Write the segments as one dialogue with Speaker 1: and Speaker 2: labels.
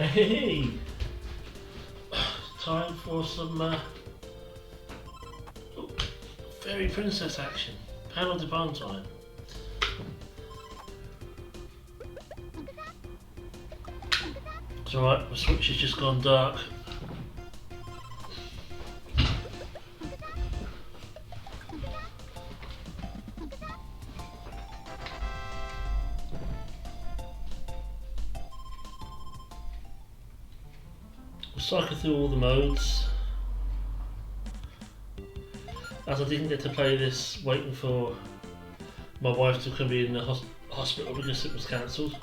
Speaker 1: Hey, time for some fairy princess action. Panel de Bon time. It's alright, my switch has just gone dark. We'll cycle through all the modes. As I didn't get to play this waiting for my wife to come in the hospital because it was cancelled.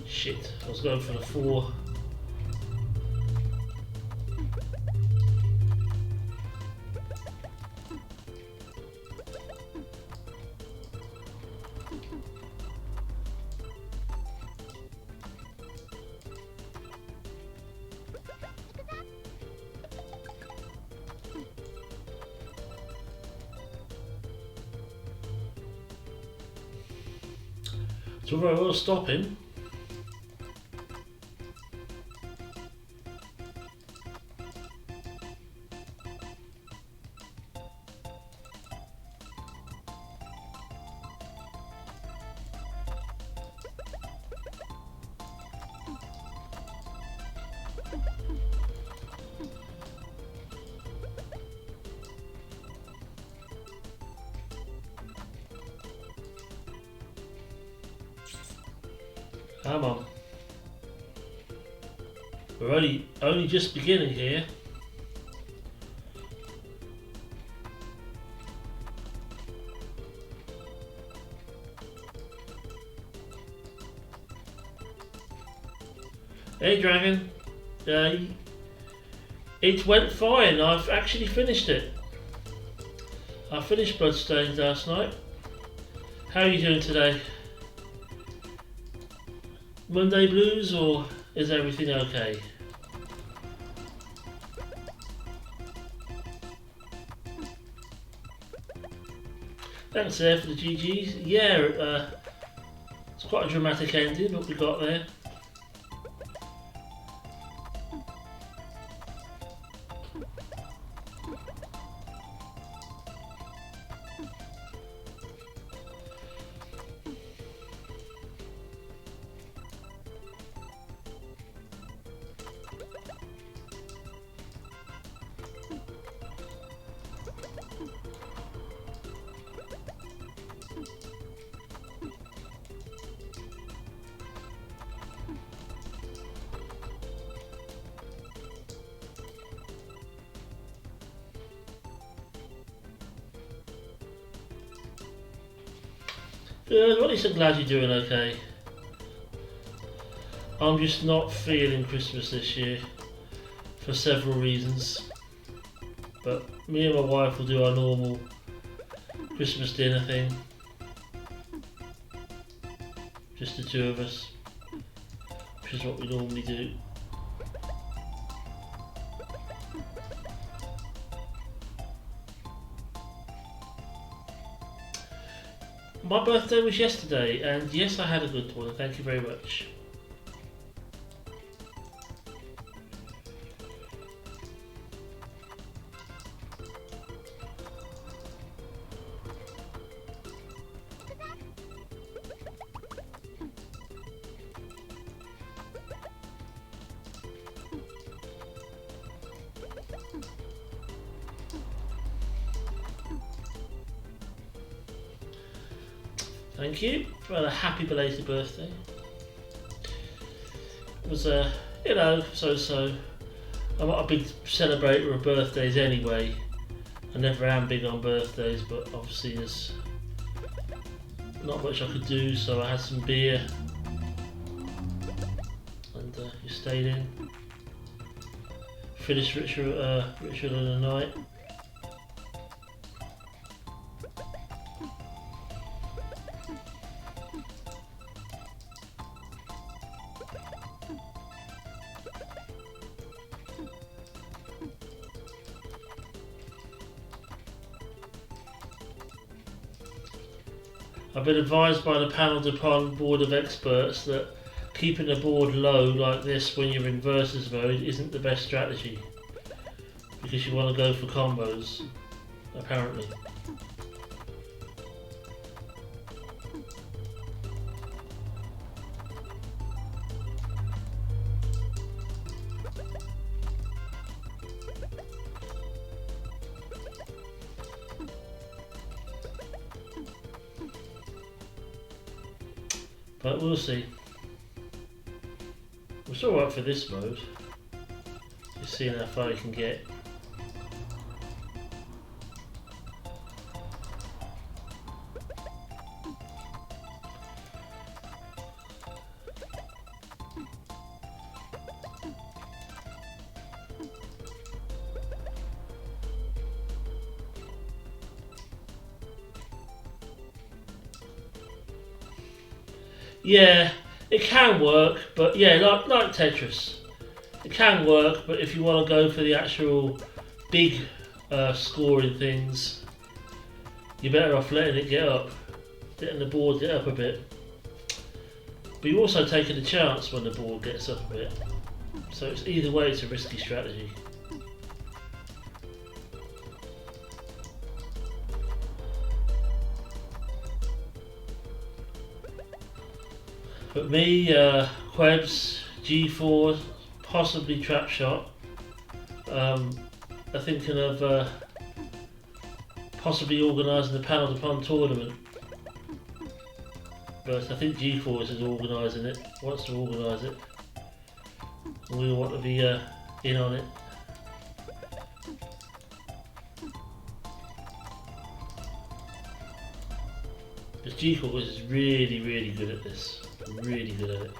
Speaker 1: Shit, I was going for the 4. So I will stop him. Come on. We're only just beginning here. Hey Dragon, it went fine. I've actually finished it. I finished Bloodstained last night. How are you doing today? Monday blues, or is everything okay? Thanks there for the GGs. Yeah, it's quite a dramatic ending what we got there. Good, well, at least I'm glad you're doing okay. I'm just not feeling Christmas this year for several reasons. But me and my wife will do our normal Christmas dinner thing. Just the two of us, which is what we normally do. My birthday was yesterday, and yes, I had a good one. Thank you very much. Thank you for a happy belated birthday. It was so-so. I'm not a big celebrator of birthdays anyway, I never am big on birthdays, but obviously there's not much I could do, so I had some beer and you stayed in. Finished Richer than the Night. I've been advised by the Panel de Pon board of experts that keeping the board low like this when you're in versus mode isn't the best strategy, because you want to go for combos, apparently. But we'll see. It's alright for this mode. Just seeing how far you can get. Yeah, it can work, but yeah, like Tetris. It can work, but if you want to go for the actual big scoring things, you're better off letting it get up, letting the board get up a bit. But you're also taking a chance when the board gets up a bit. So it's either way, it's a risky strategy. But me, Quebs, G4, possibly Trap Shot, are thinking of possibly organising the Panel de Pon tournament. But I think G4 is organising it, wants to organise it. And we all want to be in on it. Because G4 is really, really good at this. Really good at it.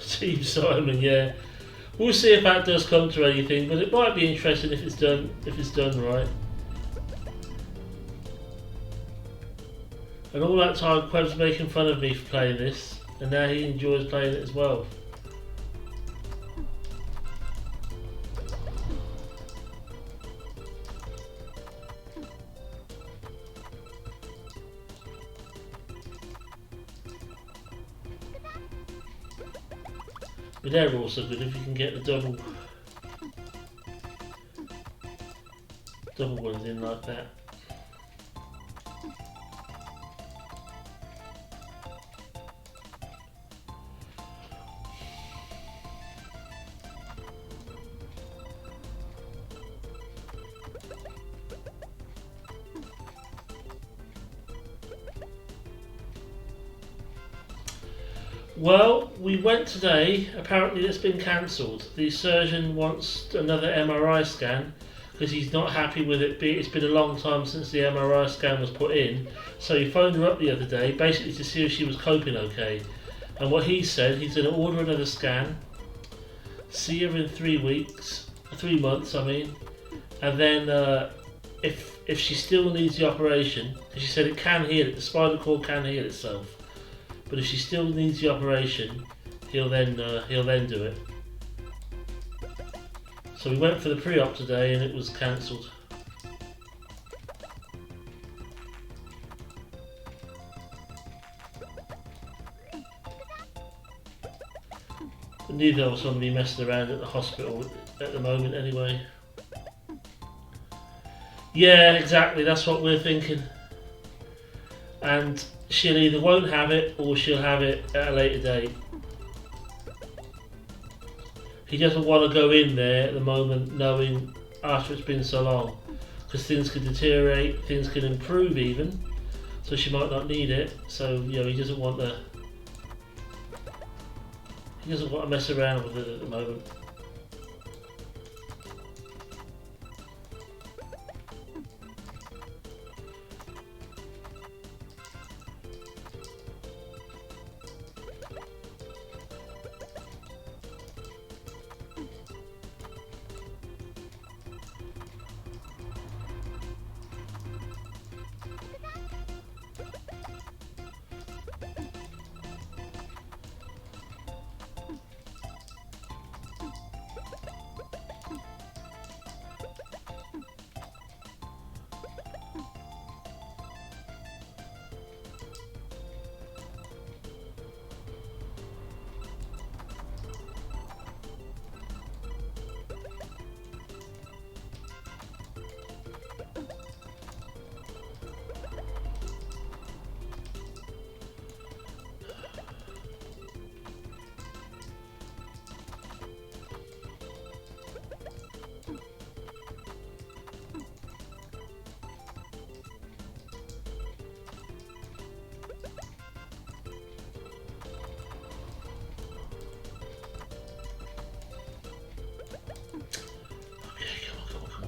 Speaker 1: Team Simon, yeah. We'll see if that does come to anything, but it might be interesting if it's done right. And all that time Queb's making fun of me for playing this, and now he enjoys playing it as well. But they're also good if you can get the double ones in like that. Well, we went today, apparently it's been cancelled. The surgeon wants another MRI scan because he's not happy with it. It's been a long time since the MRI scan was put in. So he phoned her up the other day, basically to see if she was coping okay. And what he said, he's going to order another scan, see her in 3 months, and then if she still needs the operation, because she said it can heal, the spinal cord can heal itself. But if she still needs the operation, he'll then do it. So we went for the pre-op today, and it was cancelled. But neither of us want to be messing around at the hospital at the moment, anyway. Yeah, exactly. That's what we're thinking. And she'll either won't have it or she'll have it at a later date. He doesn't want to go in there at the moment knowing after it's been so long, because things can deteriorate, things can improve even, so she might not need it. So he doesn't want the He doesn't want to mess around with it at the moment.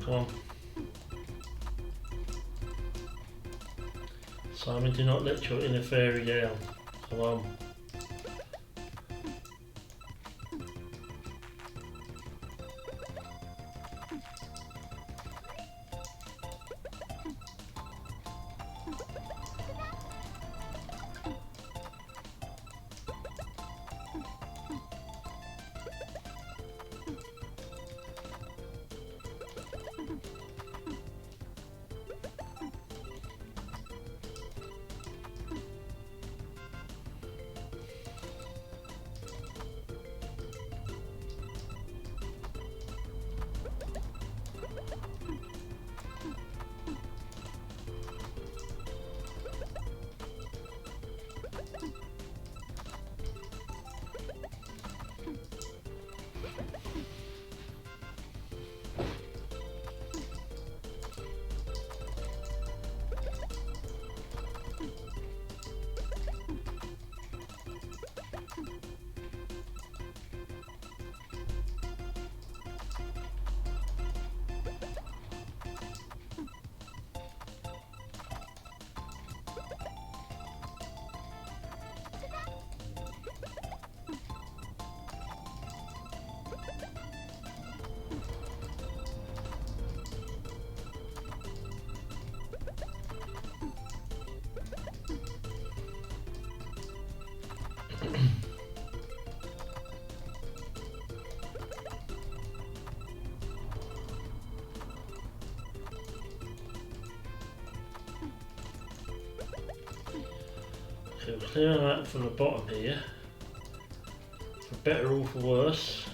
Speaker 1: Come on. Simon, do not let your inner fairy down. Come on. So we're clearing that from the bottom here, for better or for worse.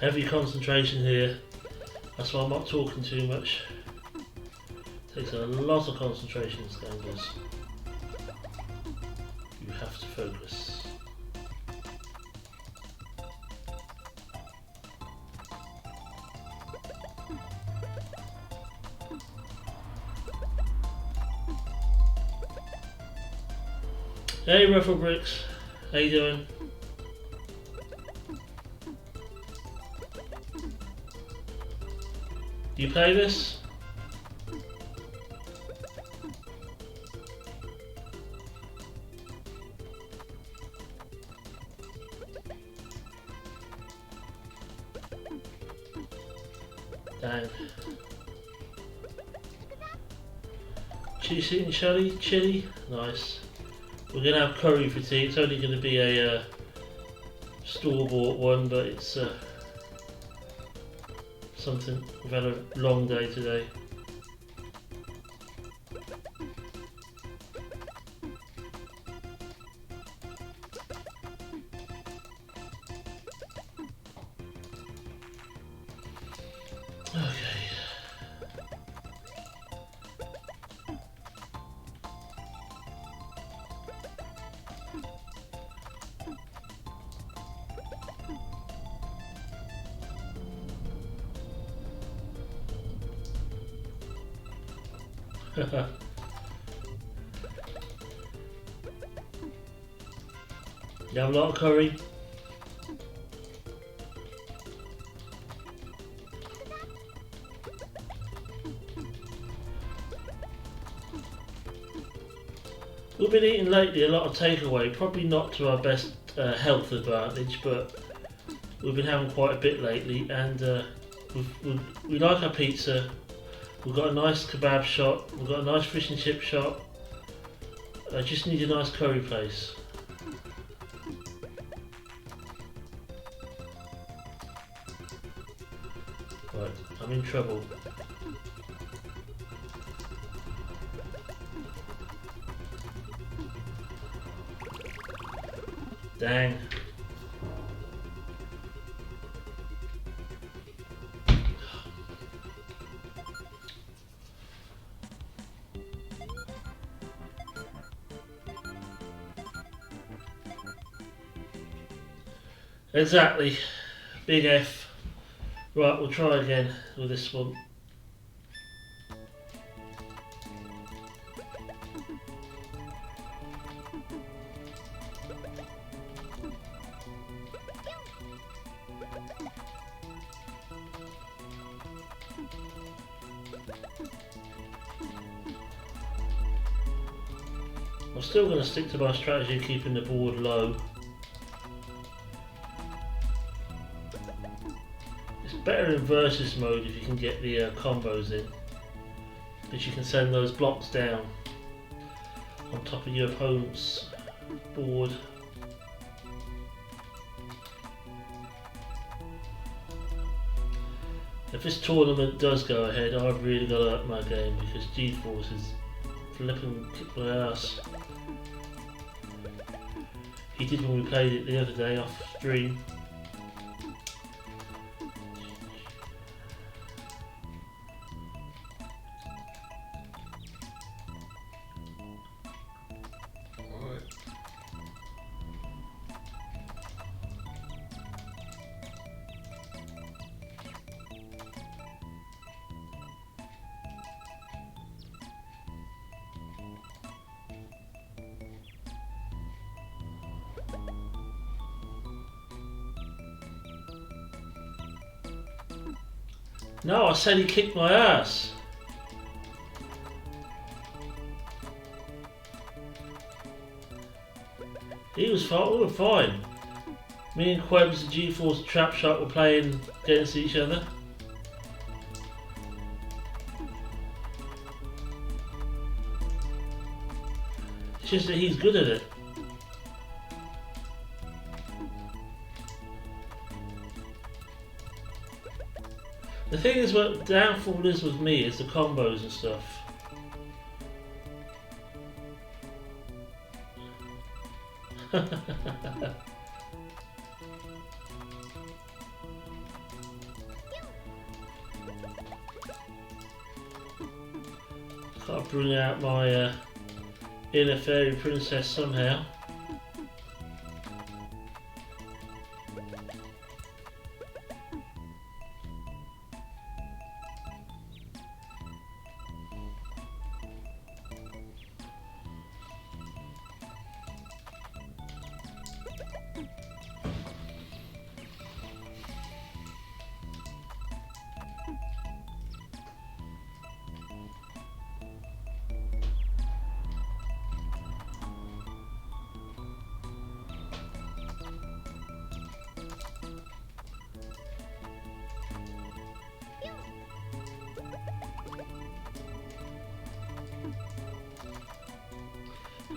Speaker 1: Heavy concentration here, that's why I'm not talking too much. Takes a lot of concentration, this game does. You have to focus. Hey Ruffle Bricks, how you doing? You play this? Dang. Cheese eating chili? Nice. We're going to have curry for tea. It's only going to be a store-bought one, but it's something. We've had a long day today. Okay. You have a lot of curry? We've been eating lately a lot of takeaway, probably not to our best health advantage, but we've been having quite a bit lately, and we like our pizza. We've got a nice kebab shop, we've got a nice fish and chip shop. I just need a nice curry place. Right, I'm in trouble. Dang. Exactly. Big F. Right, we'll try again with this one. I'm still going to stick to my strategy of keeping the board low. It's better in versus mode if you can get the combos in, because you can send those blocks down on top of your opponent's board. If this tournament does go ahead, I've really got to up my game, because G-Force is flipping kick my ass. He did when we played it the other day off stream. No, I said he kicked my ass. He was fine, we were fine. Me and Quebs and G-Force Trap Shot were playing against each other. It's just that he's good at it. The thing is, what downfall is with me is the combos and stuff. Gotta bring out my inner fairy princess somehow.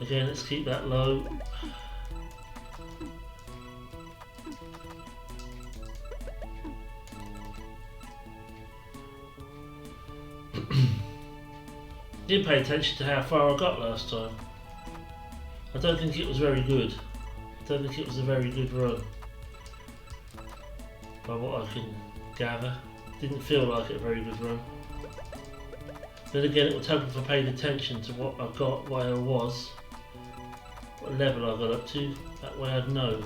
Speaker 1: Again, let's keep that low. Didn't pay attention to how far I got last time. I don't think it was very good. I don't think it was a very good run. By what I can gather. Didn't feel like it a very good run. Then again, it would help if I paid attention to what I got, where I was, what level I got up to. That way I'd know.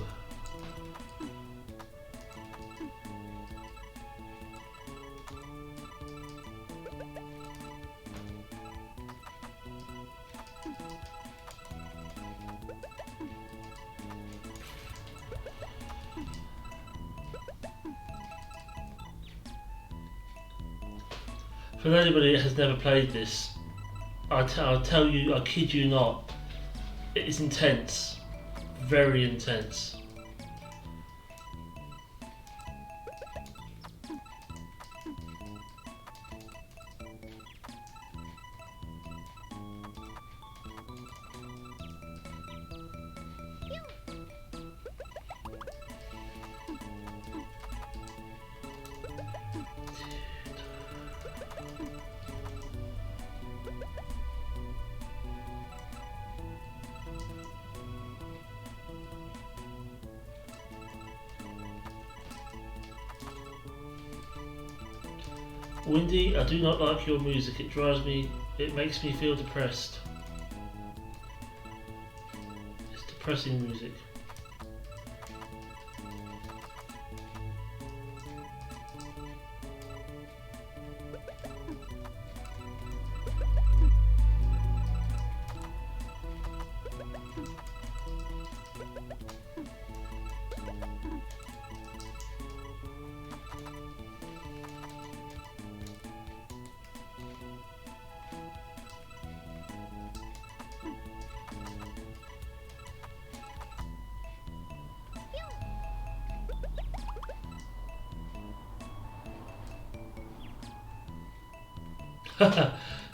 Speaker 1: For anybody that has never played this, I'll tell you, I kid you not, it is intense, very intense. Windy, I do not like your music. It makes me feel depressed. It's depressing music.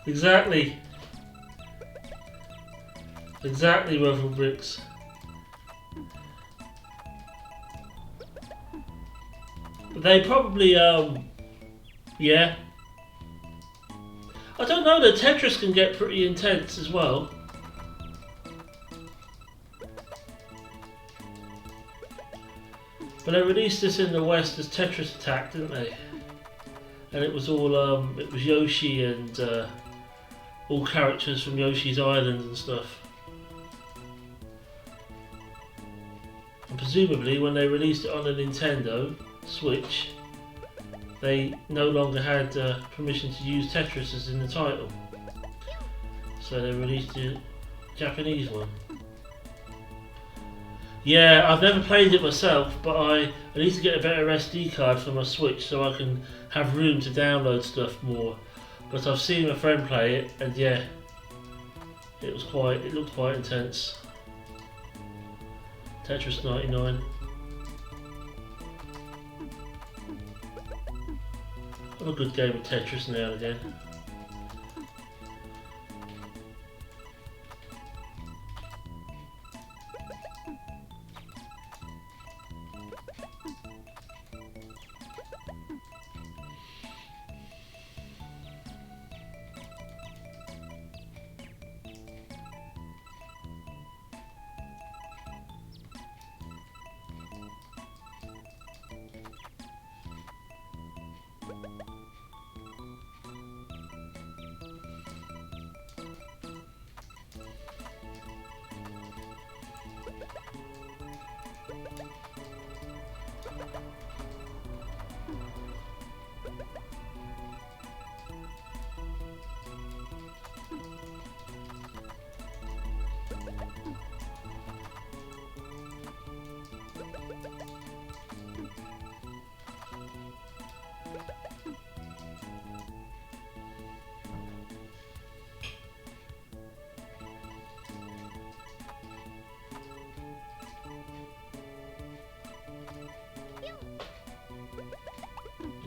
Speaker 1: Exactly. Exactly, Ruffle Bricks. They probably, yeah. I don't know, the Tetris can get pretty intense as well. But they released this in the West as Tetris Attack, didn't they? And it was all, it was Yoshi and all characters from Yoshi's Island and stuff. And presumably when they released it on a Nintendo Switch, they no longer had permission to use Tetris as in the title. So they released the Japanese one. Yeah, I've never played it myself, but I need to get a better SD card for my Switch so I can have room to download stuff more. But I've seen my friend play it, and yeah, it looked quite intense. Tetris 99. Have a good game of Tetris now and again.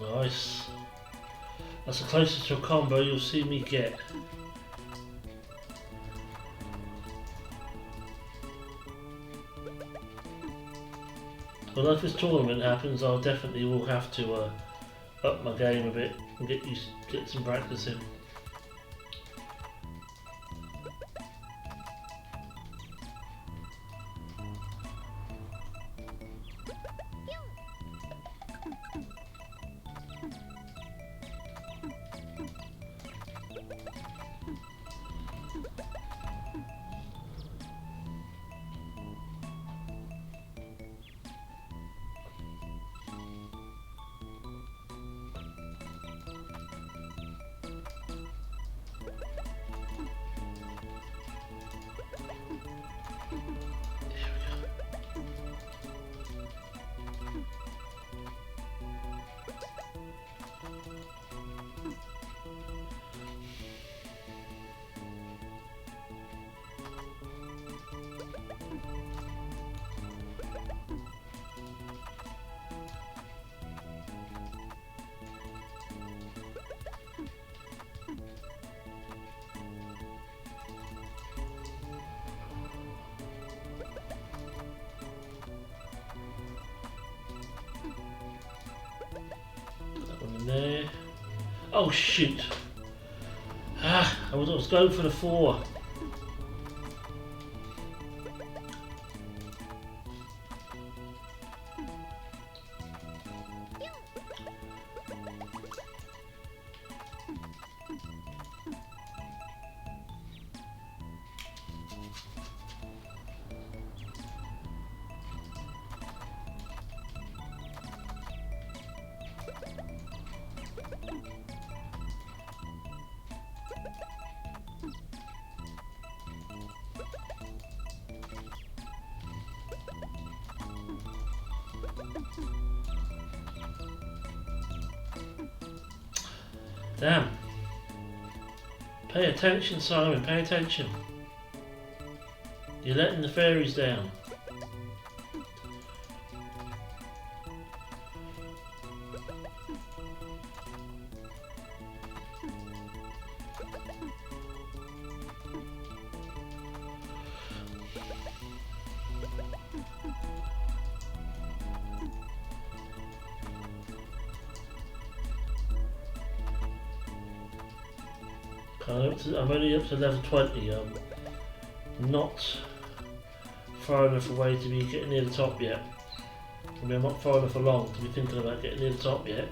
Speaker 1: Nice. That's the closest to a combo you'll see me get. Well, if this tournament happens, I'll definitely will have to up my game a bit and get some practice in. There. Oh shoot! I was going for the 4. Damn. Pay attention, Simon, pay attention. You're letting the fairies down. I'm only up to level 20. I'm not far enough away to be getting near the top yet. I mean, I'm not far enough along to be thinking about getting near the top yet.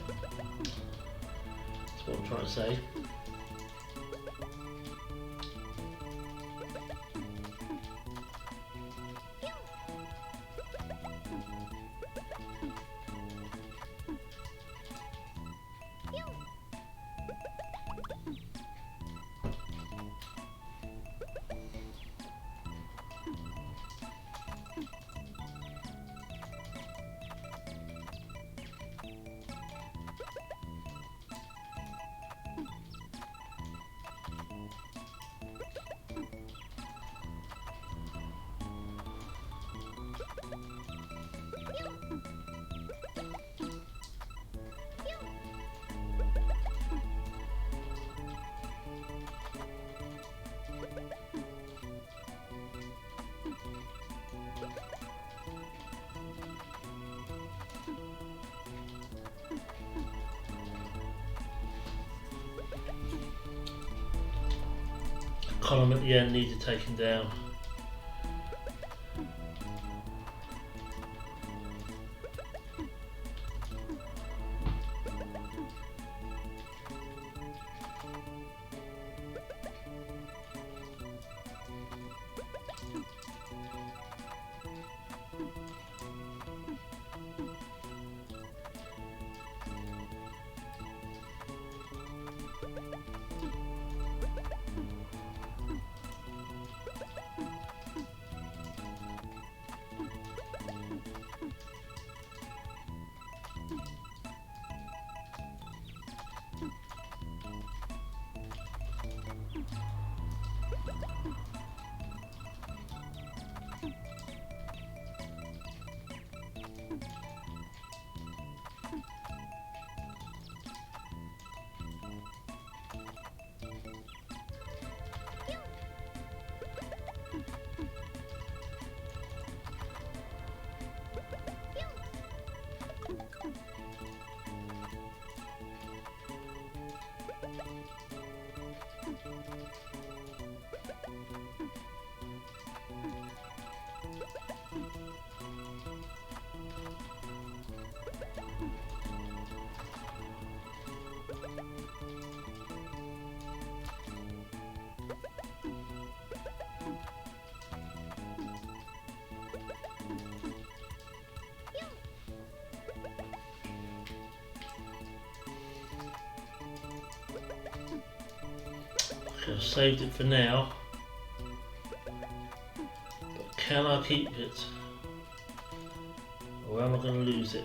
Speaker 1: That's what I'm trying to say. Column at the end needed taken down. I've saved it for now, but can I keep it, or am I going to lose it?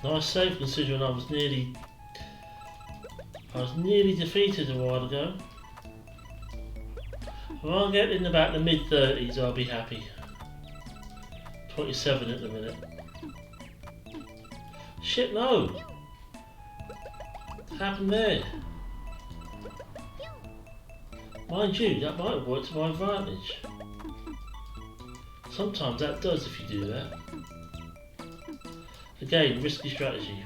Speaker 1: Nice save considering I was nearly defeated a while ago. If I get in about the mid-30s, I'll be happy. 27 at the minute. Shit, no! What happened there? Mind you, that might have worked to my advantage. Sometimes that does if you do that. Again, risky strategy.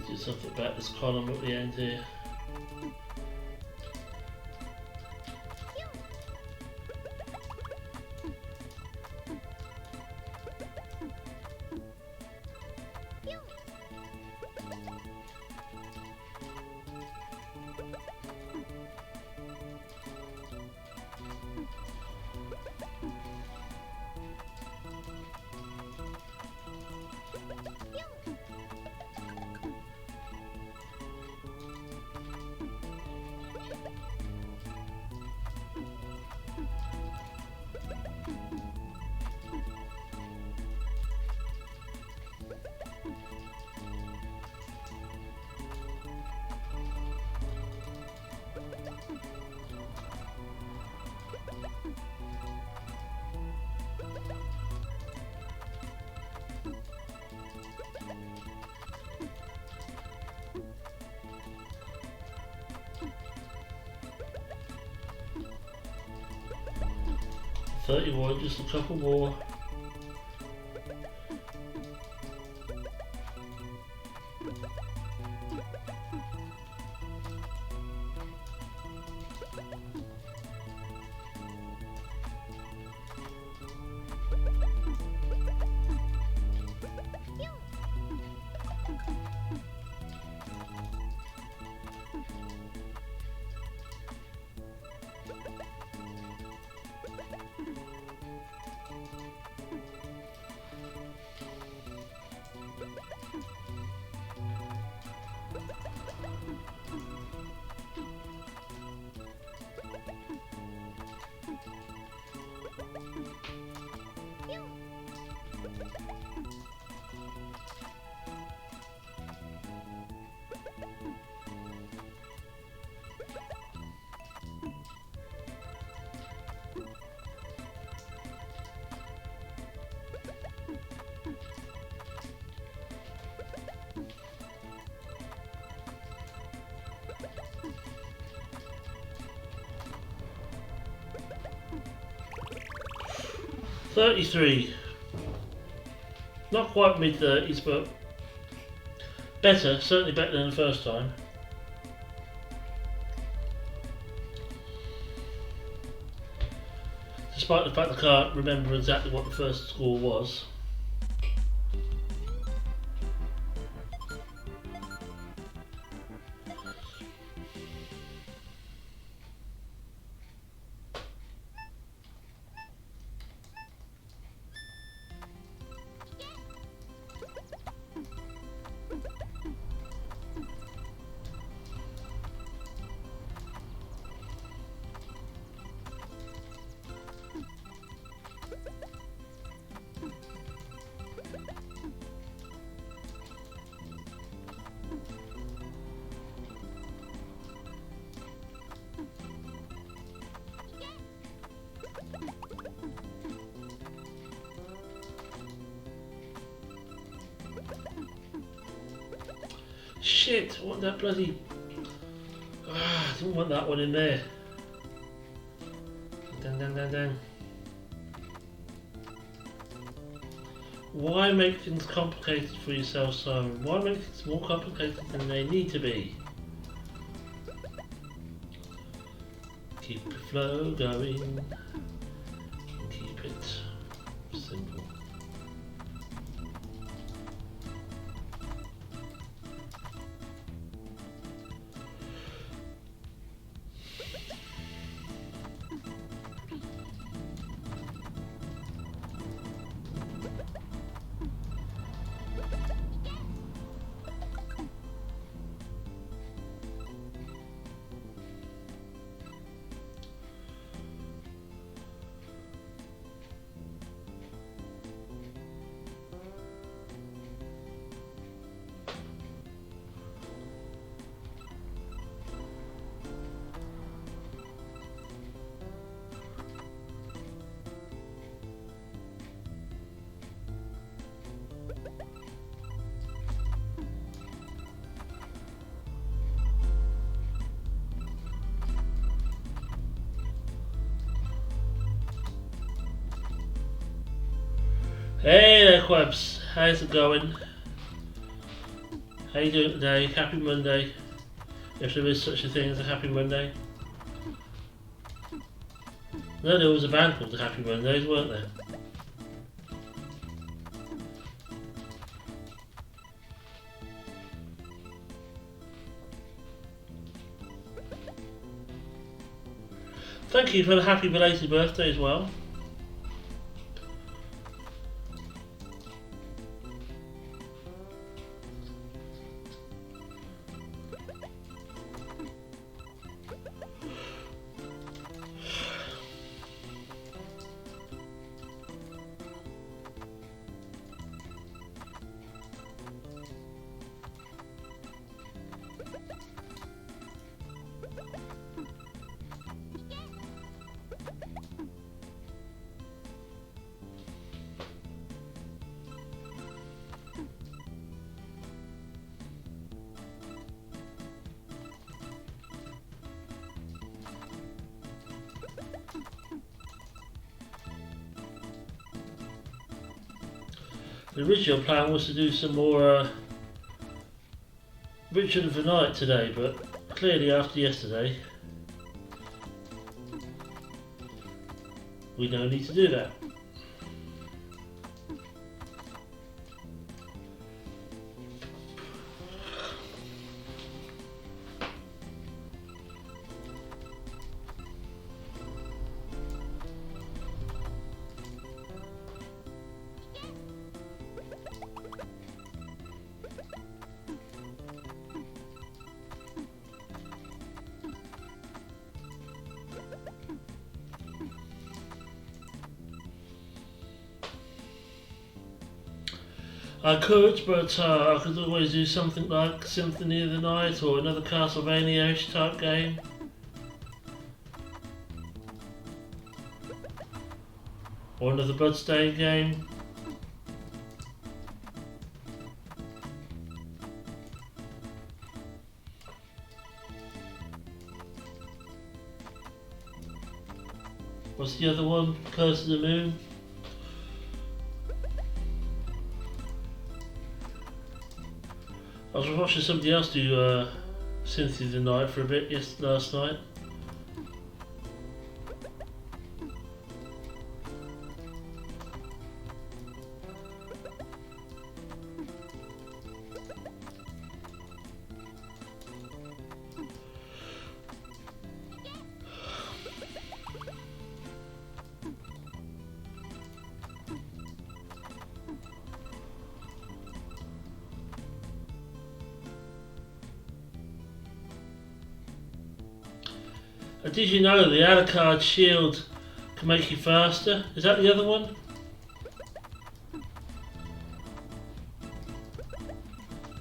Speaker 1: Do something about this column at the end here. 31, just a couple more. $33. Not quite mid-30s, but better, certainly better than the first time. Despite the fact I can't remember exactly what the first score was. Shit, I want that bloody... I didn't want that one in there. Dang. Why make things complicated for yourself, Simon? Why make things more complicated than they need to be? Keep the flow going. And keep it simple. Hey there, Quabs. How's it going? How you doing today? Happy Monday. If there is such a thing as a Happy Monday. No, there was a band called the Happy Mondays, weren't there? Thank you for the happy belated birthday as well. The original plan was to do some more Richard of the Night today, but clearly after yesterday, we don't need to do that. I could, but I could always do something like Symphony of the Night or another Castlevania-ish type game. Or another Bloodstained game. What's the other one? Curse of the Moon? I was watching somebody else do Symphony of the Night for a bit last night. Did you know the Alucard shield can make you faster? Is that the other one?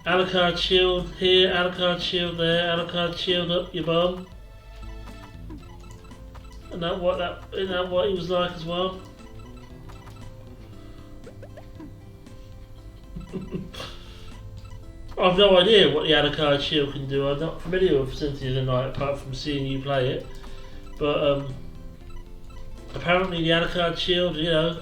Speaker 1: Alucard shield here, Alucard shield there, Alucard shield up your bum. Isn't that what he was like as well? I've no idea what the Alucard shield can do. I'm not familiar with Symphony of the Night apart from seeing you play it. But apparently the Alucard shield, you know.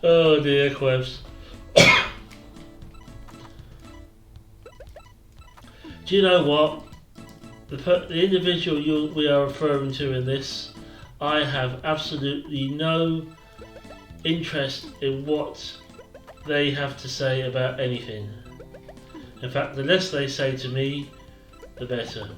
Speaker 1: Oh dear, Quebs. Do you know what? The individual we are referring to in this, I have absolutely no interest in what they have to say about anything. In fact, the less they say to me, the better.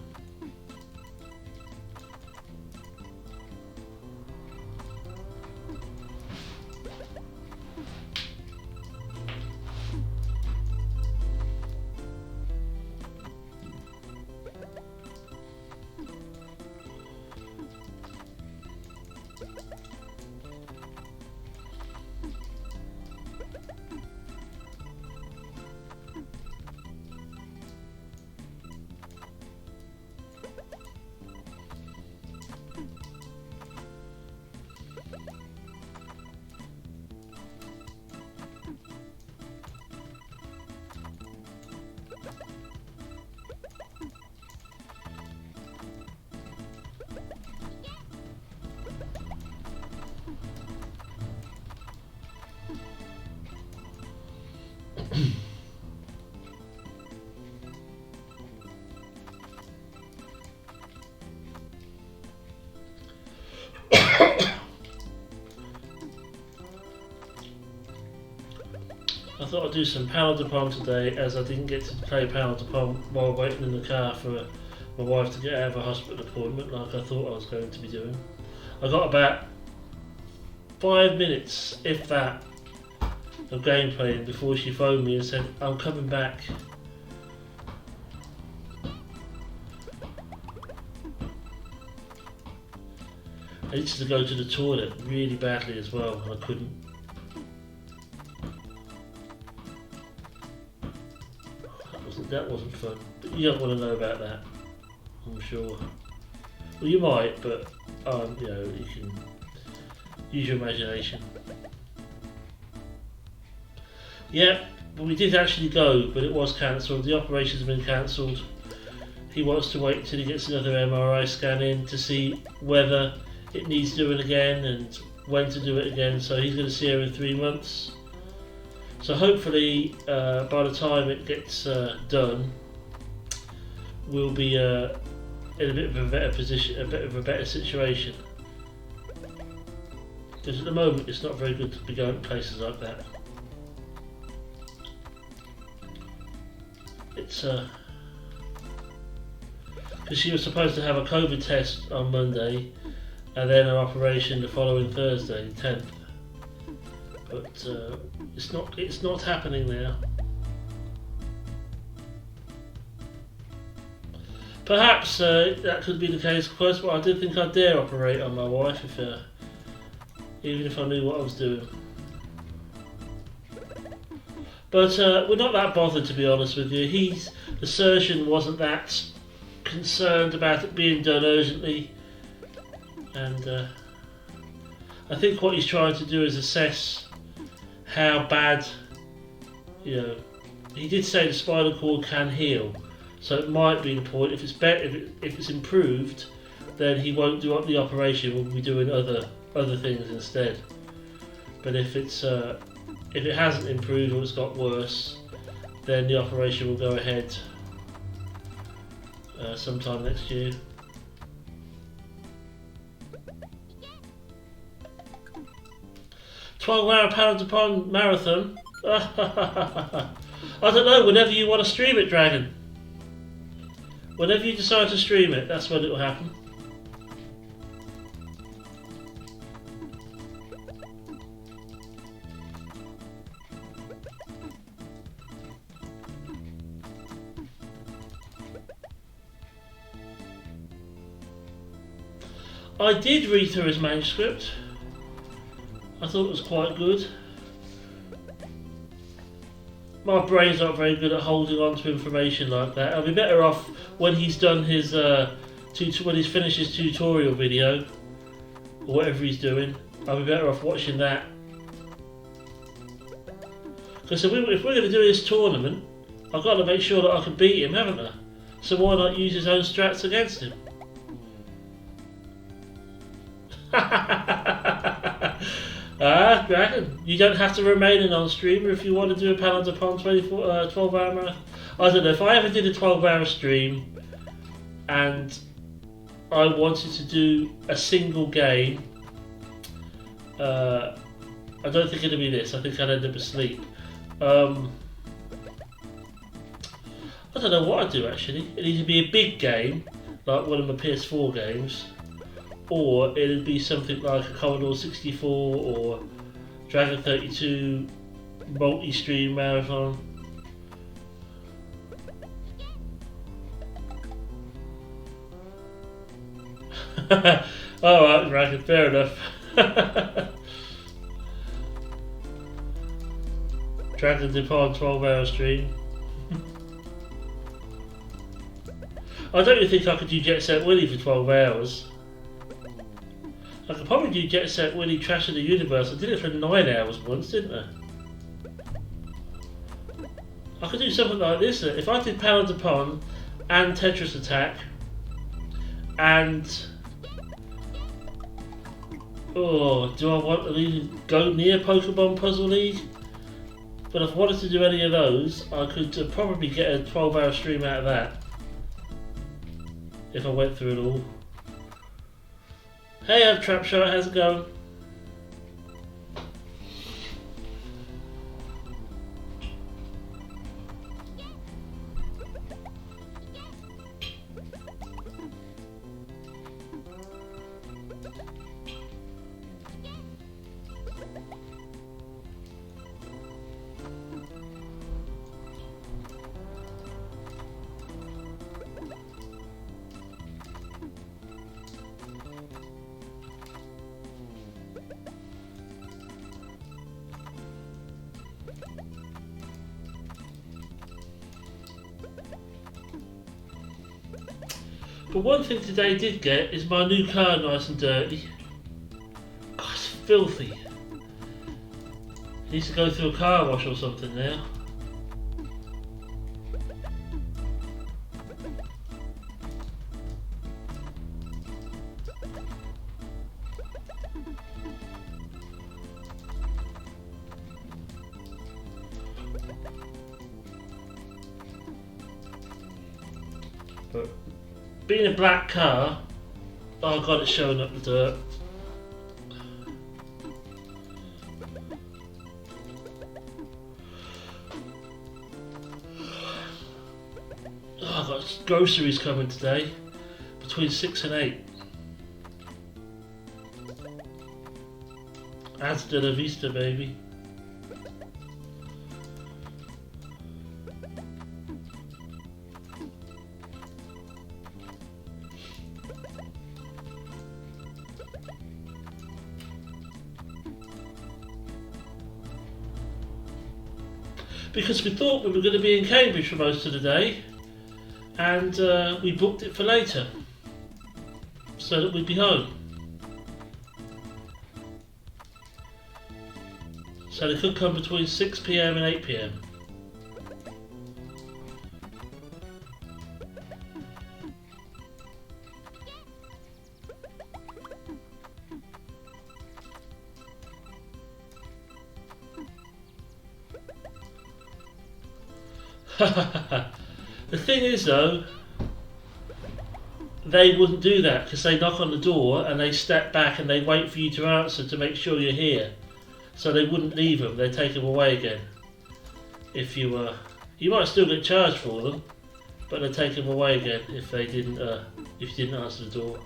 Speaker 1: I thought I'd do some Power de Pom today, as I didn't get to play Power de Pom while waiting in the car for my wife to get out of a hospital appointment like I thought I was going to be doing. I got about 5 minutes, if that, of gameplay before she phoned me and said, "I'm coming back." I needed to go to the toilet really badly as well, and I couldn't. That wasn't that wasn't fun. But you don't want to know about that, I'm sure. Well, you might, but you know, you can use your imagination. Yeah, but we did actually go, but it was cancelled. The operation's been cancelled. He wants to wait until he gets another MRI scan in to see whether it needs doing again and when to do it again. So he's going to see her in 3 months. So hopefully, by the time it gets done, we'll be in a bit of a better position, a bit of a better situation. Because at the moment, it's not very good to be going to places like that. It's because she was supposed to have a COVID test on Monday, and then an operation the following Thursday, 10th. But it's not happening now. Perhaps that could be the case, of course, but I didn't think I'd dare operate on my wife even if I knew what I was doing. But we're not that bothered, to be honest with you. The surgeon wasn't that concerned about it being done urgently, and I think what he's trying to do is assess how bad, you know. He did say the spinal cord can heal, so it might be the point. If it's better, if it's improved, then he won't do the operation. We'll be doing other things instead. But if it hasn't improved or it's got worse, then the operation will go ahead sometime next year. "12-hour Paddle to Pond marathon." I don't know. Whenever you want to stream it, Dragon. Whenever you decide to stream it, that's when it will happen. I did read through his manuscript. I thought it was quite good. My brain's not very good at holding on to information like that. I'll be better off when he's done his when he's finished his tutorial video or whatever he's doing. I'll be better off watching that. Because if we're going to do this tournament, I've got to make sure that I can beat him, haven't I? So why not use his own strats against him? Dragon, you don't have to remain a non-streamer if you want to do a Paddle to Pond 12-hour marathon. I don't know, if I ever did a 12-hour stream and I wanted to do a single game, I don't think it'd be this. I think I'd end up asleep. I don't know what I'd do actually. It'd either be a big game, like one of my PS4 games, or it'd be something like a Commodore 64 or Dragon 32 multi-stream marathon. Alright, Dragon, fair enough. Dragon Depart 12-hour stream. I don't even think I could do Jet Set Willy for 12 hours. I could probably do Jet Set Willy Trash of the Universe. I did it for 9 hours once, didn't I? I could do something like this. If I did Paddle to Pond and Tetris Attack and... Oh, do I want to go near Pokemon Puzzle League? But if I wanted to do any of those, I could probably get a 12-hour stream out of that. If I went through it all. Hey, I'm Trapshot, how's it going? But one thing today I did get is my new car nice and dirty. God, it's filthy. It needs to go through a car wash or something now. But being a black car, oh god, it's showing up the dirt. Oh, I've got groceries coming today, between 6 and 8. Hasta la vista, baby. Because we thought we were going to be in Cambridge for most of the day, and we booked it for later, so that we'd be home. So they could come between 6 PM and 8 PM. The thing is though, they wouldn't do that because they knock on the door and they step back and they wait for you to answer to make sure you're here. So they wouldn't leave them, they take them away again. If you might still get charged for them, but they take them away again if they didn't if you didn't answer the door.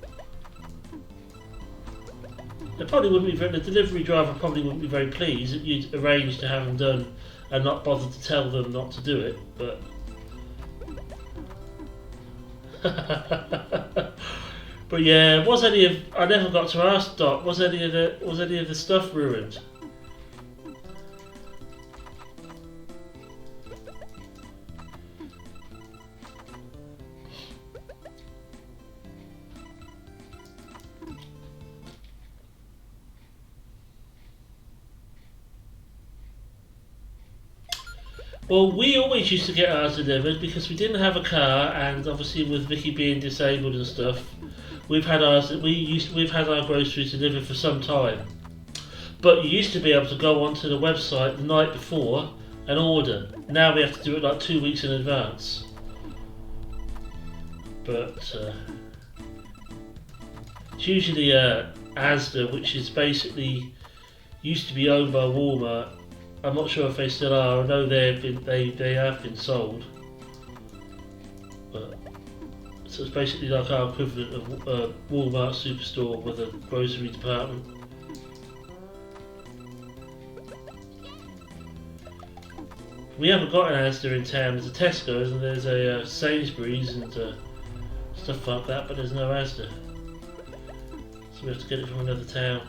Speaker 1: They probably wouldn't be the delivery driver probably wouldn't be very pleased that you'd arranged to have them done and not bothered to tell them not to do it, but but yeah, I never got to ask Doc, was any of the stuff ruined? Well, we always used to get ours delivered because we didn't have a car, and obviously with Vicky being disabled and stuff, we've had our groceries delivered for some time. But you used to be able to go onto the website the night before and order. Now we have to do it like 2 weeks in advance. But it's usually Asda, which is basically used to be owned by Walmart. I'm not sure if they still are. I know they have been sold. But, so it's basically like our equivalent of a Walmart superstore with a grocery department. We haven't got an Asda in town. There's a Tesco's and there's a Sainsbury's and stuff like that, but there's no Asda. So we have to get it from another town.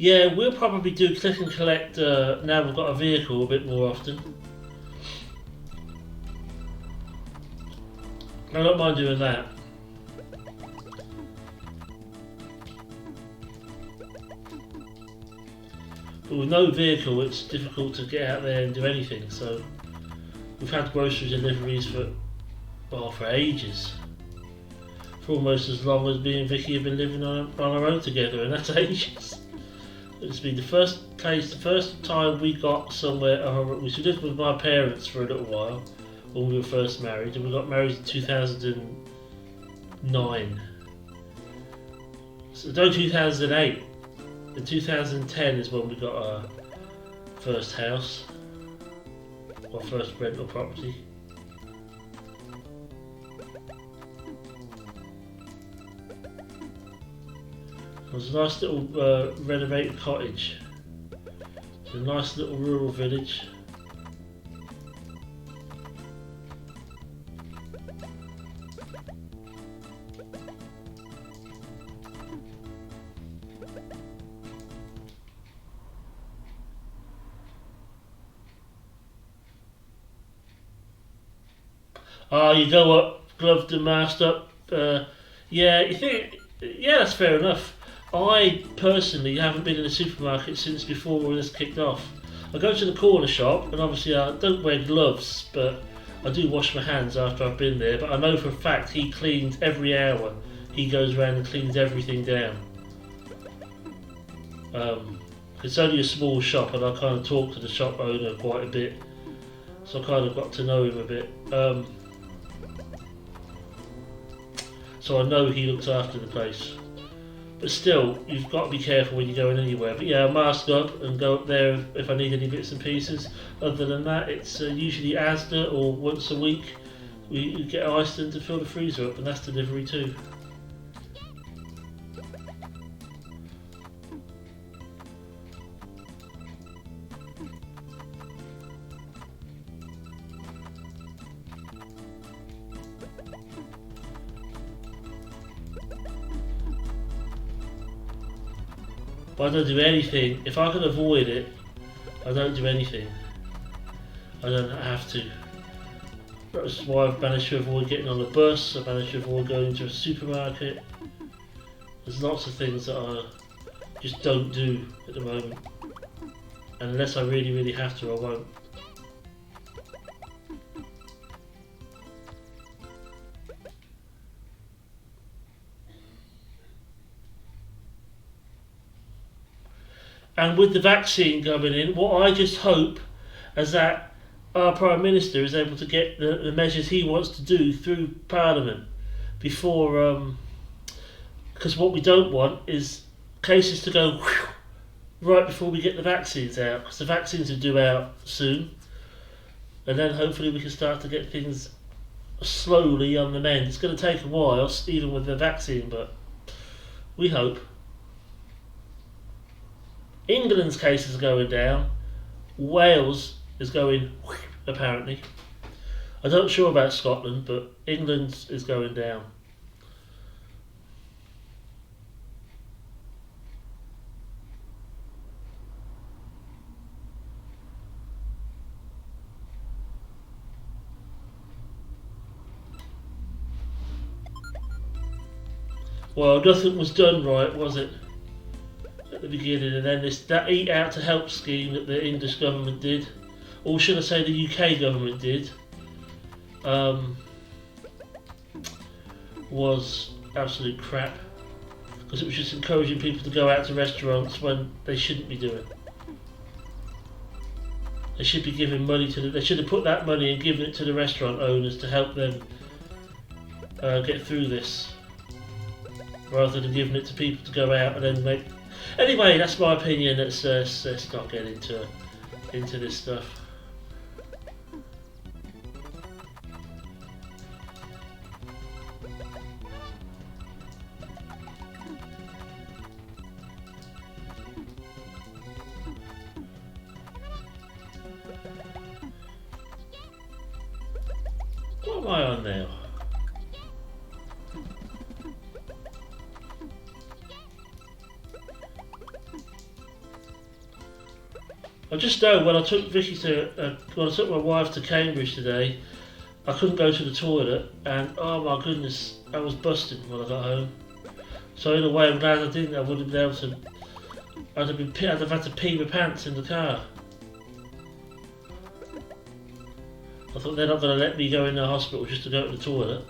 Speaker 1: Yeah, we'll probably do click and collect now we've got a vehicle a bit more often. I don't mind doing that. But with no vehicle it's difficult to get out there and do anything, so we've had grocery deliveries for ages. For almost as long as me and Vicky have been living on our own together, and that's ages. It's been the first time we got somewhere. We lived with my parents for a little while when we were first married, and we got married in 2009. So no, 2008. In 2010 is when we got our first house, our first rental property. It was a nice little renovated cottage. It's a nice little rural village. Oh, you go up, gloved and masked up. Yeah, you think? Yeah, that's fair enough. I personally haven't been in a supermarket since before all this kicked off. I go to the corner shop, and obviously I don't wear gloves, but I do wash my hands after I've been there. But I know for a fact he cleans every hour. He goes around and cleans everything down. It's only a small shop, and I kind of talk to the shop owner quite a bit, so I kind of got to know him a bit. So I know he looks after the place. But still, you've got to be careful when you're going anywhere. But yeah, mask up and go up there if I need any bits and pieces. Other than that, it's usually Asda, or once a week we get Iceland to fill the freezer up, and that's delivery too. But I don't do anything. If I can avoid it, I don't do anything. I don't have to. That's why I've managed to avoid getting on a bus. I've managed to avoid going to a supermarket. There's lots of things that I just don't do at the moment. And unless I really, really have to, I won't. And with the vaccine coming in, what I just hope is that our Prime Minister is able to get the measures he wants to do through Parliament before, because what we don't want is cases to go right before we get the vaccines out, because the vaccines are due out soon, and then hopefully we can start to get things slowly on the mend. It's going to take a while, even with the vaccine, but we hope. England's cases are going down. Wales is going apparently. I'm not sure about Scotland, but England is going down. Well, nothing was done right, was it? At the beginning, and then that Eat Out to Help scheme that the English government did, or should I say the UK government did, was absolute crap, because it was just encouraging people to go out to restaurants when they shouldn't be doing. They should be giving money to they should have put that money and given it to the restaurant owners to help them get through this, rather than giving it to people to go out and then make. Anyway, that's my opinion. Let's not get into this stuff. What am I on now? I just know when I took when I took my wife to Cambridge today, I couldn't go to the toilet, and oh my goodness, I was busted when I got home. So in a way, I'm glad I didn't. I would have been able to. I'd have had to pee my pants in the car. I thought they're not going to let me go in the hospital just to go to the toilet.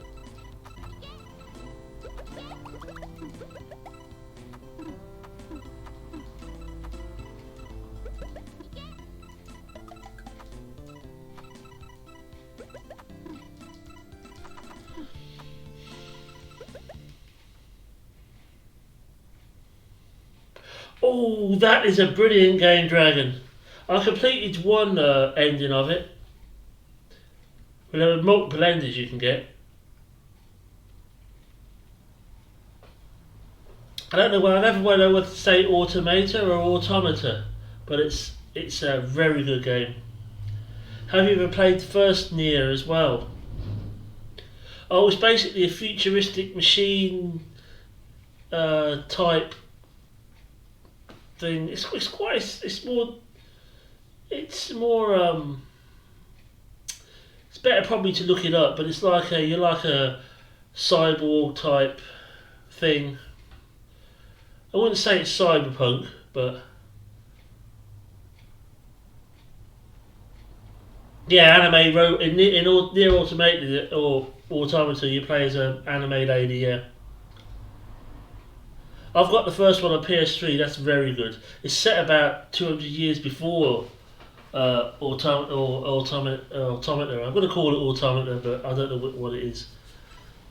Speaker 1: Oh, that is a brilliant game, Dragon. I completed one ending of it. Well, there are multiple endings you can get. I don't know. Well, I never know whether to say automata or automata, but it's a very good game. Have you ever played the first Nier as well? Oh, it's basically a futuristic machine type thing. It's more it's better probably to look it up, but you're like a cyborg type thing. I wouldn't say it's cyberpunk, but yeah, in Near Automated or Automata, you play as an anime lady. Yeah, I've got the first one on PS3. That's very good. It's set about 200 years before Automata. I'm going to call it Automata, but I don't know what it is.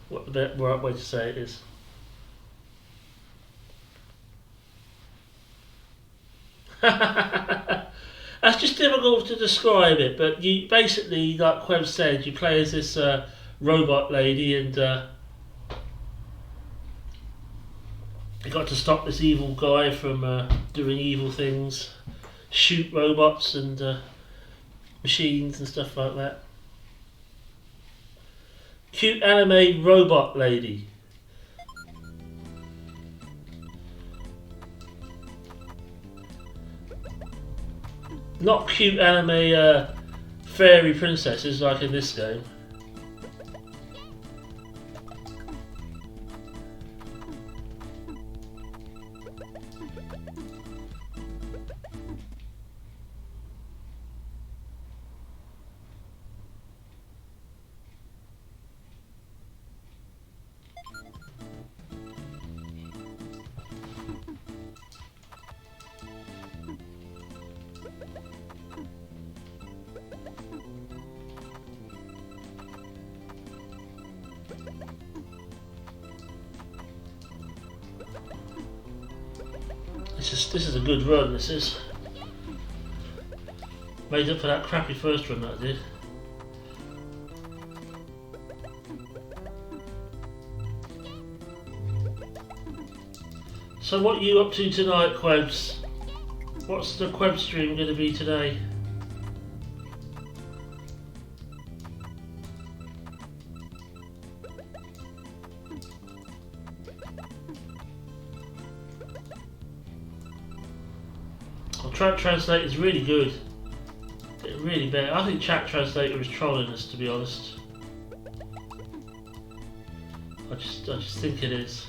Speaker 1: What the right way to say it is. That's just difficult to describe it, but you basically, like Quev said, you play as this robot lady, and you got to stop this evil guy from doing evil things, shoot robots and machines and stuff like that. Cute anime robot lady. Not cute anime fairy princesses like in this game. This is a good run. This is made up for that crappy first run that I did. So what are you up to tonight, Quebs? What's the Queb stream going to be today? Chat Translator is really good. Really bad. I think Chat Translator is trolling us, to be honest. I just think it is.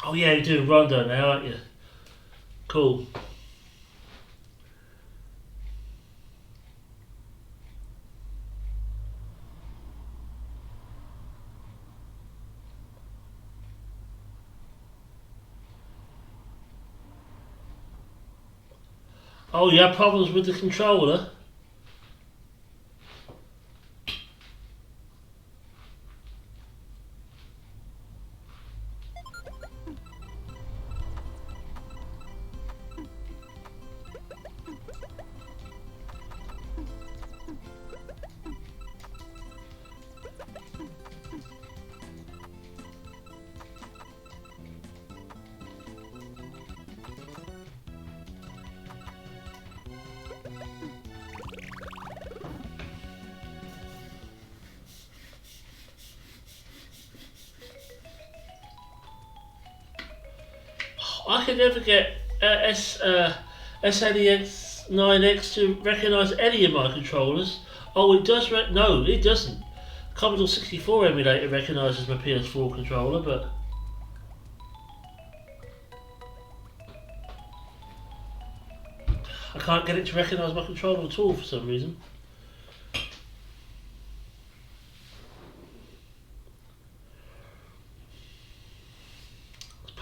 Speaker 1: Oh yeah, you're doing Rondo now, aren't you? Cool. Oh, you have problems with the controller? I could never get SNEX 9X to recognise any of my controllers. Oh, it does. No, it doesn't. Commodore 64 emulator recognises my PS4 controller, but I can't get it to recognise my controller at all for some reason.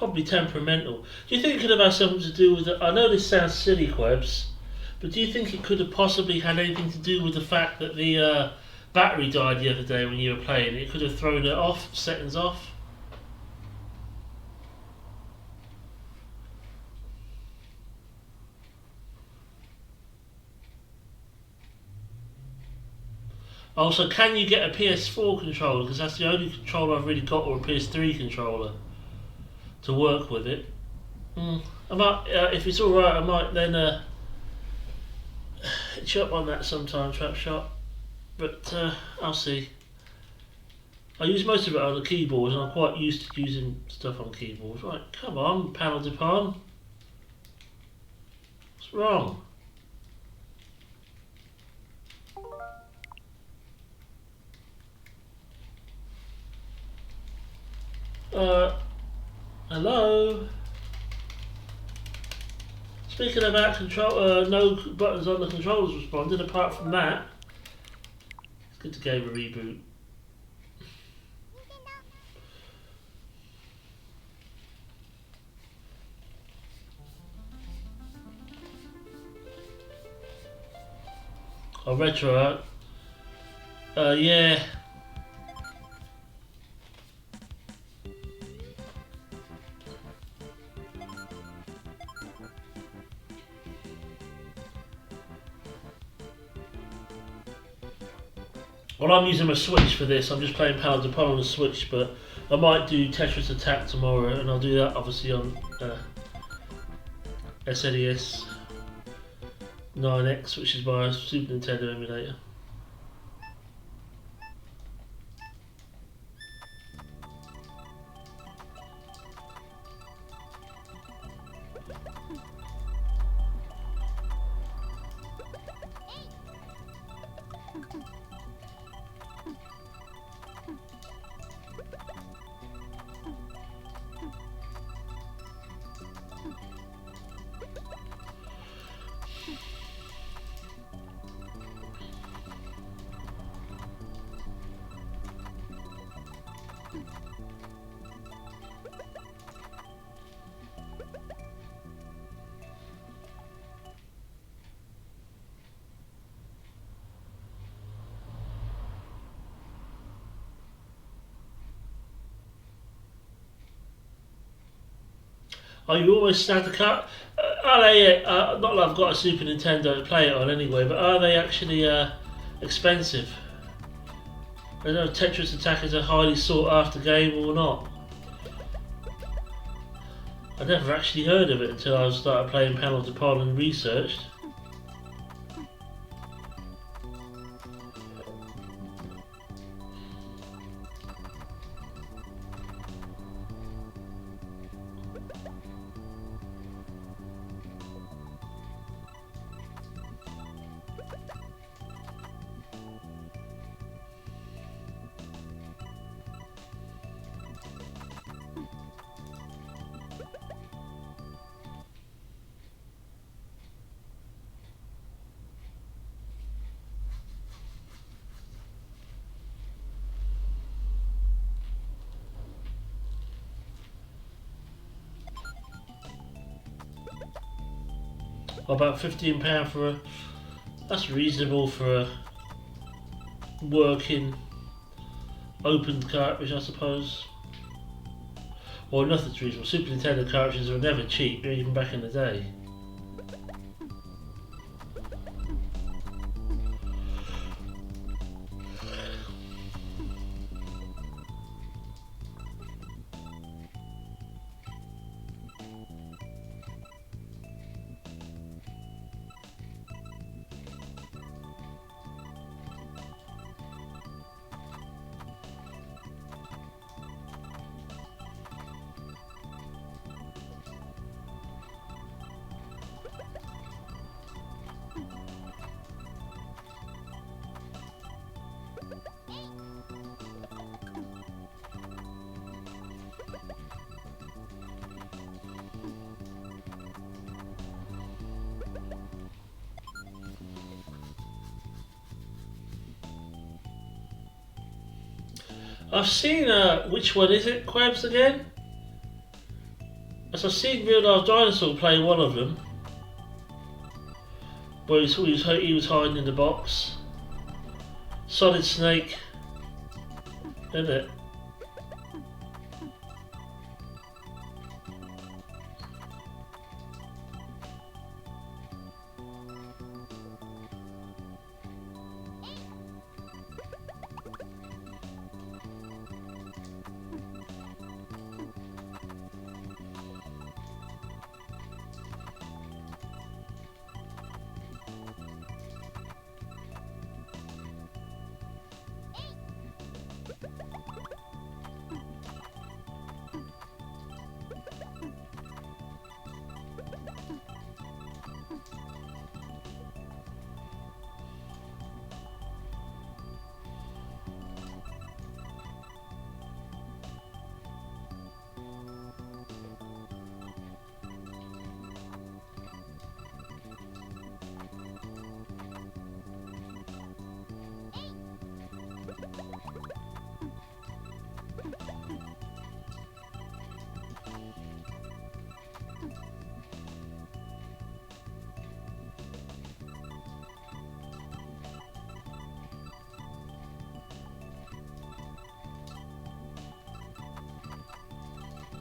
Speaker 1: probably temperamental. Do you think it could have had something to do with it? I know this sounds silly, Quebs, but do you think it could have possibly had anything to do with the fact that the battery died the other day when you were playing? It could have thrown it off, settings off. Also, can you get a PS4 controller? Because that's the only controller I've really got, or a PS3 controller to work with it. I might, if it's all right, I might then hit you up on that sometime, Trap Shot. But I'll see. I use most of it on the keyboard, and I'm quite used to using stuff on keyboards. Right, come on, Panel Depon. What's wrong? Hello? Speaking about control, no buttons on the controllers responded. Apart from that, it's good to give a reboot. Oh, retro. Yeah. Well, I'm using my Switch for this. I'm just playing Panel Depon on the Switch, but I might do Tetris Attack tomorrow, and I'll do that obviously on SNES 9X, which is my Super Nintendo emulator. Oh, you always snag the car. Are they? Not that I've got a Super Nintendo to play it on anyway, but are they actually expensive? I don't know if Tetris Attack is a highly sought after game or not. I never actually heard of it until I started playing Panel Depon and researched. About £15 for a. That's reasonable for a working opened cartridge, I suppose. Well, nothing's reasonable. Super Nintendo cartridges were never cheap, even back in the day. I've seen, which one is it, Quabs again? As I've seen Real Life Dinosaur play one of them, where he was hiding in the box. Solid Snake, isn't it?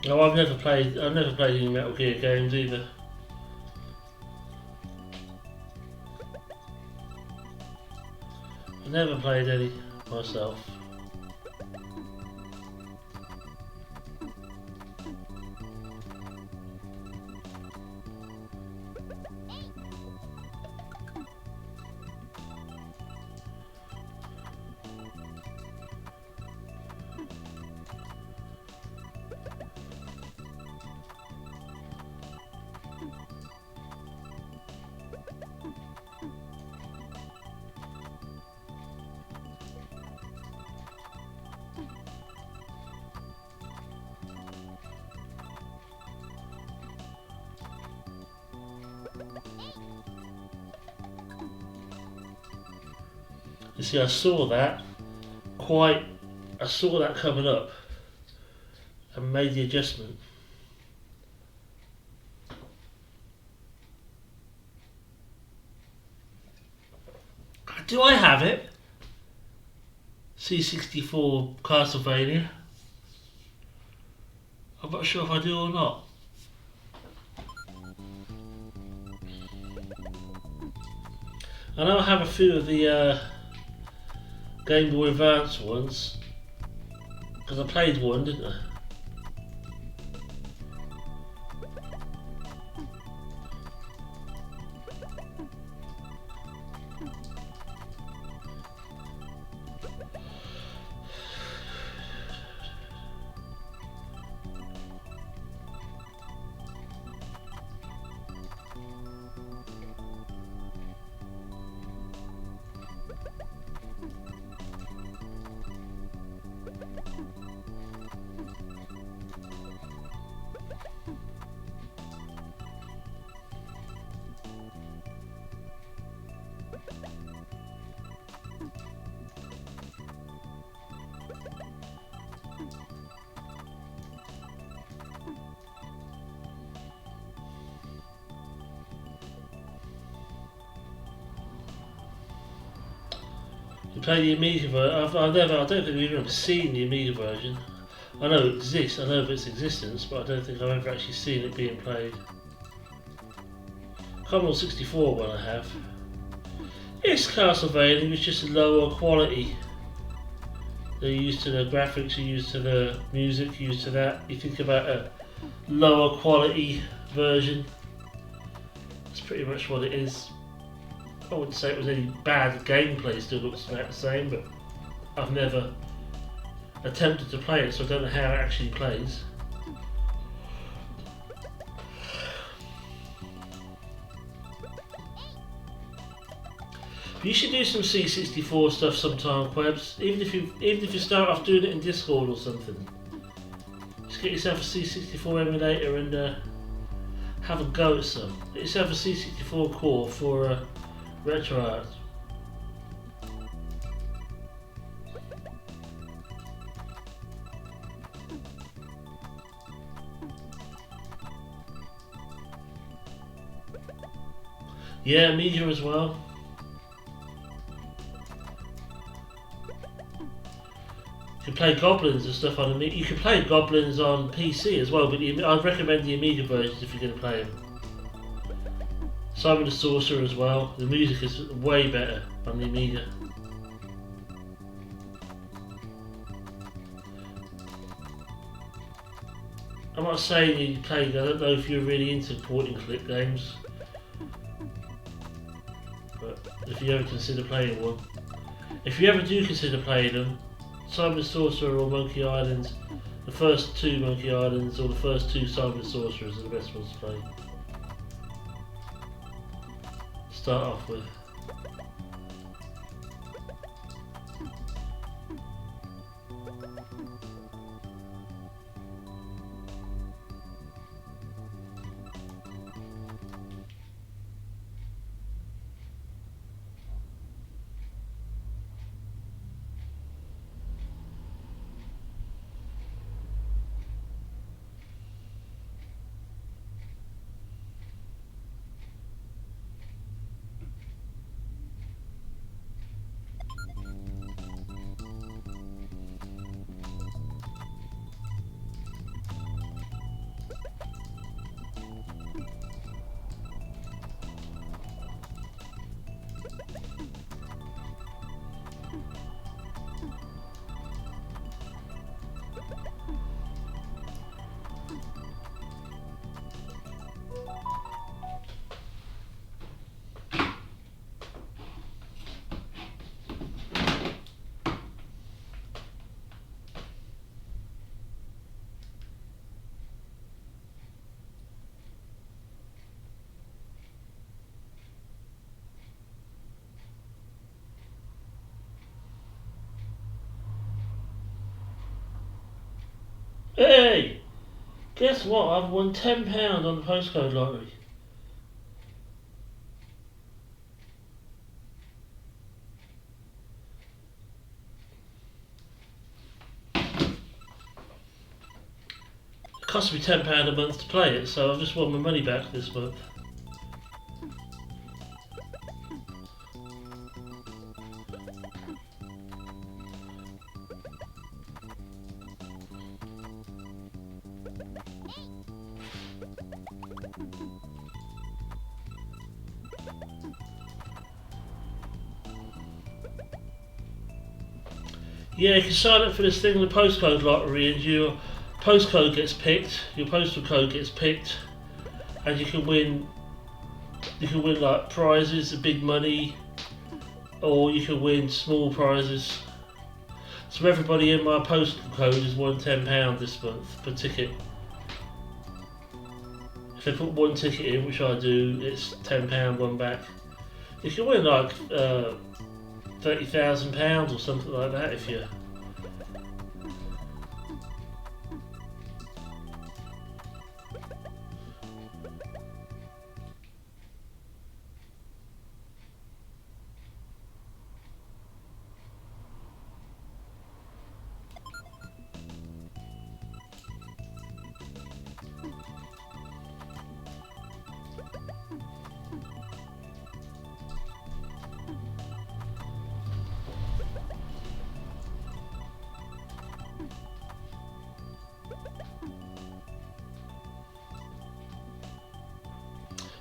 Speaker 1: No, I've never played any Metal Gear games either. I've never played any myself. You see, I saw that coming up and made the adjustment. Do I have it? C64 Castlevania. I'm not sure if I do or not. I know I have a few of the Game Boy Advance ones, because I played one, didn't I? You play the Amiga version. I don't think we've ever seen the Amiga version. I know it exists, I know of its existence, but I don't think I've ever actually seen it being played. Commodore 64 one I have. It's Castlevania, it's just a lower quality. They're used to the graphics, you're used to the music, you're used to that. You think about a lower quality version. That's pretty much what it is. I wouldn't say it was any bad gameplay, still looks about the same, but I've never attempted to play it, so I don't know how it actually plays. You should do some C64 stuff sometime, Quebs. Even if you start off doing it in Discord or something. Just get yourself a C64 emulator and have a go at some. Get yourself a C64 core for RetroArch. Yeah, Amiga as well. You can play Goblins and stuff on Amiga. You can play Goblins on PC as well, but I'd recommend the Amiga versions if you're going to play them. Simon the Sorcerer as well. The music is way better on the Amiga. I'm not saying you play. I don't know if you're really into point-and-click games, but if you ever consider playing one, if you ever do consider playing them, Simon the Sorcerer or Monkey Island, the first two Monkey Islands or the first two Simon the Sorcerers are the best ones to play. Start off with. Hey! Guess what? I've won £10 on the postcode lottery. It cost me £10 a month to play it, so I've just won my money back this month. Yeah, you can sign up for this thing, the postcode lottery, and your postcode gets picked, your postal code gets picked, and you can win like prizes, big money, or you can win small prizes. So everybody in my postal code has won £10 this month per ticket. If I put one ticket in, which I do, it's £10 won back. You can win like £30,000 or something like that if you.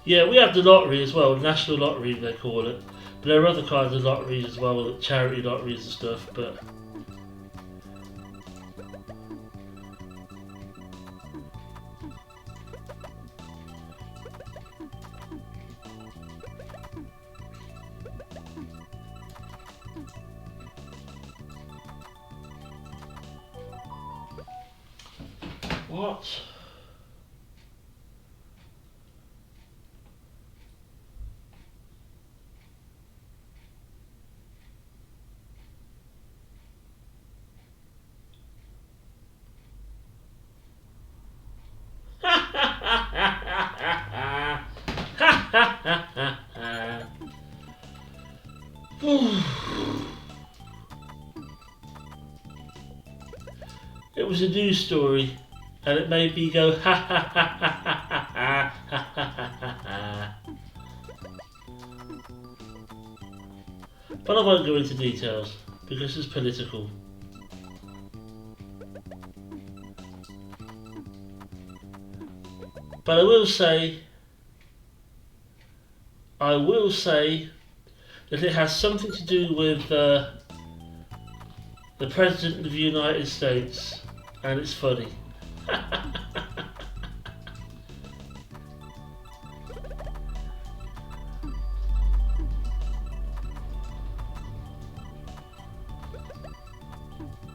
Speaker 1: Yeah, we have the lottery as well, national lottery they call it. But there are other kinds of lotteries as well, like charity lotteries and stuff, but what? It was a news story, and it made me go ha ha ha ha ha ha ha ha ha. But I won't go into details because it's political. But I will say that it has something to do with the President of the United States, and it's funny.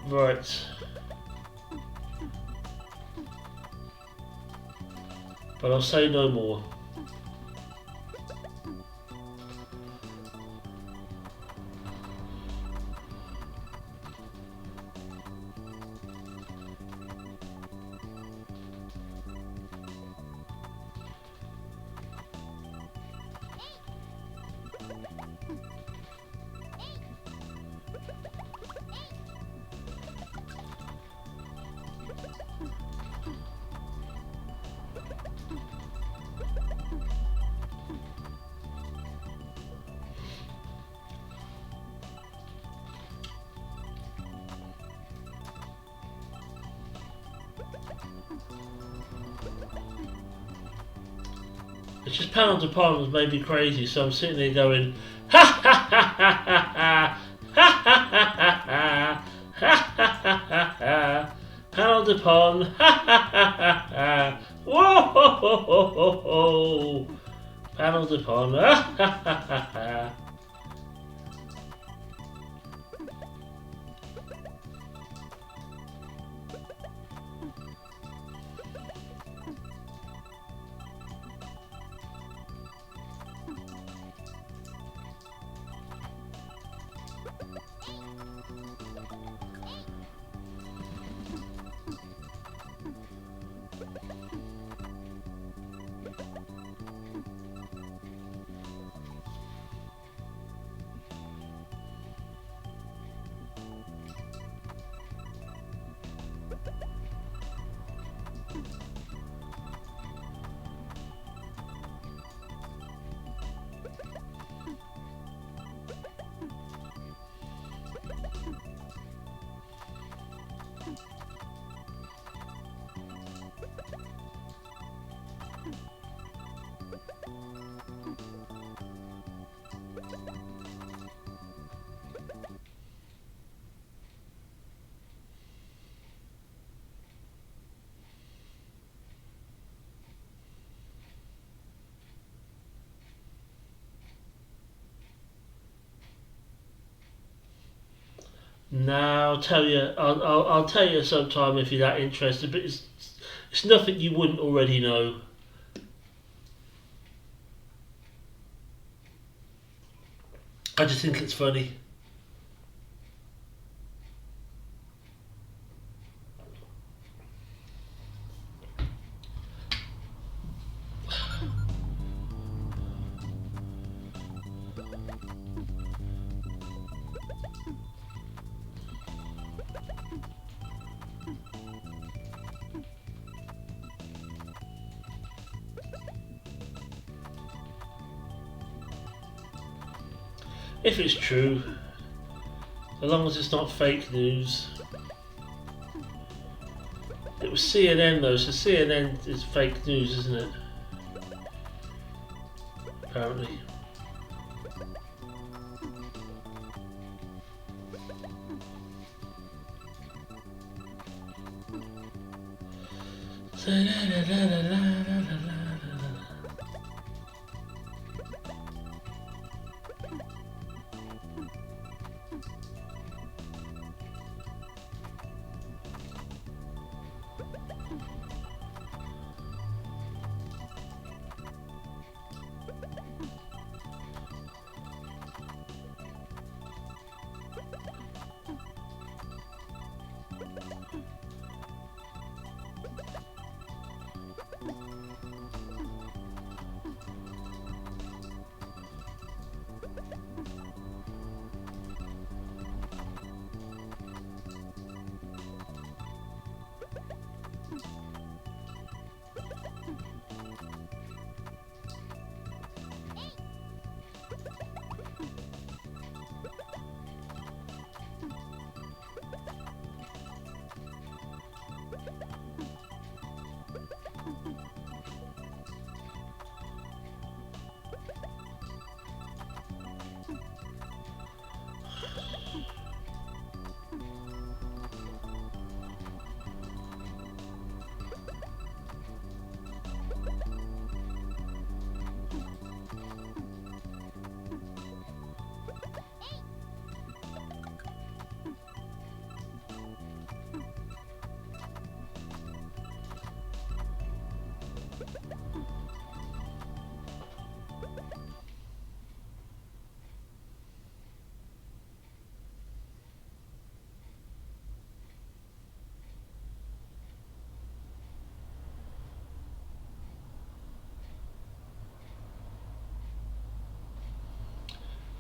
Speaker 1: Right. But I'll say no more. It's just pounds upon has made me crazy, so I'm sitting there going, ha ha ha ha ha ha ha ha ha ha ha ha ha, pound upon, ha ha ha ha ha, whoa ho ho ho ho ho, pound upon, ha ha ha ha ha. Now I'll tell you. I'll tell you sometime if you're that interested. But it's nothing you wouldn't already know. I just think it's funny. If it's true, as long as it's not fake news. It was CNN though, so CNN is fake news, isn't it? Apparently.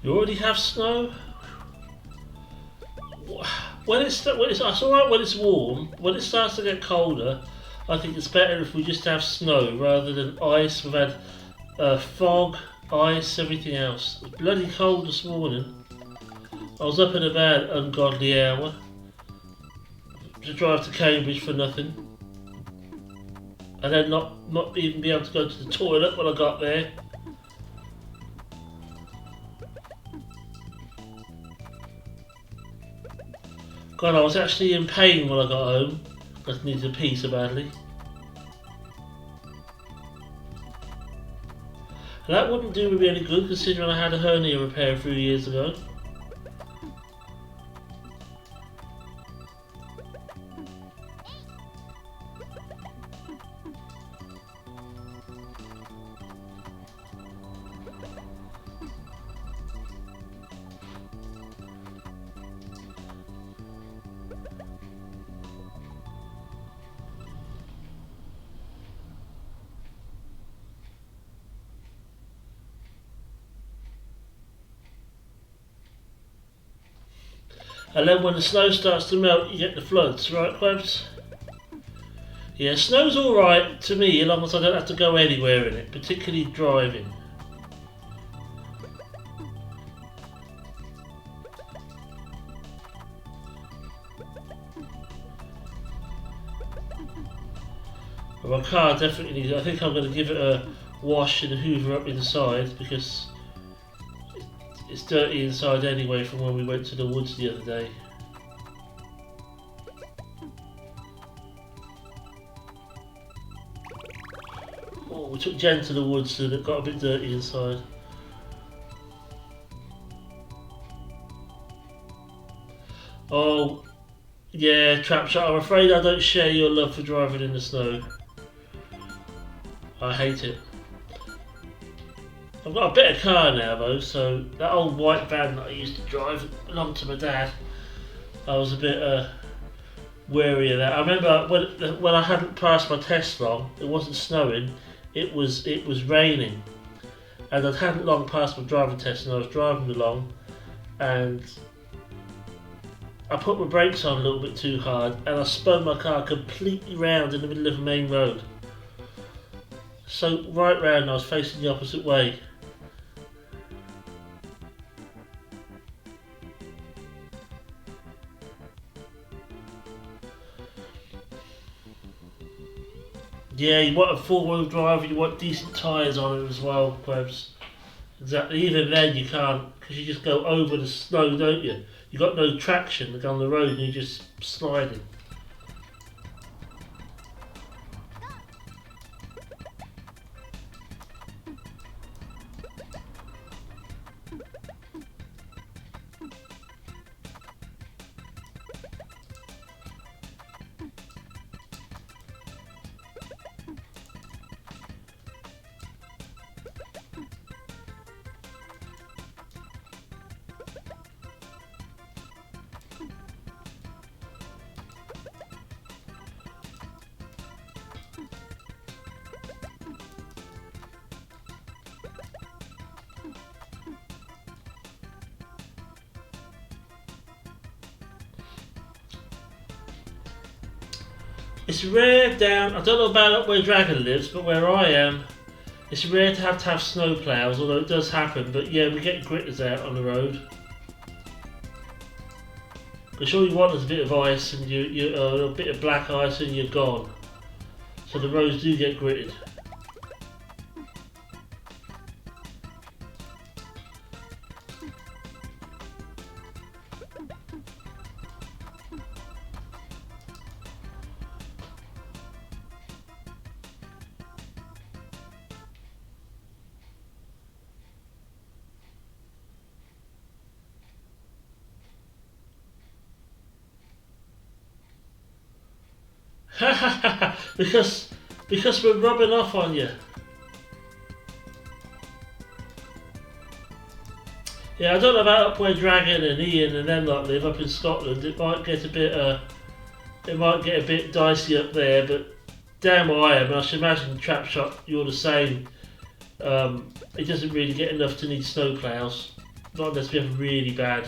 Speaker 1: You already have snow? When it's alright when it's warm. When it starts to get colder, I think it's better if we just have snow rather than ice. We've had fog, ice, everything else. It's bloody cold this morning. I was up at a bad ungodly hour to drive to Cambridge for nothing, and then not even be able to go to the toilet when I got there. God, I was actually in pain when I got home. I just needed a pee so badly. And that wouldn't do me any good considering I had a hernia repair a few years ago. And then when the snow starts to melt, you get the floods, right, Quebs? Yeah, snow's alright to me, as long as I don't have to go anywhere in it, particularly driving. But my car definitely needs, I think I'm going to give it a wash and a hoover up inside because it's dirty inside anyway from when we went to the woods the other day. Oh, we took Jen to the woods and it got a bit dirty inside. Oh, yeah, Trapshot, I'm afraid I don't share your love for driving in the snow. I hate it. I've got a better car now though, so that old white van that I used to drive belonged to my dad. I was a bit wary of that. I remember when I hadn't passed my test long, it wasn't snowing, it was raining. And I hadn't long passed my driving test and I was driving along and I put my brakes on a little bit too hard and I spun my car completely round in the middle of a main road. So right round I was facing the opposite way. Yeah, you want a four-wheel drive and you want decent tyres on it as well, Quebs. Exactly, even then you can't, because you just go over the snow, don't you? You've got no traction on the road and you're just sliding. It's rare down, I don't know about up where Dragon lives, but where I am, it's rare to have snow ploughs, although it does happen, but yeah, we get gritters out on the road. Because all you want is a bit of ice and a bit of black ice and you're gone. So the roads do get gritted. because we're rubbing off on you. Yeah, I don't know about up where Dragon and Ian and them lot live up in Scotland. It might get a bit dicey up there, but down where I am, I should imagine Trapshot, you're the same. It doesn't really get enough to need snow ploughs. Not unless we have really bad.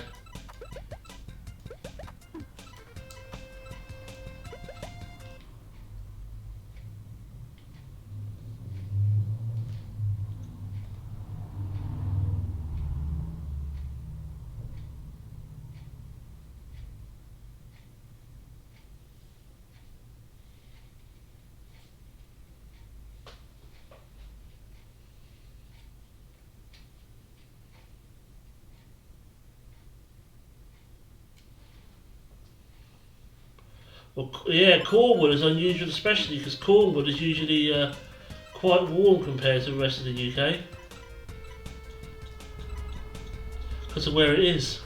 Speaker 1: Well, yeah, Cornwall is unusual, especially because Cornwall is usually quite warm compared to the rest of the UK because of where it is.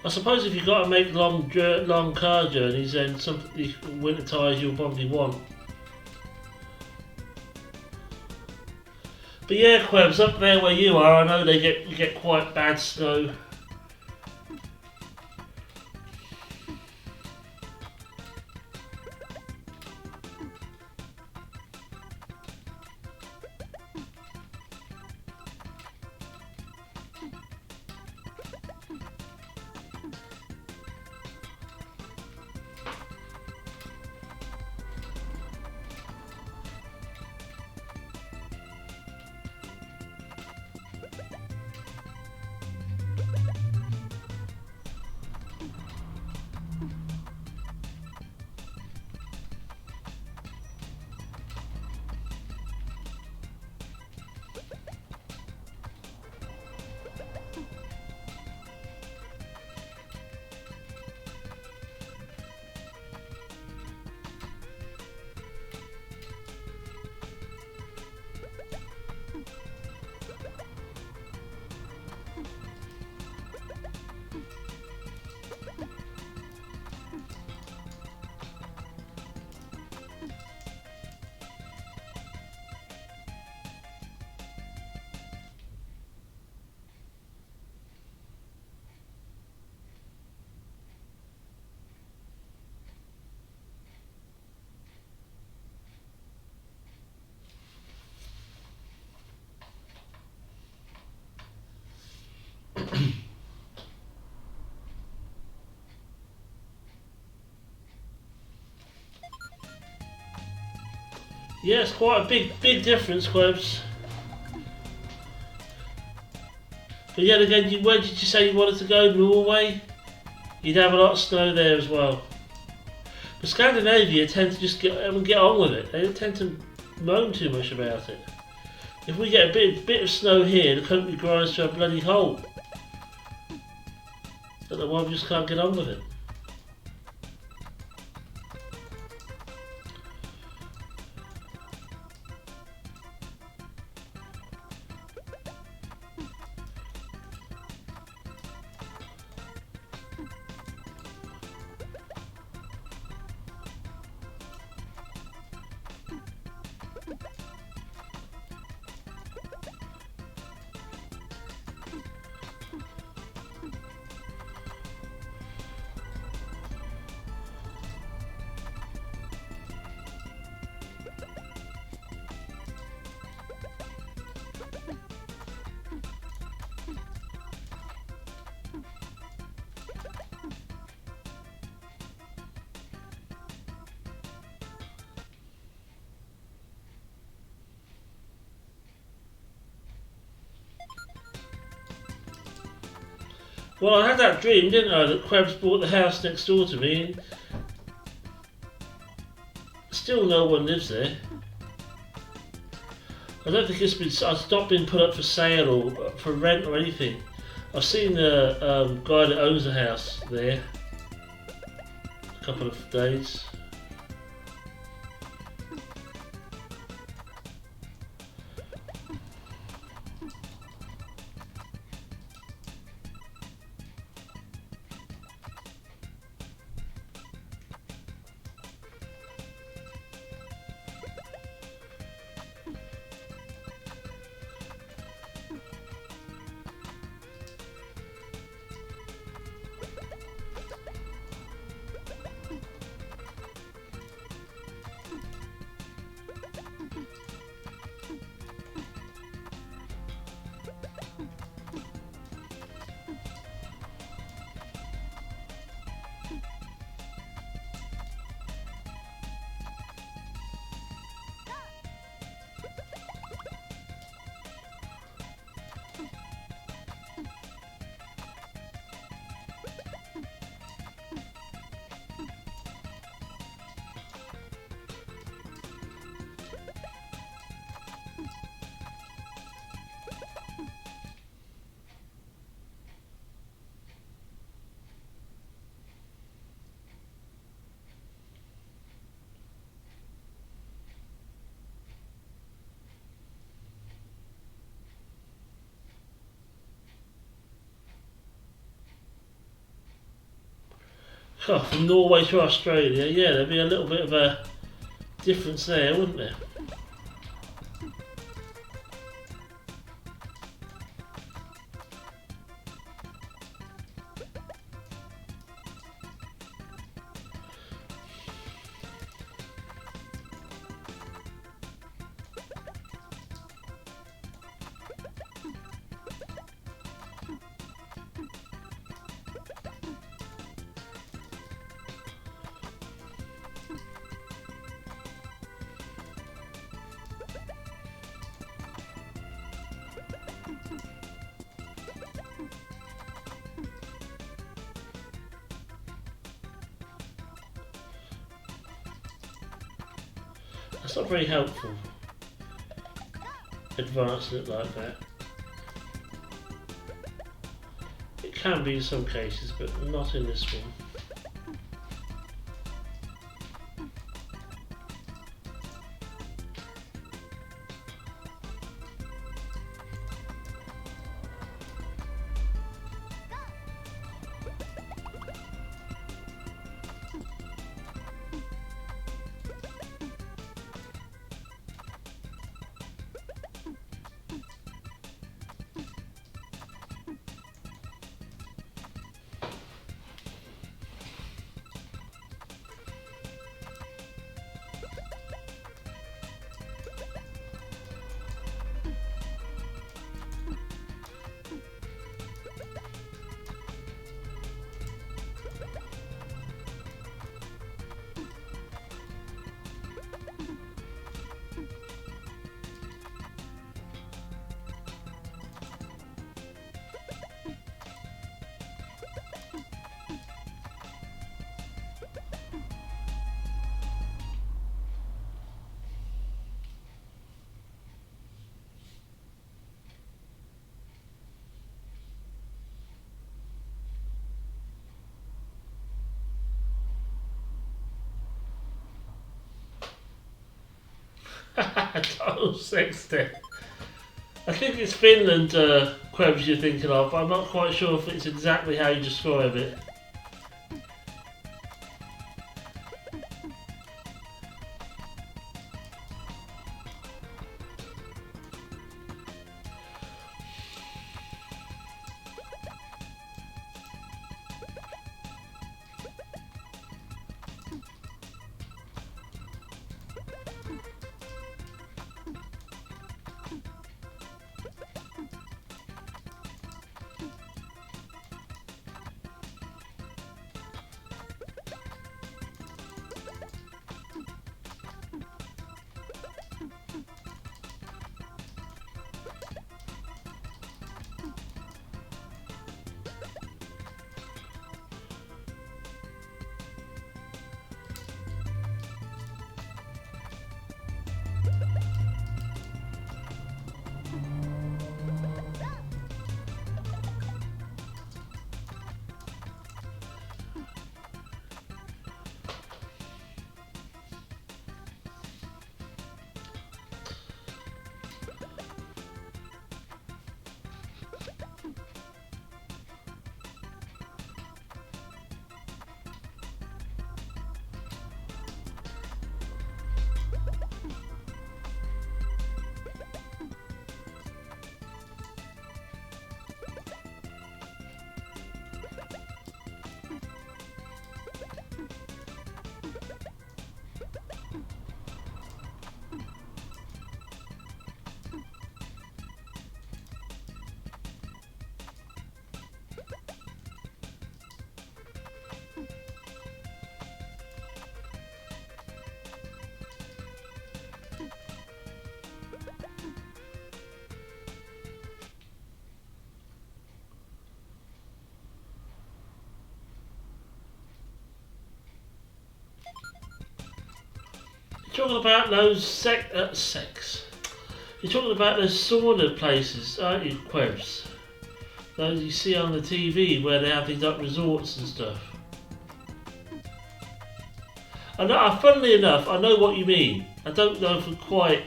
Speaker 1: I suppose if you've got to make long car journeys, then winter tyres you'll probably want. But yeah, Quebs, up there where you are, I know you get quite bad snow. Yeah, it's quite a big difference, Quebs. But yet again, where did you say you wanted to go? Norway? You'd have a lot of snow there as well. But Scandinavia tend to just get on with it. They don't tend to moan too much about it. If we get a bit of snow here, the country grinds to a bloody halt. Don't know why we just can't get on with it. Well, I had that dream, didn't I, that Krebs bought the house next door to me, and still no one lives there. I don't think it's not been put up for sale or for rent or anything. I've seen the guy that owns the house there a couple of days. Oh, from Norway to Australia, yeah, there'd be a little bit of a difference there, wouldn't there? That's not very helpful, advancing it like that. It can be in some cases, but not in this one. Total sex there. I think it's Finland, Krebs, you're thinking of, but I'm not quite sure if it's exactly how you describe it. You're talking about those sex. You're talking about those sauna places, aren't you, Quebs? Those you see on the TV where they have these like resorts and stuff. I know, funnily enough, I know what you mean. I don't know if we quite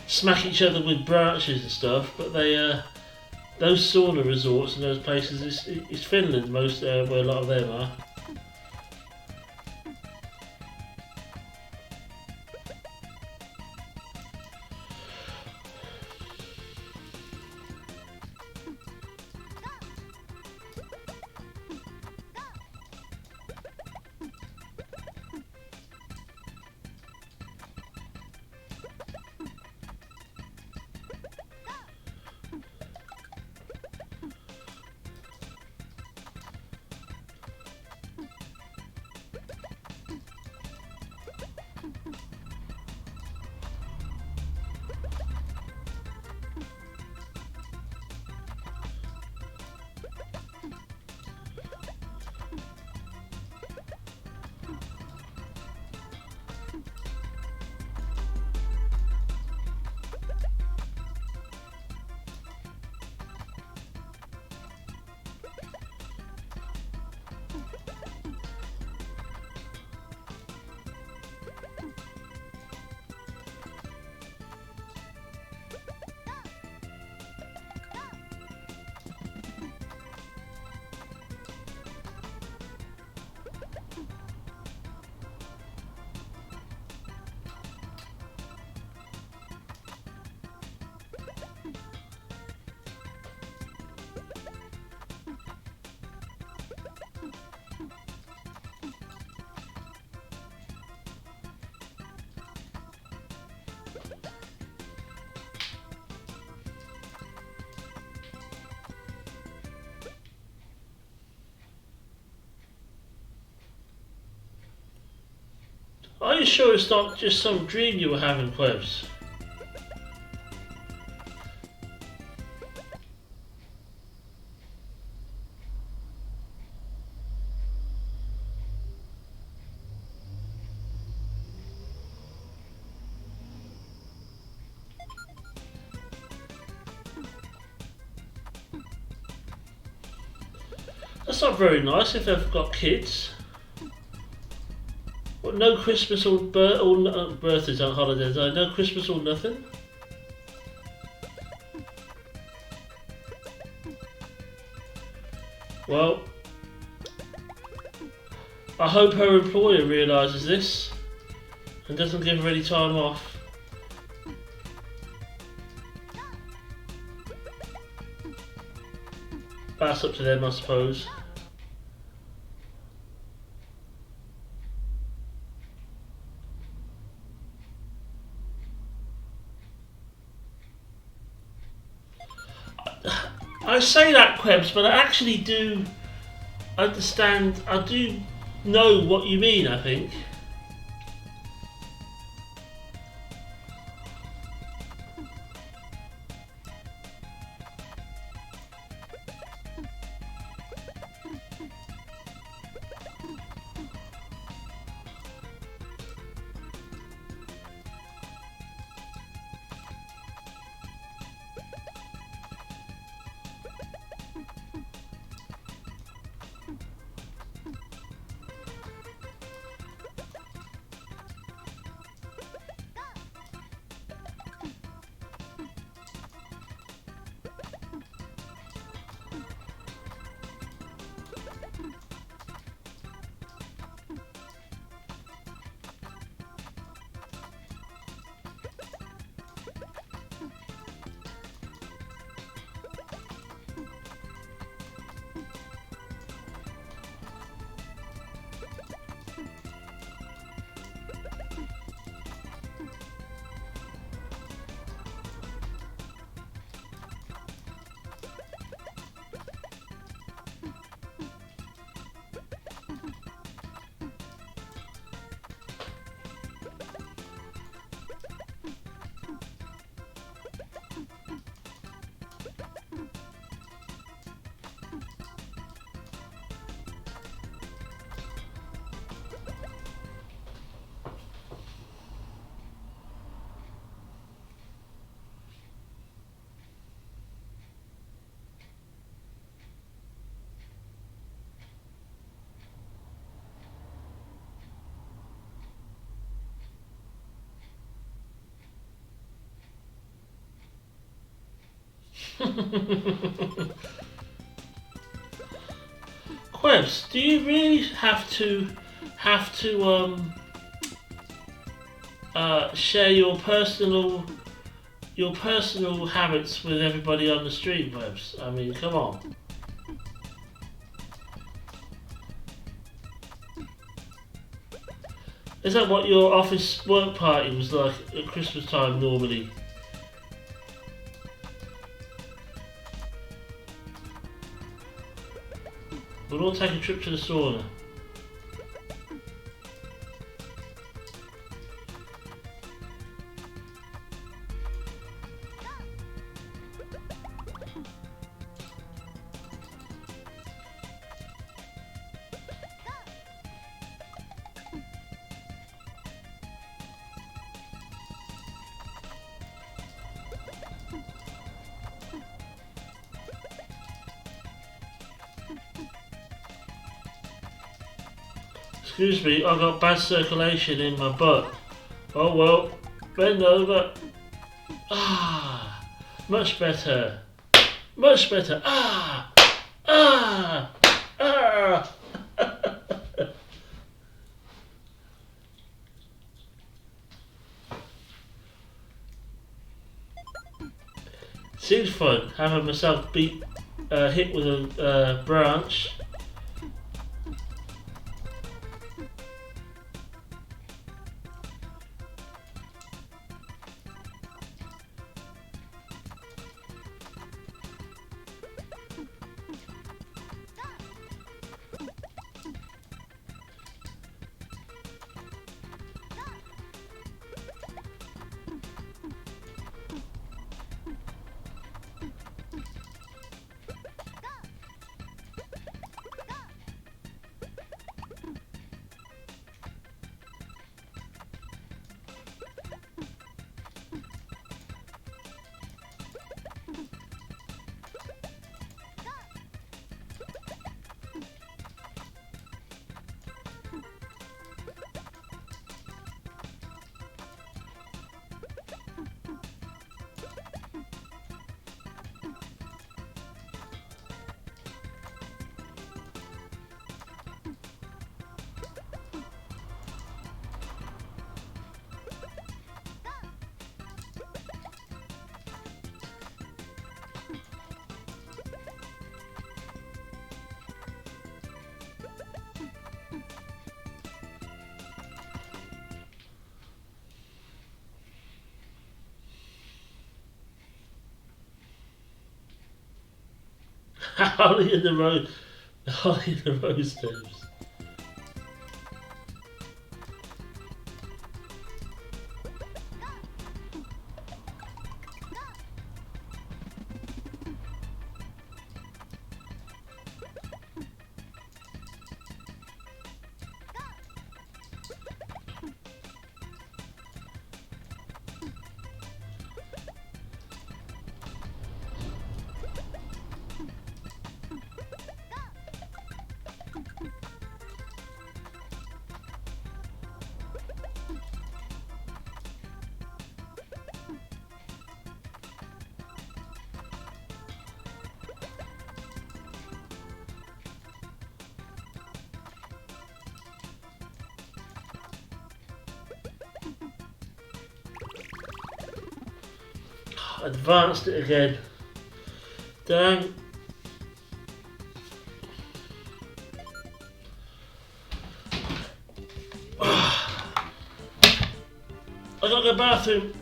Speaker 1: smack each other with branches and stuff, but they, those sauna resorts and those places, it's Finland most, where a lot of them are. Are you sure it's not just some dream you were having, Quebs? That's not very nice if they've got kids. What, no Christmas or birthdays on holidays, no Christmas or nothing? Well, I hope her employer realises this and doesn't give her any time off. That's up to them, I suppose. I say that, Quebs, but I actually do understand, I do know what you mean, I think. Quebs, do you really have to share your personal habits with everybody on the street, Quebs? I mean, come on. Is that what your office work party was like at Christmas time normally? We'll all take a trip to the sauna. Excuse me, I've got bad circulation in my butt. Oh well, bend over. Ah, much better. Much better. Ah, ah, ah. Seems fun having myself hit with a branch. Holly in the road. Holly in the rose stems. Advanced it again. Damn. I gotta go to the bathroom.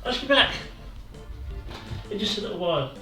Speaker 1: I should be back in just a little while.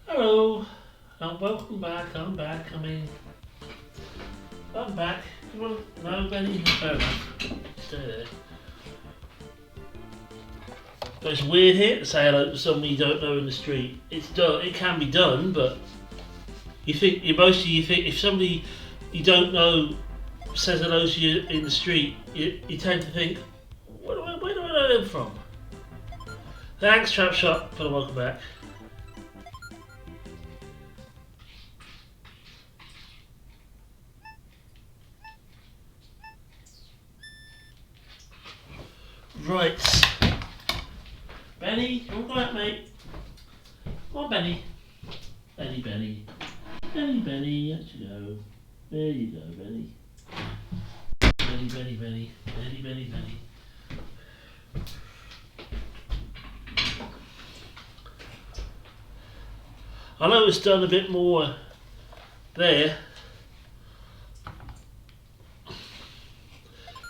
Speaker 1: Hello, and welcome back. I'm back. I'm back. You want no, Benny? Fair enough. Stay there. But it's weird here to say hello to somebody you don't know in the street. It's done. It can be done, but you think you think if somebody you don't know says hello to you in the street, you tend to think, where do I know them from? Thanks, Trap Shot, for the welcome back. Right. Benny, you all right, mate? Come on, Benny. Benny. Benny, there you go. There you go, Benny. Benny. I know it's done a bit more there.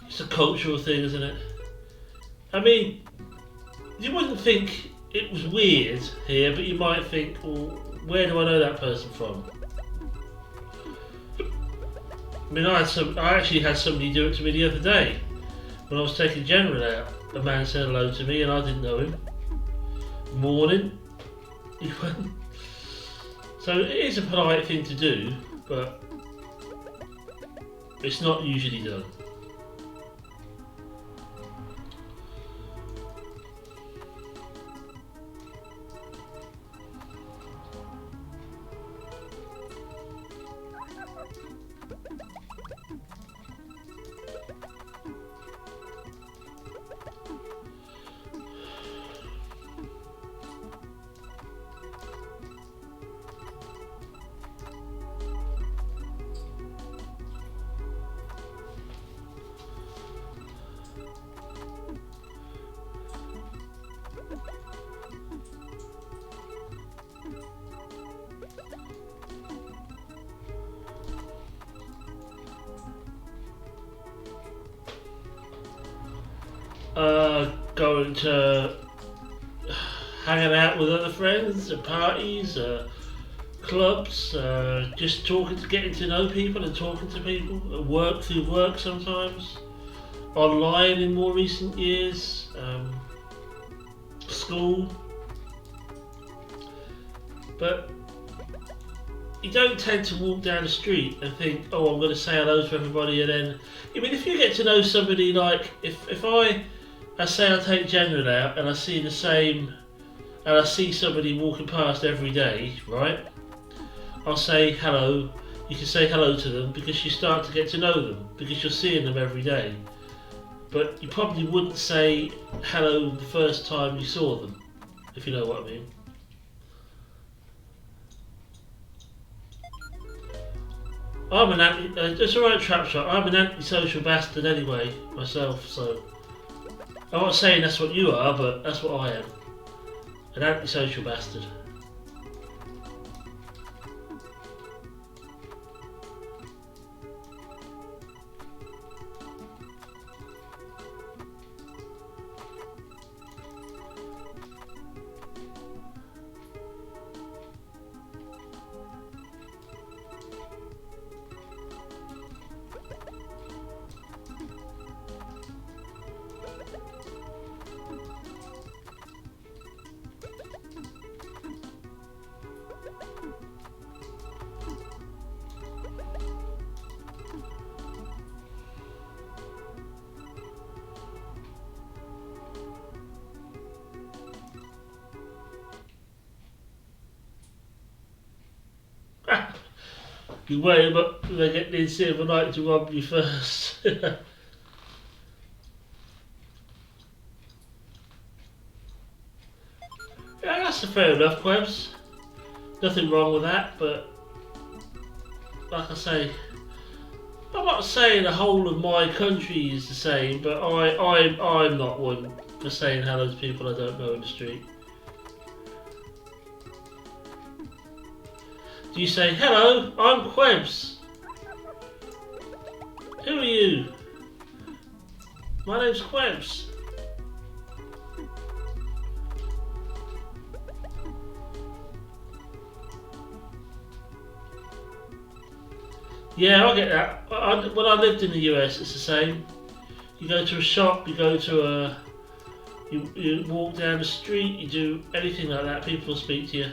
Speaker 1: It's a cultural thing, isn't it? I mean, you wouldn't think it was weird here, but you might think, well, where do I know that person from? I mean, I actually had somebody do it to me the other day when I was taking General out. A man said hello to me and I didn't know him. Morning. He went. So it is a polite thing to do, but it's not usually done. Going to hanging out with other friends at parties, clubs, just getting to know people and talking to people at work, through work sometimes, online in more recent years, school. But you don't tend to walk down the street and think, oh, I'm going to say hello to everybody, and then, I mean, if you get to know somebody, like, if I say I take General out and I see somebody walking past every day, right? I'll say hello. You can say hello to them because you start to get to know them because you're seeing them every day. But you probably wouldn't say hello the first time you saw them, if you know what I mean. It's alright, Trap Shot. I'm an antisocial bastard anyway, myself, so. I'm not saying that's what you are, but that's what I am. An antisocial bastard. You wait up till they get the silver night to rob you first. Yeah, that's fair enough, Quebs. Nothing wrong with that, but like I say, I'm not saying the whole of my country is the same, but I'm not one for saying hello to people I don't know in the street. Do you say, hello, I'm Quebs? Who are you? My name's Quebs. Yeah, I get that. When I lived in the US, it's the same. You go to a shop, you go to a, you walk down the street, you do anything like that, people will speak to you.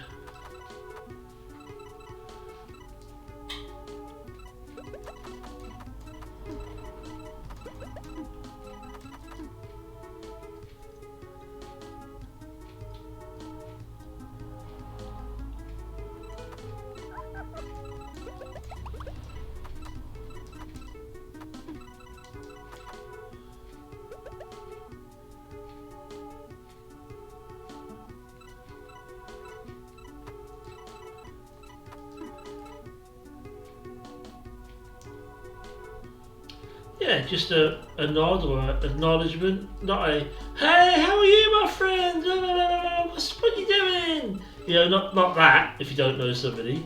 Speaker 1: Yeah, just a nod or an acknowledgement, not a "Hey, how are you, my friend? What you doing?" You know, not that. If you don't know somebody,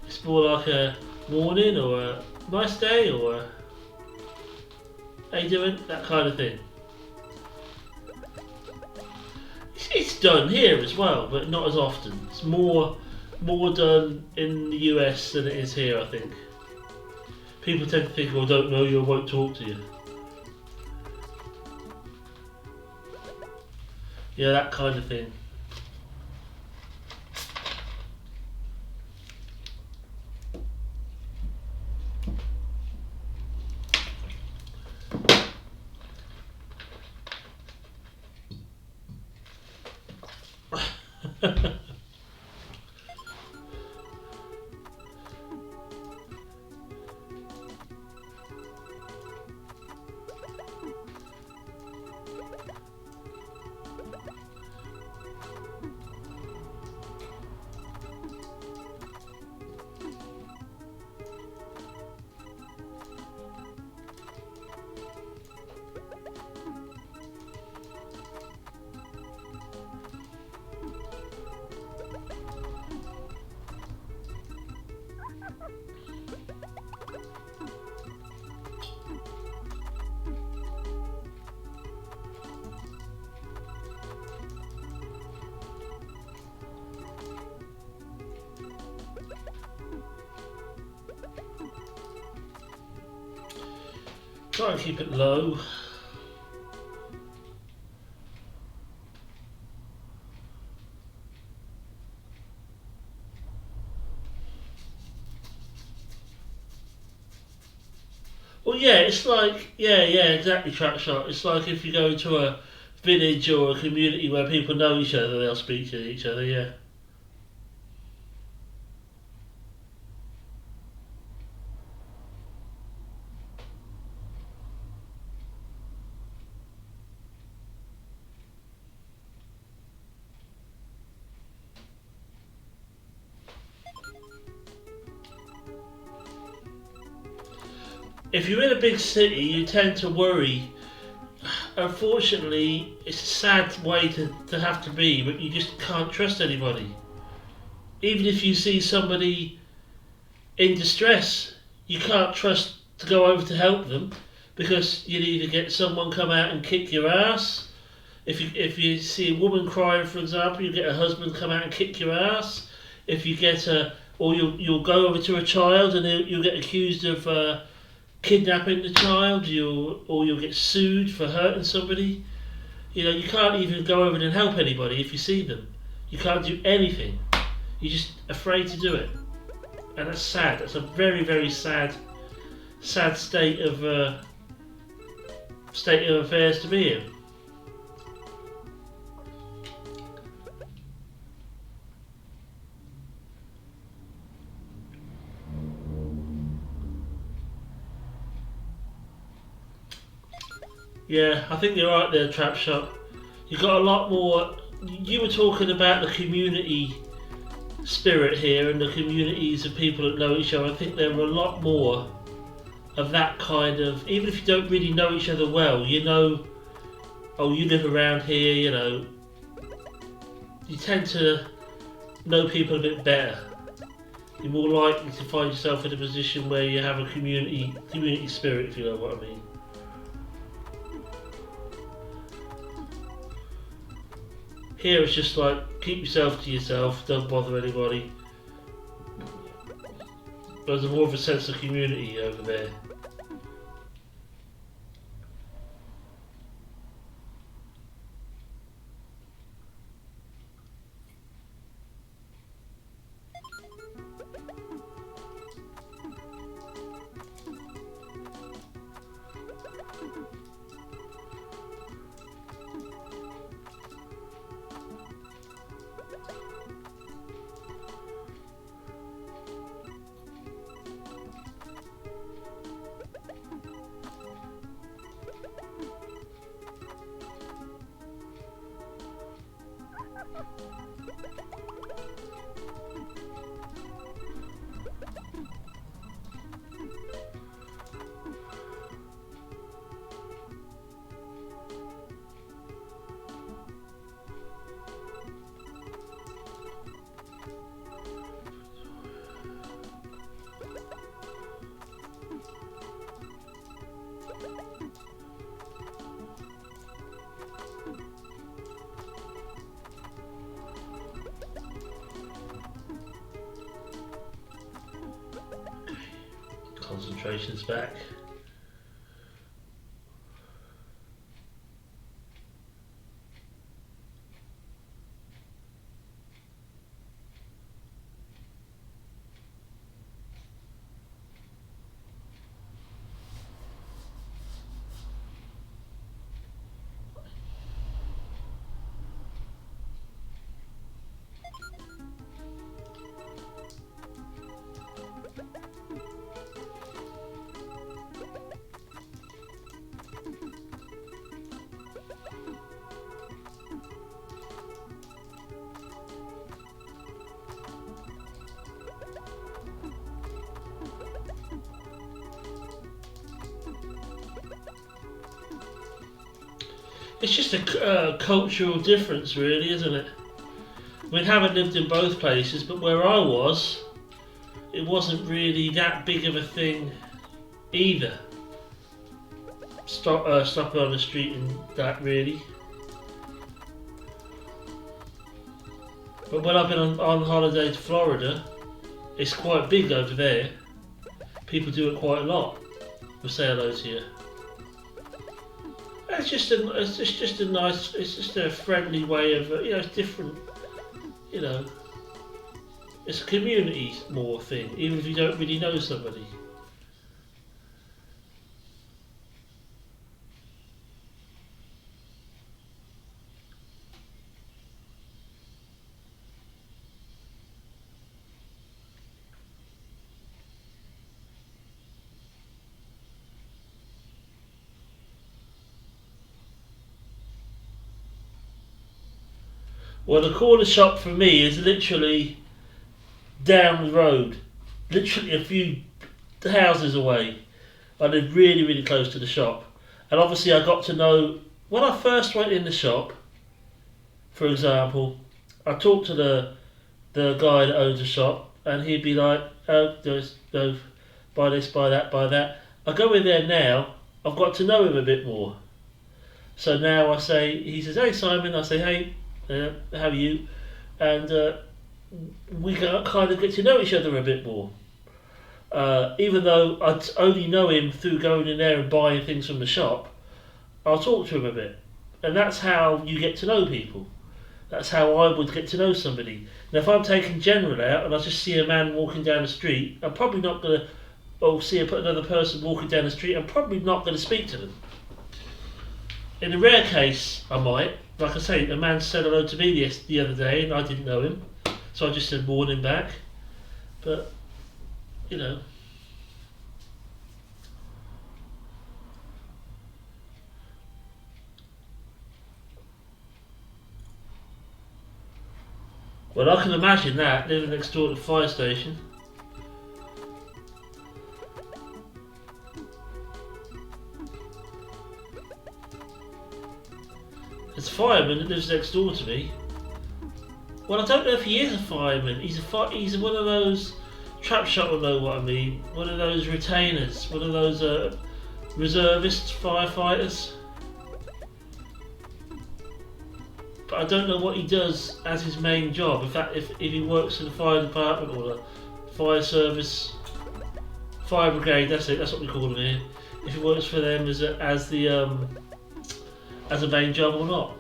Speaker 1: it's more like a morning or a nice day or a, how you doing, that kind of thing. It's done here as well, but not as often. It's more done in the US than it is here, I think. People tend to think, "Oh, don't know you, I won't talk to you." Yeah, that kind of thing. Try and keep it low. Well, yeah, it's like, yeah, exactly, Trap Shot. It's like if you go to a village or a community where people know each other, they'll speak to each other, yeah. If you're in a big city, you tend to worry. Unfortunately, it's a sad way to have to be, but you just can't trust anybody. Even if you see somebody in distress, you can't trust to go over to help them because you'd either get someone come out and kick your ass. If you see a woman crying, for example, you get a husband come out and kick your ass. If you get a, or you'll go over to a child and you'll get accused of kidnapping the child. You'll get sued for hurting somebody. You know, you can't even go over and help anybody if you see them. You can't do anything. You're just afraid to do it, and that's sad. That's a very, very sad state of affairs to be in. Yeah, I think you're right there, Trap Shot. You got a lot more. You were talking about the community spirit here and the communities of people that know each other. I think there are a lot more of that kind of. Even if you don't really know each other well, you know, oh, you live around here, you know, you tend to know people a bit better. You're more likely to find yourself in a position where you have a community spirit, if you know what I mean. Here it's just like keep yourself to yourself, don't bother anybody. There's more of a sense of community over there. Concentration's back. It's just a cultural difference, really, isn't it? I mean, haven't lived in both places, but where I was, it wasn't really that big of a thing either. Stopping on the street and that, really. But when I've been on holiday to Florida, it's quite big over there. People do it quite a lot. We'll say hello to you. It's just a nice, it's just a friendly way of, it's different, it's a community more thing, even if you don't really know somebody. Well, the corner shop for me is literally down the road, literally a few houses away. I live really, really close to the shop. And obviously I got to know, when I first went in the shop, for example, I talked to the guy that owns the shop, and he'd be like, oh, no, buy this, buy that, buy that. I go in there now, I've got to know him a bit more. So now I say, he says, hey Simon, I say, hey, how are you? And we kind of get to know each other a bit more. Even though I'd only know him through going in there and buying things from the shop, I'll talk to him a bit. And that's how you get to know people. That's how I would get to know somebody. Now if I'm taking General out and I just see a man walking down the street, I'm probably not going to, or see another person walking down the street, I'm probably not going to speak to them. In a rare case, I might. Like I say, a man said hello to me the other day and I didn't know him, so I just said morning back. But, Well, I can imagine that, living next door to the fire station. There's a fireman that lives next door to me. Well, I don't know if he is a fireman. He's one of those, trap shot will know what I mean, one of those retainers, one of those reservist firefighters. But I don't know what he does as his main job. In fact, if he works in the fire department or the fire service, Fire brigade. That's it. That's what we call them here. If it works for them as a main job or not.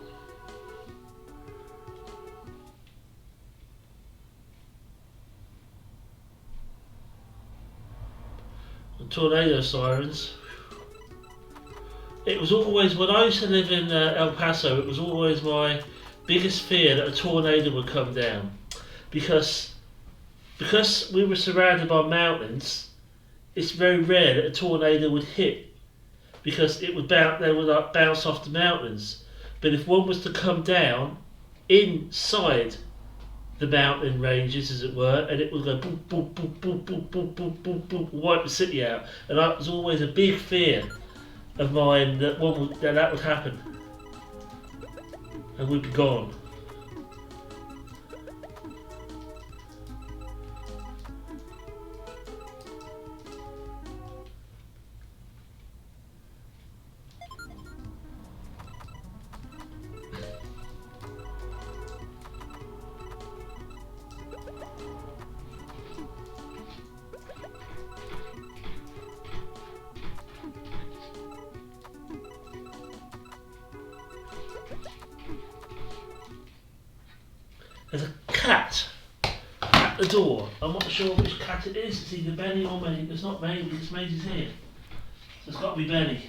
Speaker 1: And tornado sirens. It was always, when I used to live in El Paso, it was always my biggest fear that a tornado would come down, because we were surrounded by mountains. It's very rare that a tornado would hit, because it would they would like bounce off the mountains. But if one was to come down inside the mountain ranges, as it were, and it would go boop boop boop boop boop boop boop boop boop, wipe the city out. And that was always a big fear of mine, that that would happen, and we'd be gone. There's a cat at the door. I'm not sure which cat it is. It's either Benny or Maisie. It's not Maisie, it's Maisie's here. So it's got to be Benny.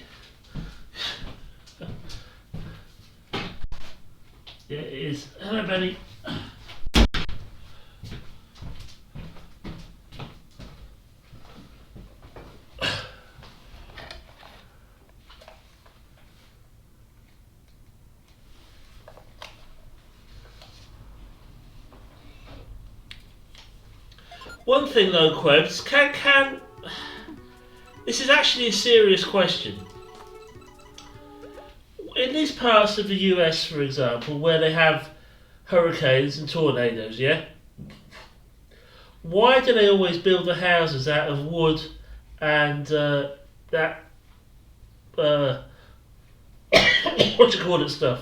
Speaker 1: Yeah, it is. Hello, Benny. One thing though, Quebs, can this is actually a serious question. In these parts of the US, for example, where they have hurricanes and tornadoes, yeah? Why do they always build the houses out of wood and that what do you call it stuff?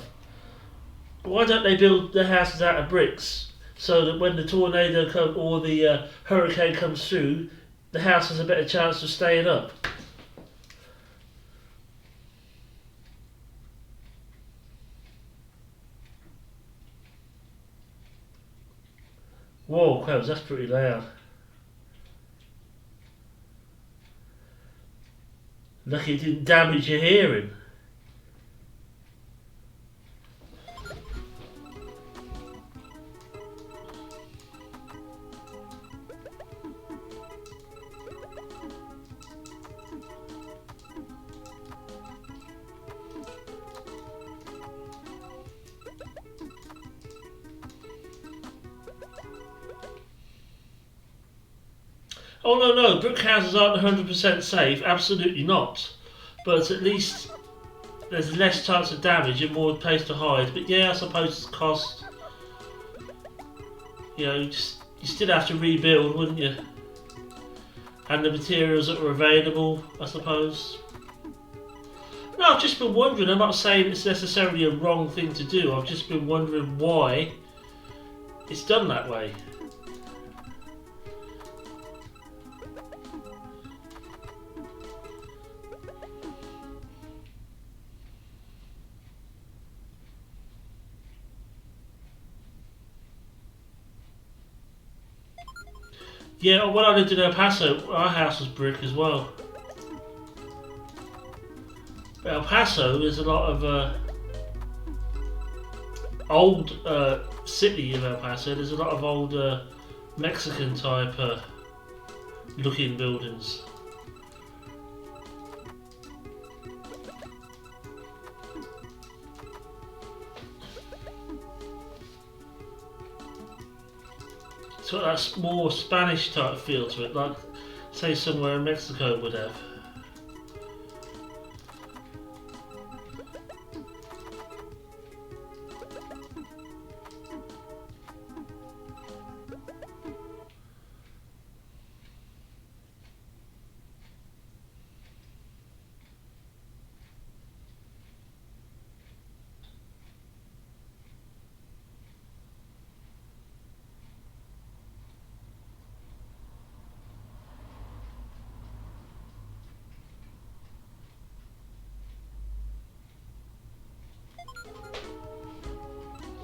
Speaker 1: Why don't they build the houses out of bricks, so that when the tornado or the hurricane comes through, the house has a better chance of staying up? Whoa, Quebs, that's pretty loud. Lucky it didn't damage your hearing. Oh no, brick houses aren't 100% safe, absolutely not. But at least there's less chance of damage and more place to hide. But yeah, I suppose it's cost. You know, you still have to rebuild, wouldn't you? And the materials that were available, I suppose. No, I've just been wondering, I'm not saying it's necessarily a wrong thing to do, I've just been wondering why it's done that way. Yeah, when I lived in El Paso, our house was brick as well. But El Paso, there's a lot of old city of El Paso. There's a lot of old Mexican type looking buildings. It's got that more Spanish type feel to it, like say somewhere in Mexico would have.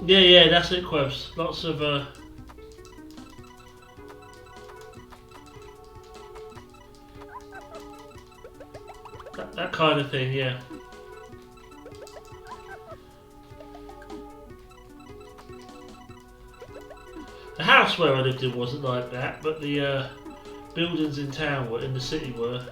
Speaker 1: Yeah, yeah, that's it, Quebs. Lots of that kind of thing. Yeah. The house where I lived in wasn't like that, but the buildings in town were, in the city were.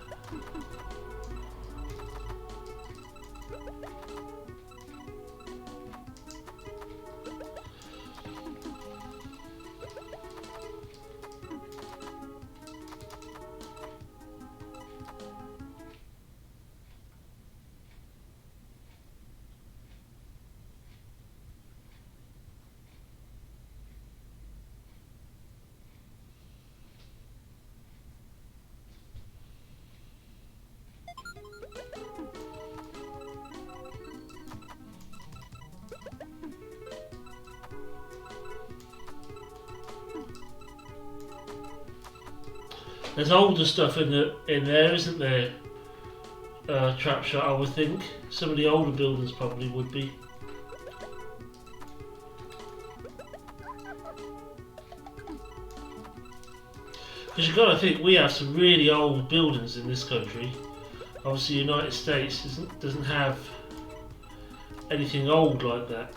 Speaker 1: There's older stuff in there, isn't there? Trapshot, I would think. Some of the older buildings probably would be. Because you've got to think, we have some really old buildings in this country. Obviously, the United States doesn't have anything old like that.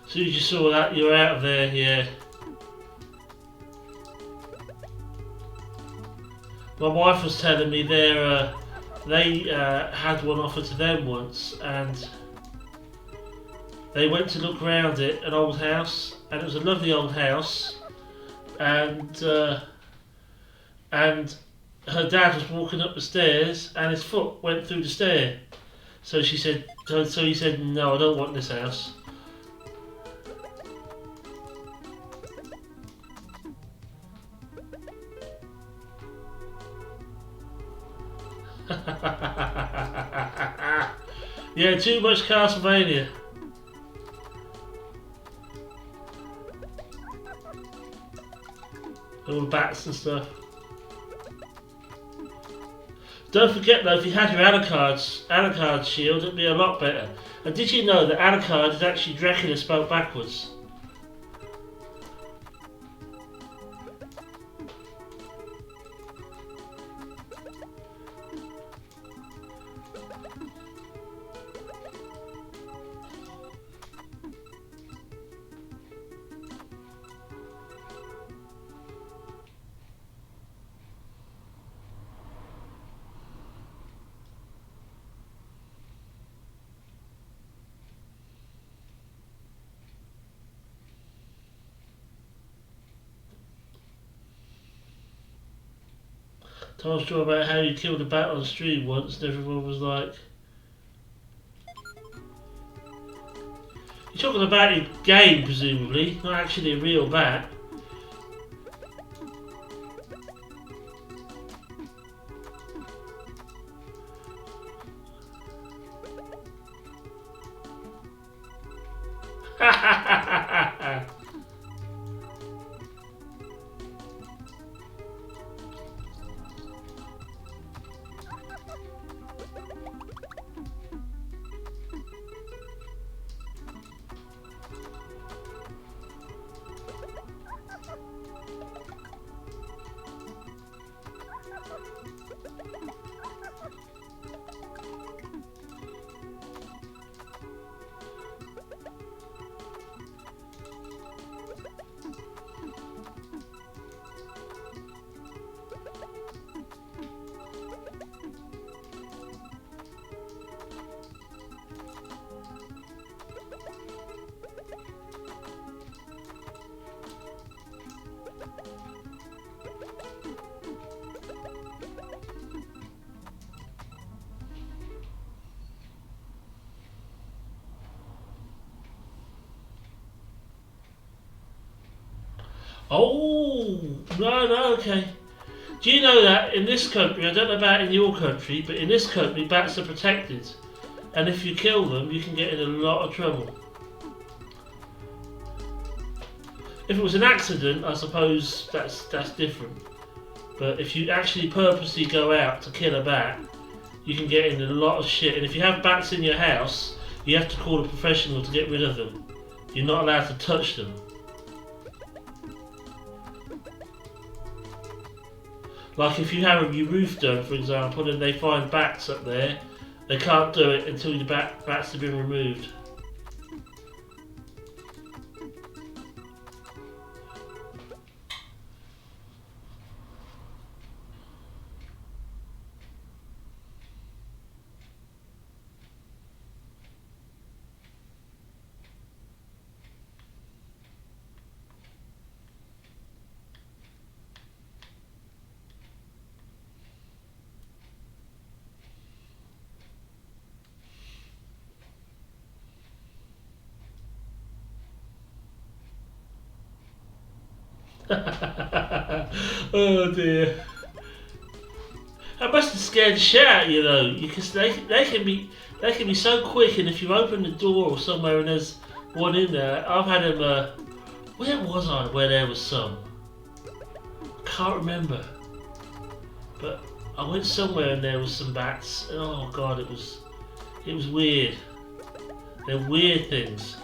Speaker 1: As soon as you saw that, you're out of there, yeah. My wife was telling me they had one offered to them once, and they went to look around it, an old house, and it was a lovely old house, and her dad was walking up the stairs, and his foot went through the stair. So she said, so he said, no, I don't want this house. Yeah, too much Castlevania. All the bats and stuff. Don't forget though, if you had your Alucard shield, it'd be a lot better. And did you know that Alucard is actually Dracula spelled backwards? Told you about how you killed a bat on stream once, and everyone was like, "You're talking about your game, presumably, not actually a real bat." Oh, no, no, okay. Do you know that in this country, I don't know about in your country, but in this country, bats are protected. And if you kill them, you can get in a lot of trouble. If it was an accident, I suppose that's different. But if you actually purposely go out to kill a bat, you can get in a lot of shit. And if you have bats in your house, you have to call a professional to get rid of them. You're not allowed to touch them. Like if you have your roof done, for example, and they find bats up there, they can't do it until the bats have been removed. Oh dear. That must have scared the shit out of you though, because they can be so quick, and if you open the door or somewhere and there's one in there, I've had them. Where was I? Where there was some? I can't remember, but I went somewhere and there was some bats. Oh god, it was weird. They're weird things.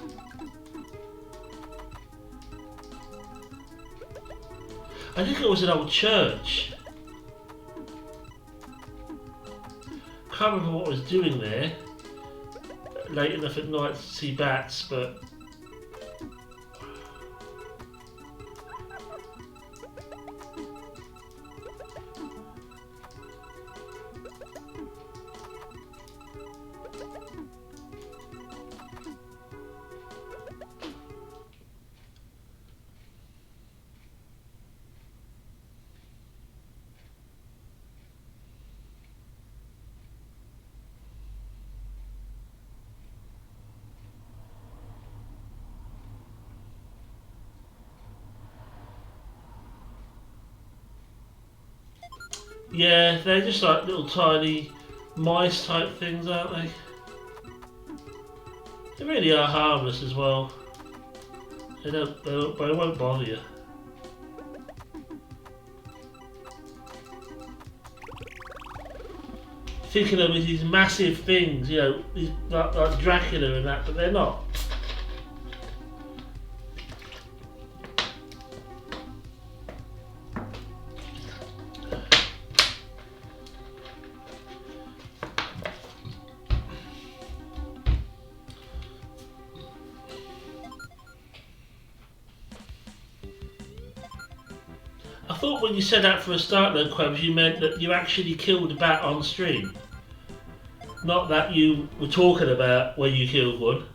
Speaker 1: I think it was an old church. Can't remember what I was doing there late enough at night to see bats, but yeah, they're just like little tiny mice type things, aren't they? They really are harmless as well. They won't bother you. Thinking of them as these massive things, you know, these, like Dracula and that, but they're not. I thought when you said that for a start though, Quebs, you meant that you actually killed a bat on stream. Not that you were talking about when you killed one.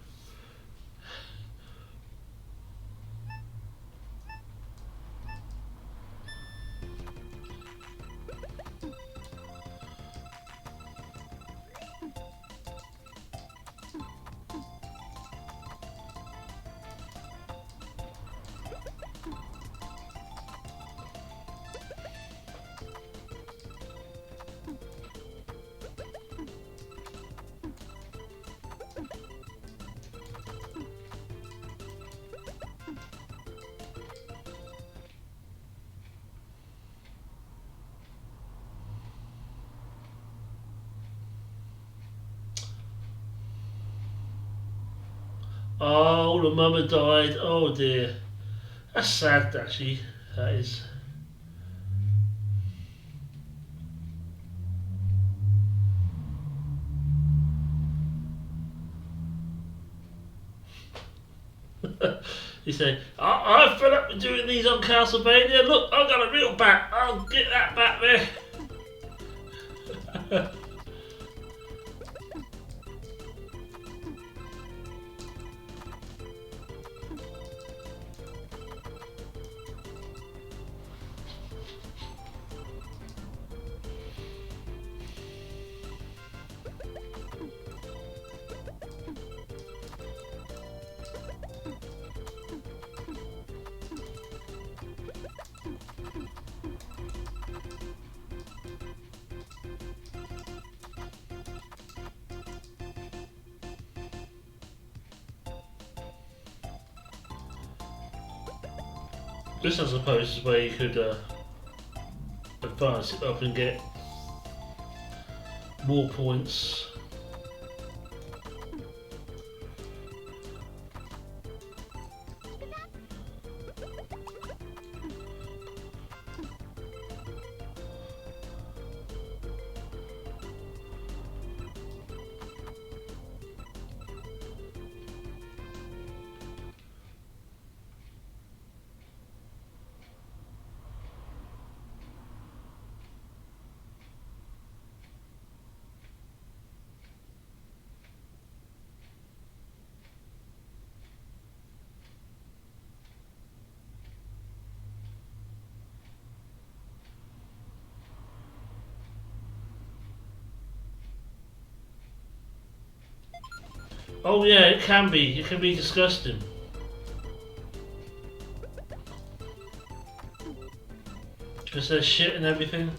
Speaker 1: Oh, the mama died. Oh dear. That's sad actually. That is. He said, I fed up with doing these on Castlevania. Look, I've got a real bat. I'll get that bat there. This, I suppose, is where you could advance it up and get more points. Oh yeah, it can be. It can be disgusting. Because there's shit and everything.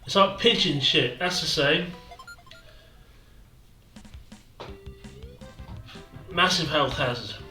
Speaker 1: It's like pigeon shit, that's the same. Massive health hazard.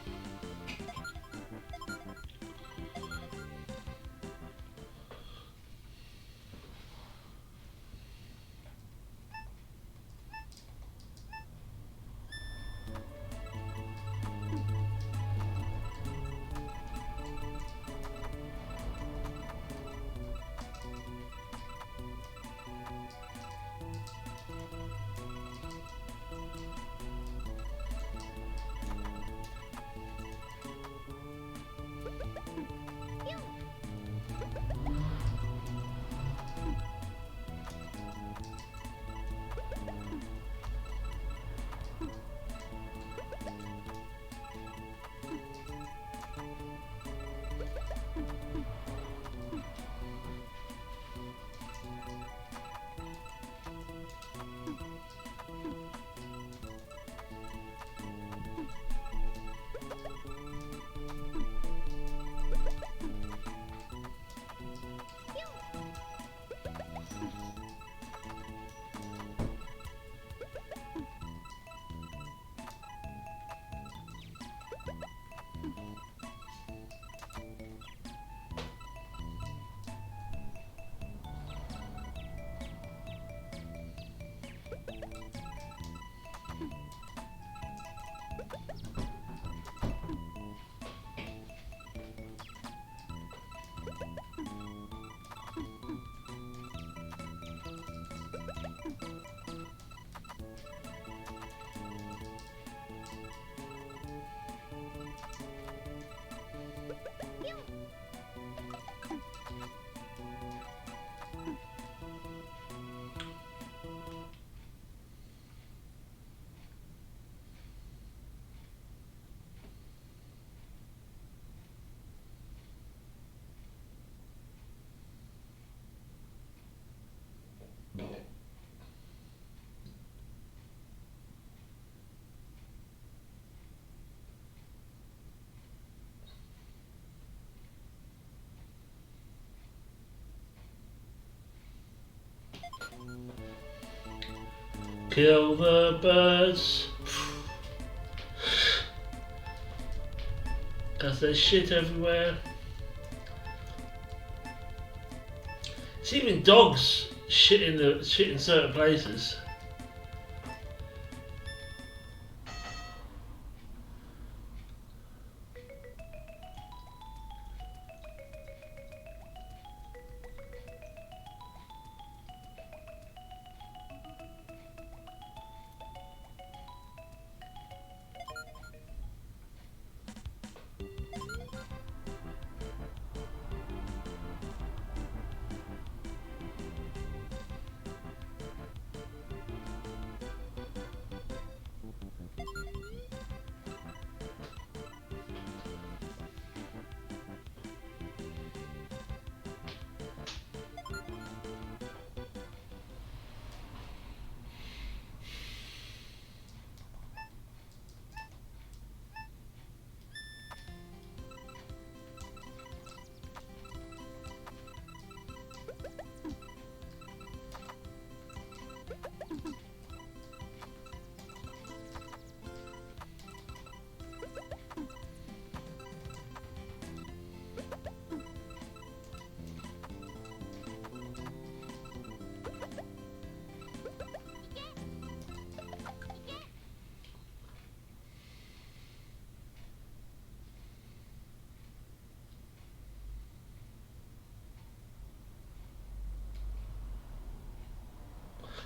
Speaker 1: Kill the birds. Cause there's shit everywhere. It's even dogs shit in certain places.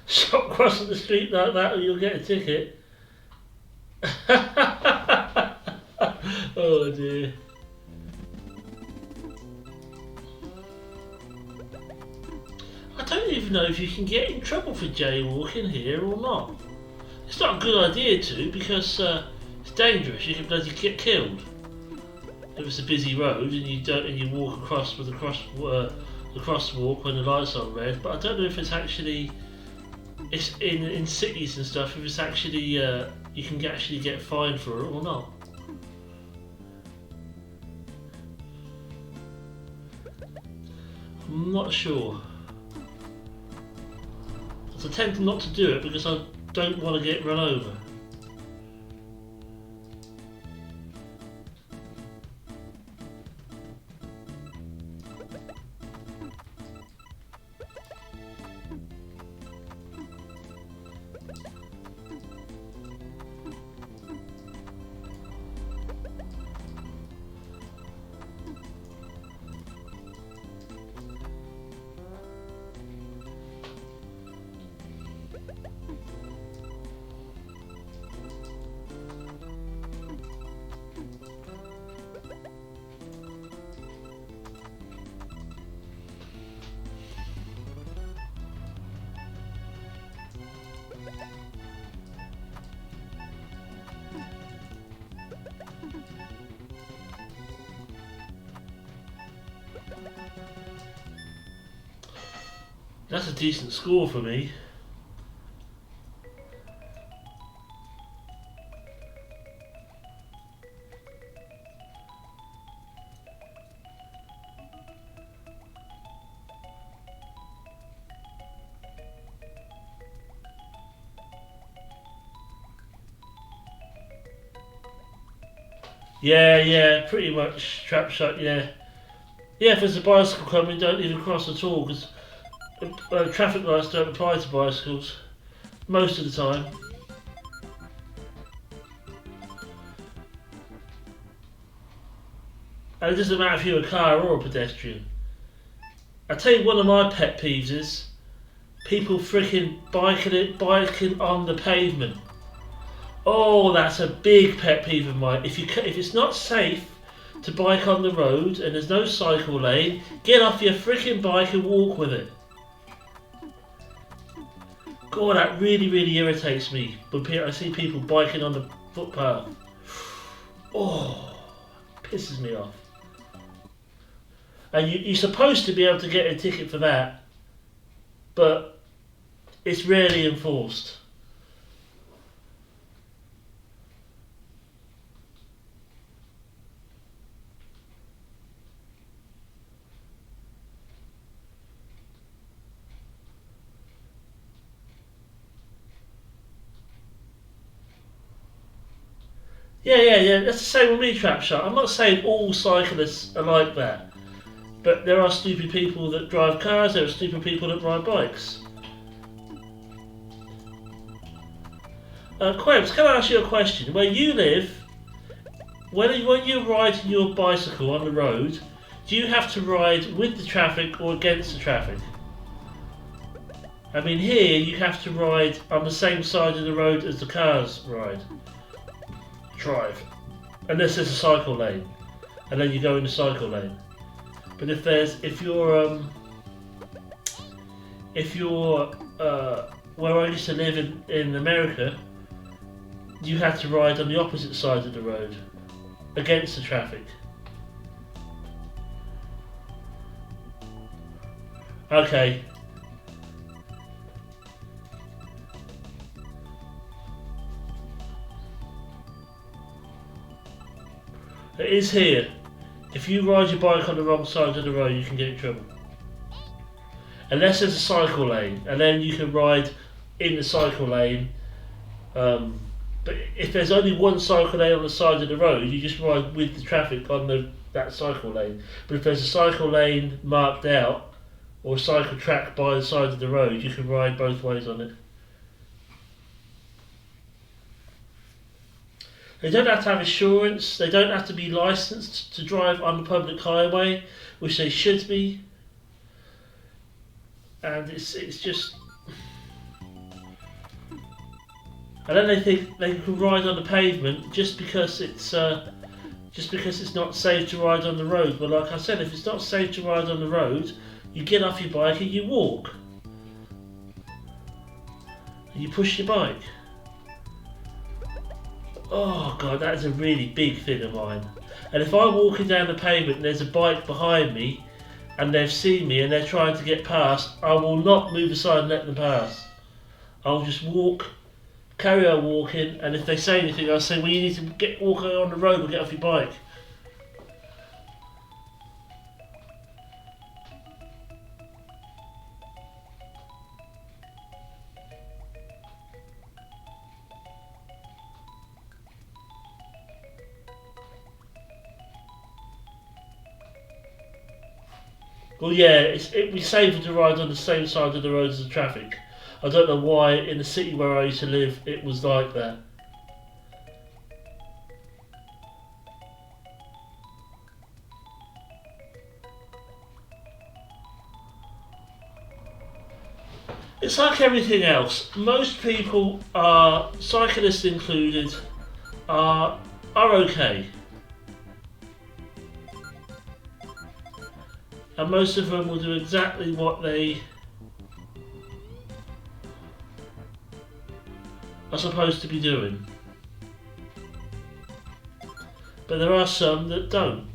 Speaker 1: Stop crossing the street like that or you'll get a ticket. Oh dear. I don't even know if you can get in trouble for jaywalking here or not. It's not a good idea to, because it's dangerous. You can bloody get killed if it's a busy road and you walk across with the crosswalk when the lights are red. But I don't know if it's actually in cities and stuff. If it's actually you can actually get fined for it or not. I'm not sure. I tend not to do it because I don't want to get run over. That's a decent score for me. Yeah, pretty much trap shot, yeah. Yeah, if there's a bicycle coming, don't even cross at all, because traffic lights don't apply to bicycles, most of the time. And it doesn't matter if you're a car or a pedestrian. I tell you, one of my pet peeves is people freaking biking on the pavement. Oh, that's a big pet peeve of mine. If it's not safe to bike on the road and there's no cycle lane, get off your freaking bike and walk with it. God, that really irritates me when I see people biking on the footpath. Oh, pisses me off. And you're supposed to be able to get a ticket for that, but it's rarely enforced. Yeah, that's the same with me, Trap Shot. I'm not saying all cyclists are like that, but there are stupid people that drive cars, there are stupid people that ride bikes. Quebs, can I ask you a question? Where you live, when you're riding your bicycle on the road, do you have to ride with the traffic or against the traffic? I mean, here you have to ride on the same side of the road as the cars drive, unless there's a cycle lane, and then you go in the cycle lane. But if you're where I used to live in America, you had to ride on the opposite side of the road, against the traffic. Okay. It is here. If you ride your bike on the wrong side of the road, you can get in trouble. Unless there's a cycle lane, and then you can ride in the cycle lane. But if there's only one cycle lane on the side of the road, you just ride with the traffic on that cycle lane. But if there's a cycle lane marked out, or a cycle track by the side of the road, you can ride both ways on it. They don't have to have insurance, they don't have to be licensed to drive on the public highway, which they should be. And it's just... And then they think they can ride on the pavement just because it's not safe to ride on the road. But like I said, if it's not safe to ride on the road, you get off your bike and you walk. And you push your bike. Oh god, that is a really big thing of mine. And if I'm walking down the pavement and there's a bike behind me and they've seen me and they're trying to get past, I will not move aside and let them pass. I'll just walk, carry on walking, and if they say anything I'll say, well, you need to walk on the road or get off your bike. Well, yeah, it'd be safer to ride on the same side of the road as the traffic. I don't know why in the city where I used to live it was like that. It's like everything else. Most people are, cyclists included, are okay. And most of them will do exactly what they are supposed to be doing. But there are some that don't.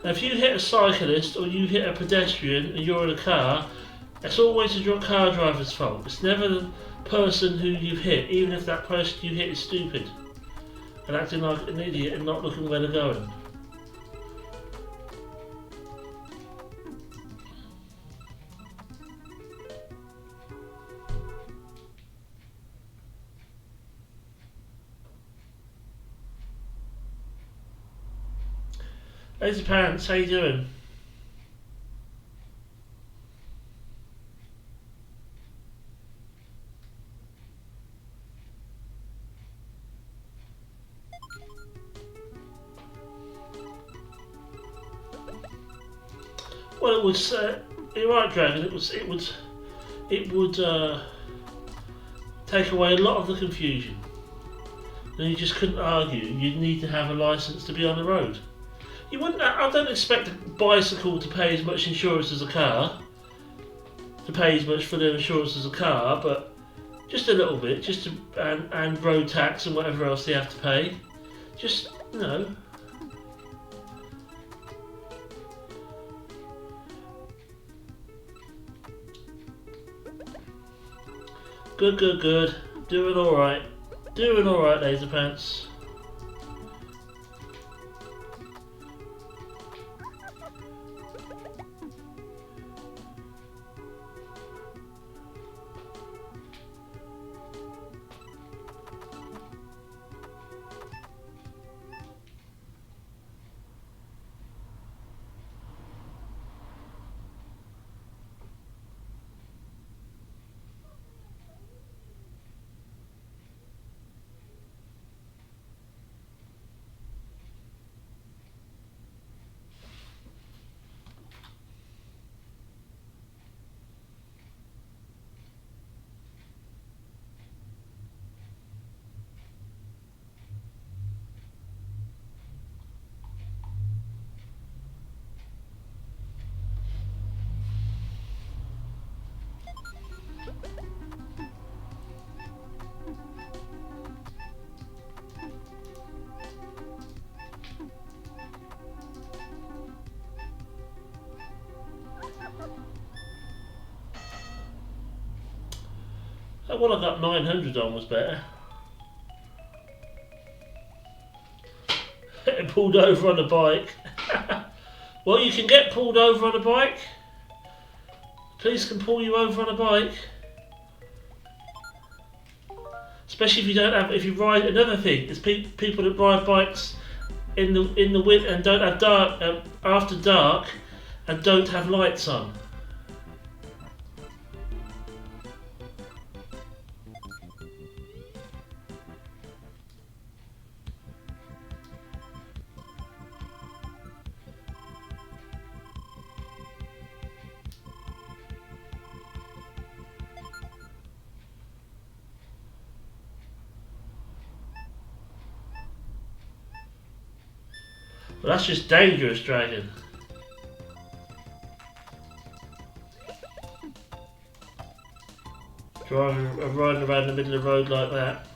Speaker 1: Now, if you hit a cyclist or you hit a pedestrian and you're in a car, it's always the car driver's fault. It's never the person who you've hit, even if that person you hit is stupid and acting like an idiot and not looking where they're going. Lazy Pants, how you doing? Well, it was. You're right, Dragon. It would take away a lot of the confusion. And you just couldn't argue. You'd need to have a license to be on the road. You wouldn't. I don't expect a bicycle to pay as much insurance as a car. To pay as much for their insurance as a car, but just a little bit, just to, and road tax and whatever else they have to pay. Just, you know. Good. Doing alright. Doing alright, Laser Pants. That one I got 900 on was better. Pulled over on a bike. Well, you can get pulled over on a bike. Police can pull you over on a bike. Especially if you don't have, if you ride, another thing is people that ride bikes in the winter and don't have dark after dark and don't have lights on. Well, that's just dangerous, Dragon. Riding around the middle of the road like that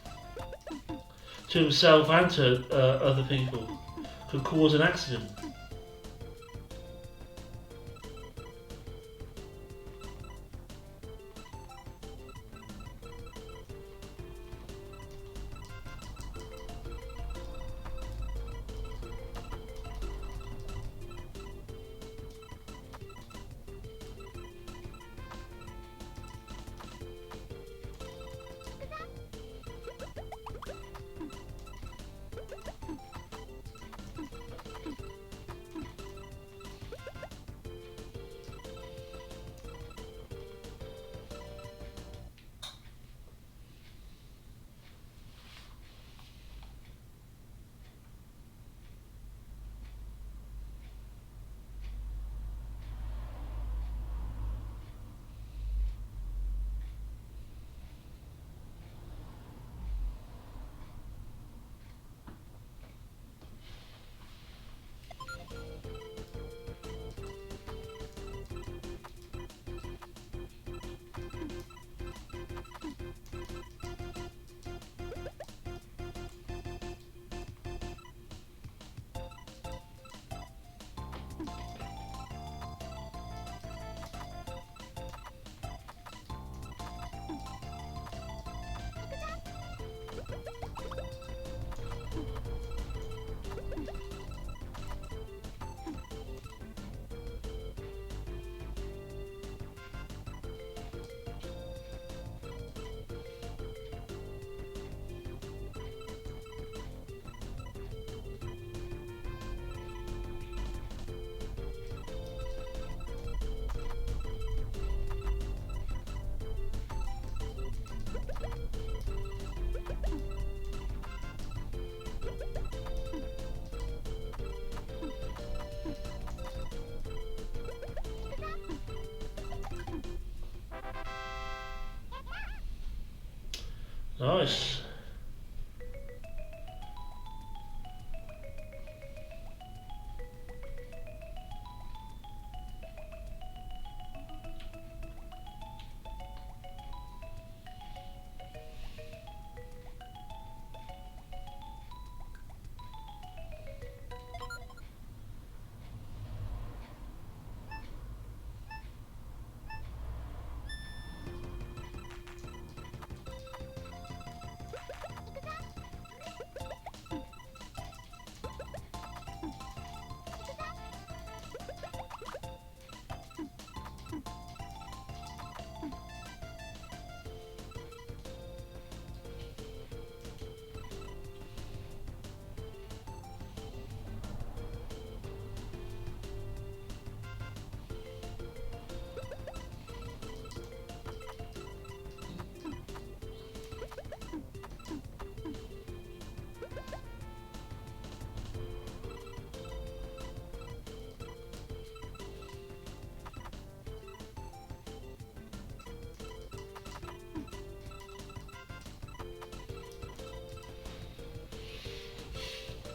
Speaker 1: to himself and to other people could cause an accident. Nice.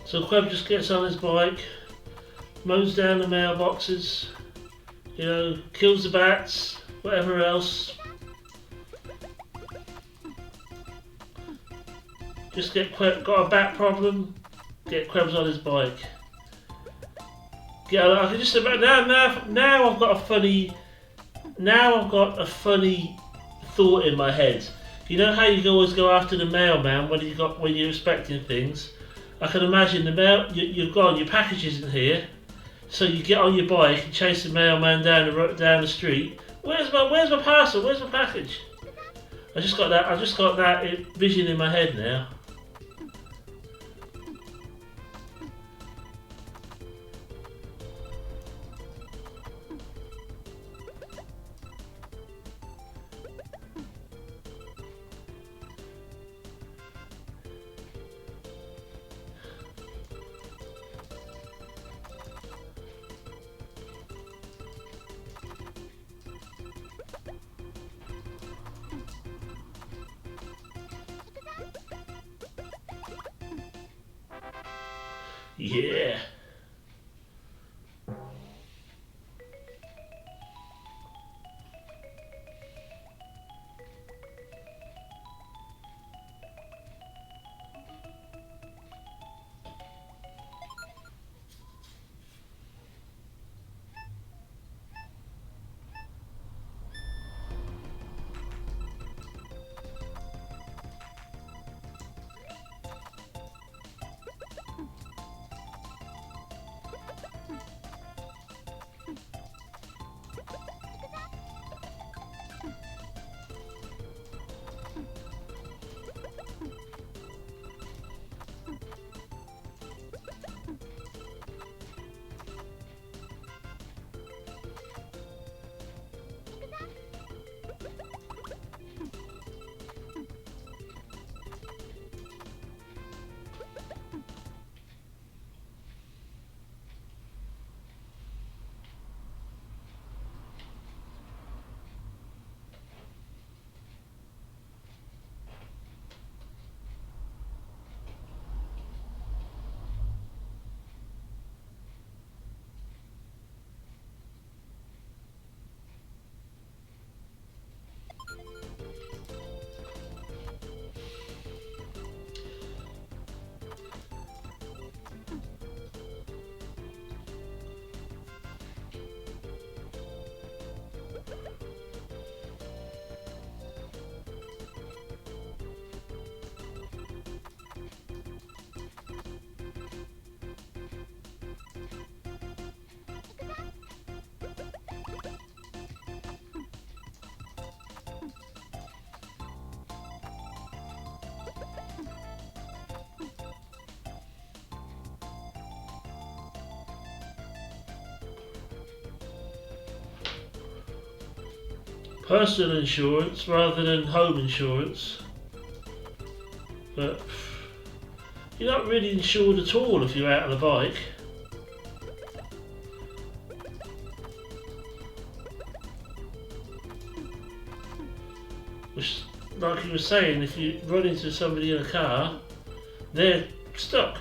Speaker 1: So Queb just gets on his bike, mows down the mailboxes, you know, kills the bats, whatever else. Just got a bat problem, get Quebs on his bike. Yeah, I can just about now I've got a funny thought in my head. You know how you can always go after the mailman when you're expecting things. I can imagine the mail. You've gone. Your package isn't here, so you get on your bike and chase the mailman down the street. Where's my parcel? Where's my package? I just got that. I just got that vision in my head now. Yeah. Personal insurance rather than home insurance, but you're not really insured at all if you're out on a bike. Which, like you were saying, if you run into somebody in a car, they're stuck.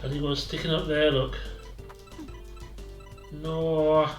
Speaker 1: And he was sticking up there, look. No.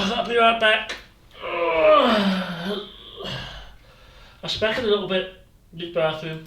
Speaker 1: I'll be right back. I spack it a little bit. This bathroom.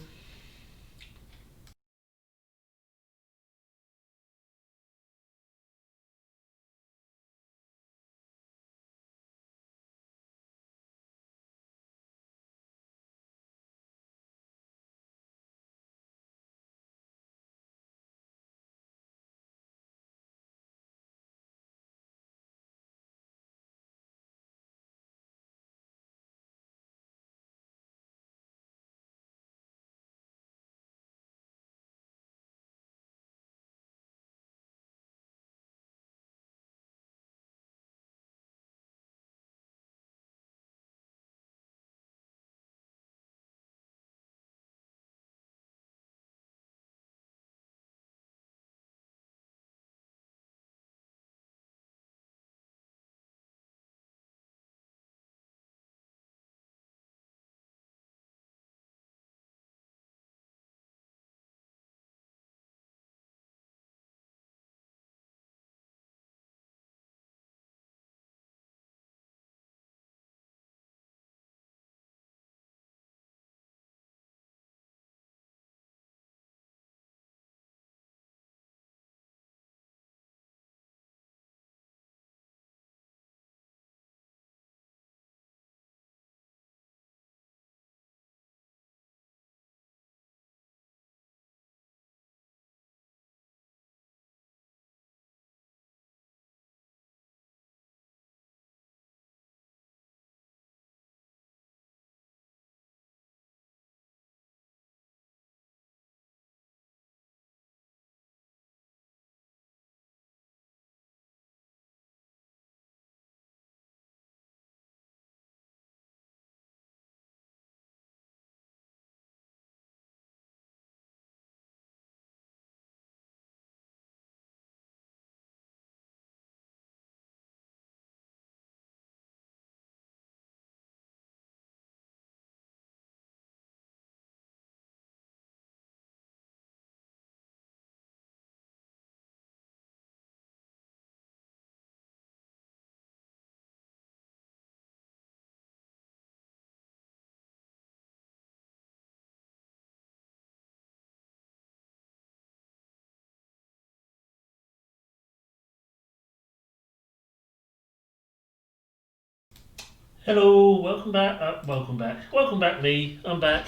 Speaker 1: Hello, welcome back. Welcome back, me. I'm back.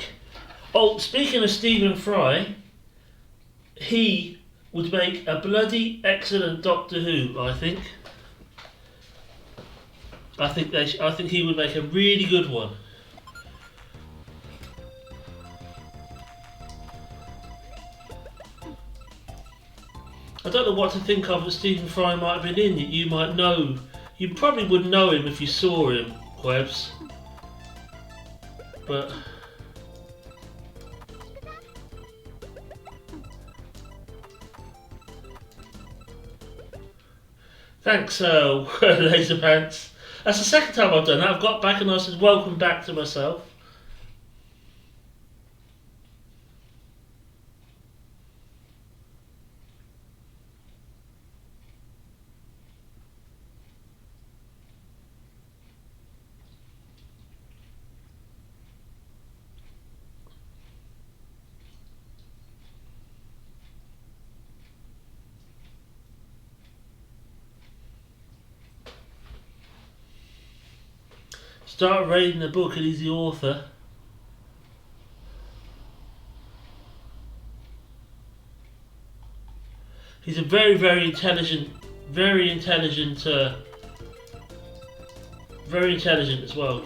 Speaker 1: Oh, speaking of Stephen Fry, he would make a bloody excellent Doctor Who. I think. I think he would make a really good one. I don't know what to think of that Stephen Fry might have been in that you might know. You probably wouldn't know him if you saw him, Quebs. But thanks, Laser Pants. That's the second time I've done that. I've got back and I said welcome back to myself. Start reading the book and he's the author. He's a very, very intelligent Very intelligent. Very intelligent as well.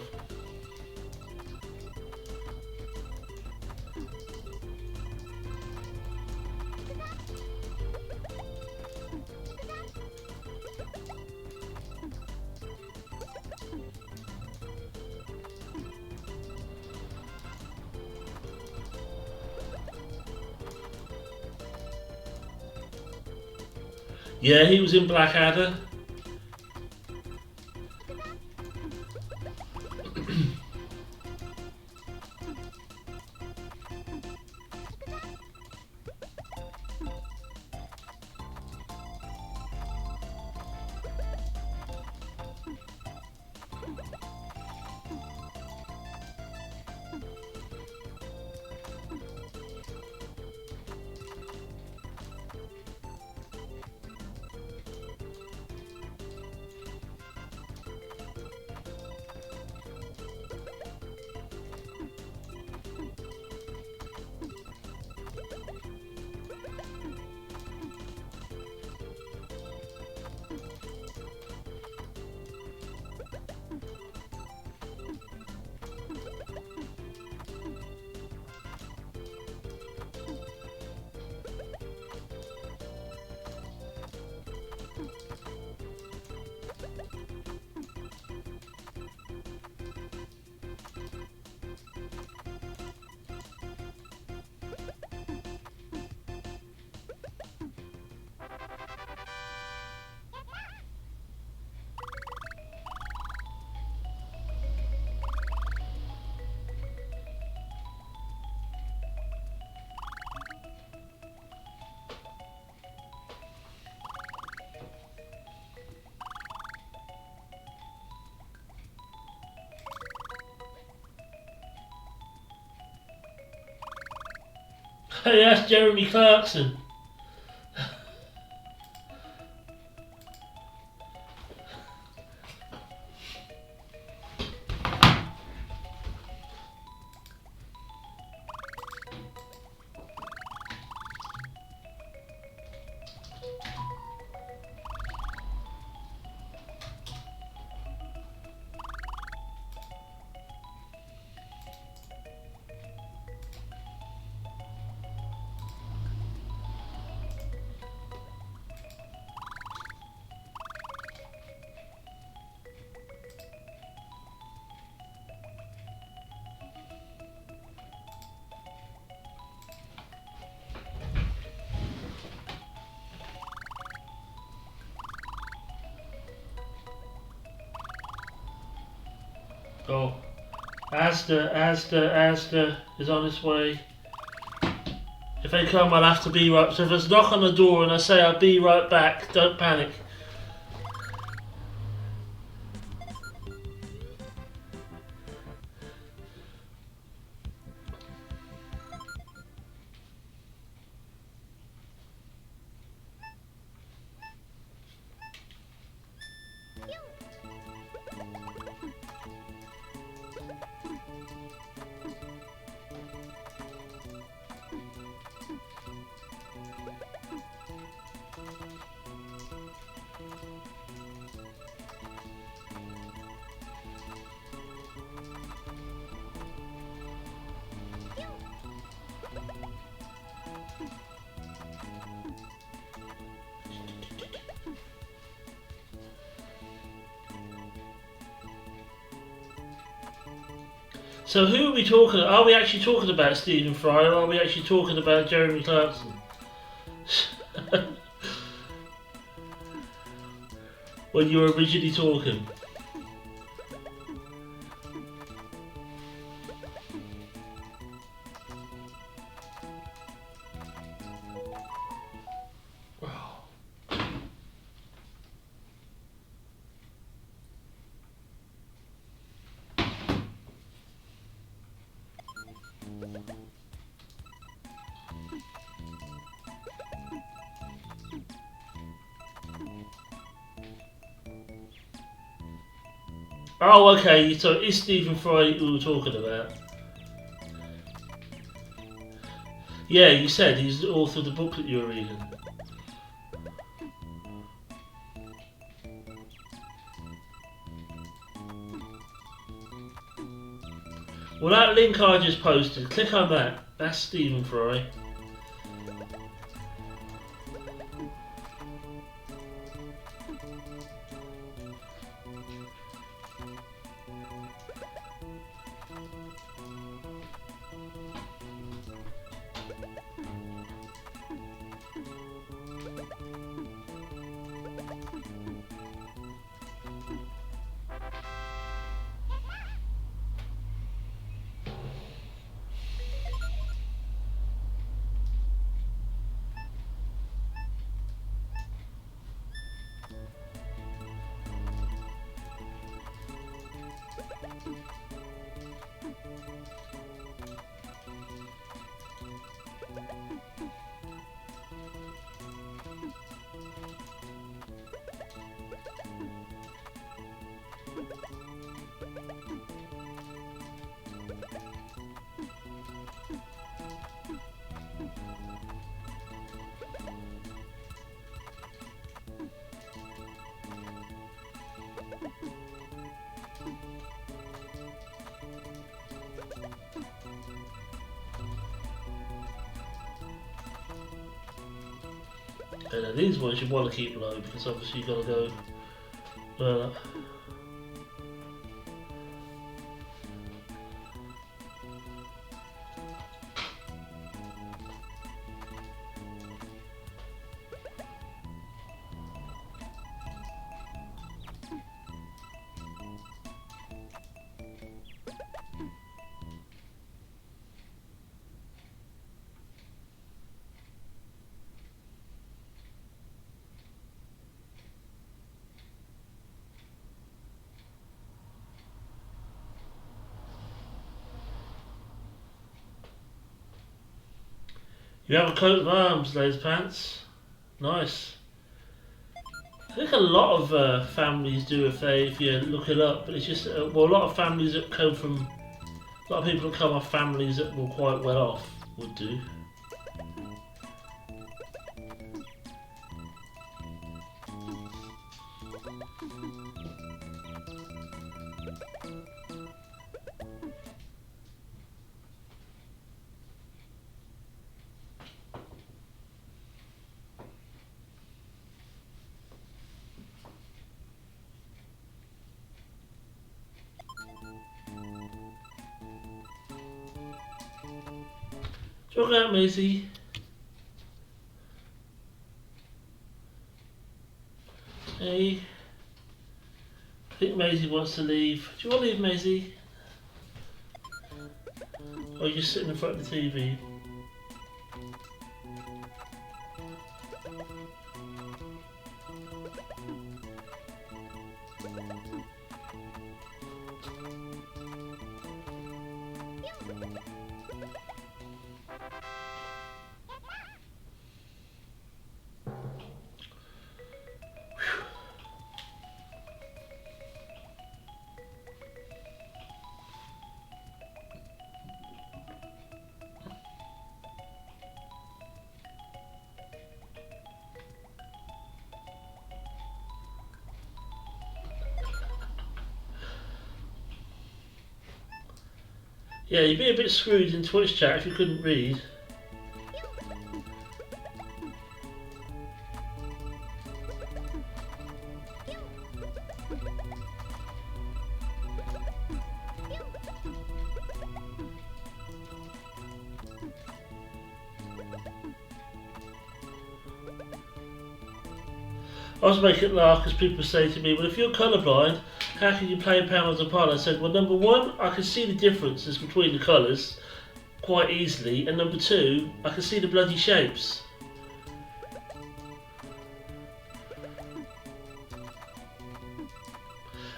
Speaker 1: Yeah, he was in Blackadder. Hey, that's Jeremy Clarkson. Oh, Asda is on its way. If they come, I'll have to be right. So if there's a knock on the door and I say I'll be right back, don't panic. So who are we talking about? Are we actually talking about Stephen Fry or are we actually talking about Jeremy Clarkson? When you were originally talking. Oh, okay, so it's Stephen Fry who we're talking about. Yeah, you said he's the author of the book that you were reading. Well, that link I just posted, click on that. That's Stephen Fry. And these ones you want to keep low because obviously you've got to go further. You have a coat of arms, Laser Pants. Nice. I think a lot of families do if you look it up, but it's just well, a lot of families that come from a lot of people that come off families that were quite well off would do. Jog out, Maisie. Hey. I think Maisie wants to leave. Do you want to leave, Maisie? Or are you just sitting in front of the TV? Yeah, you'd be a bit screwed in Twitch chat if you couldn't read. I was making it laugh because people say to me, well, if you're colourblind, how can you play Panels Apart? I said, well, number one, I can see the differences between the colours quite easily, and number two, I can see the bloody shapes.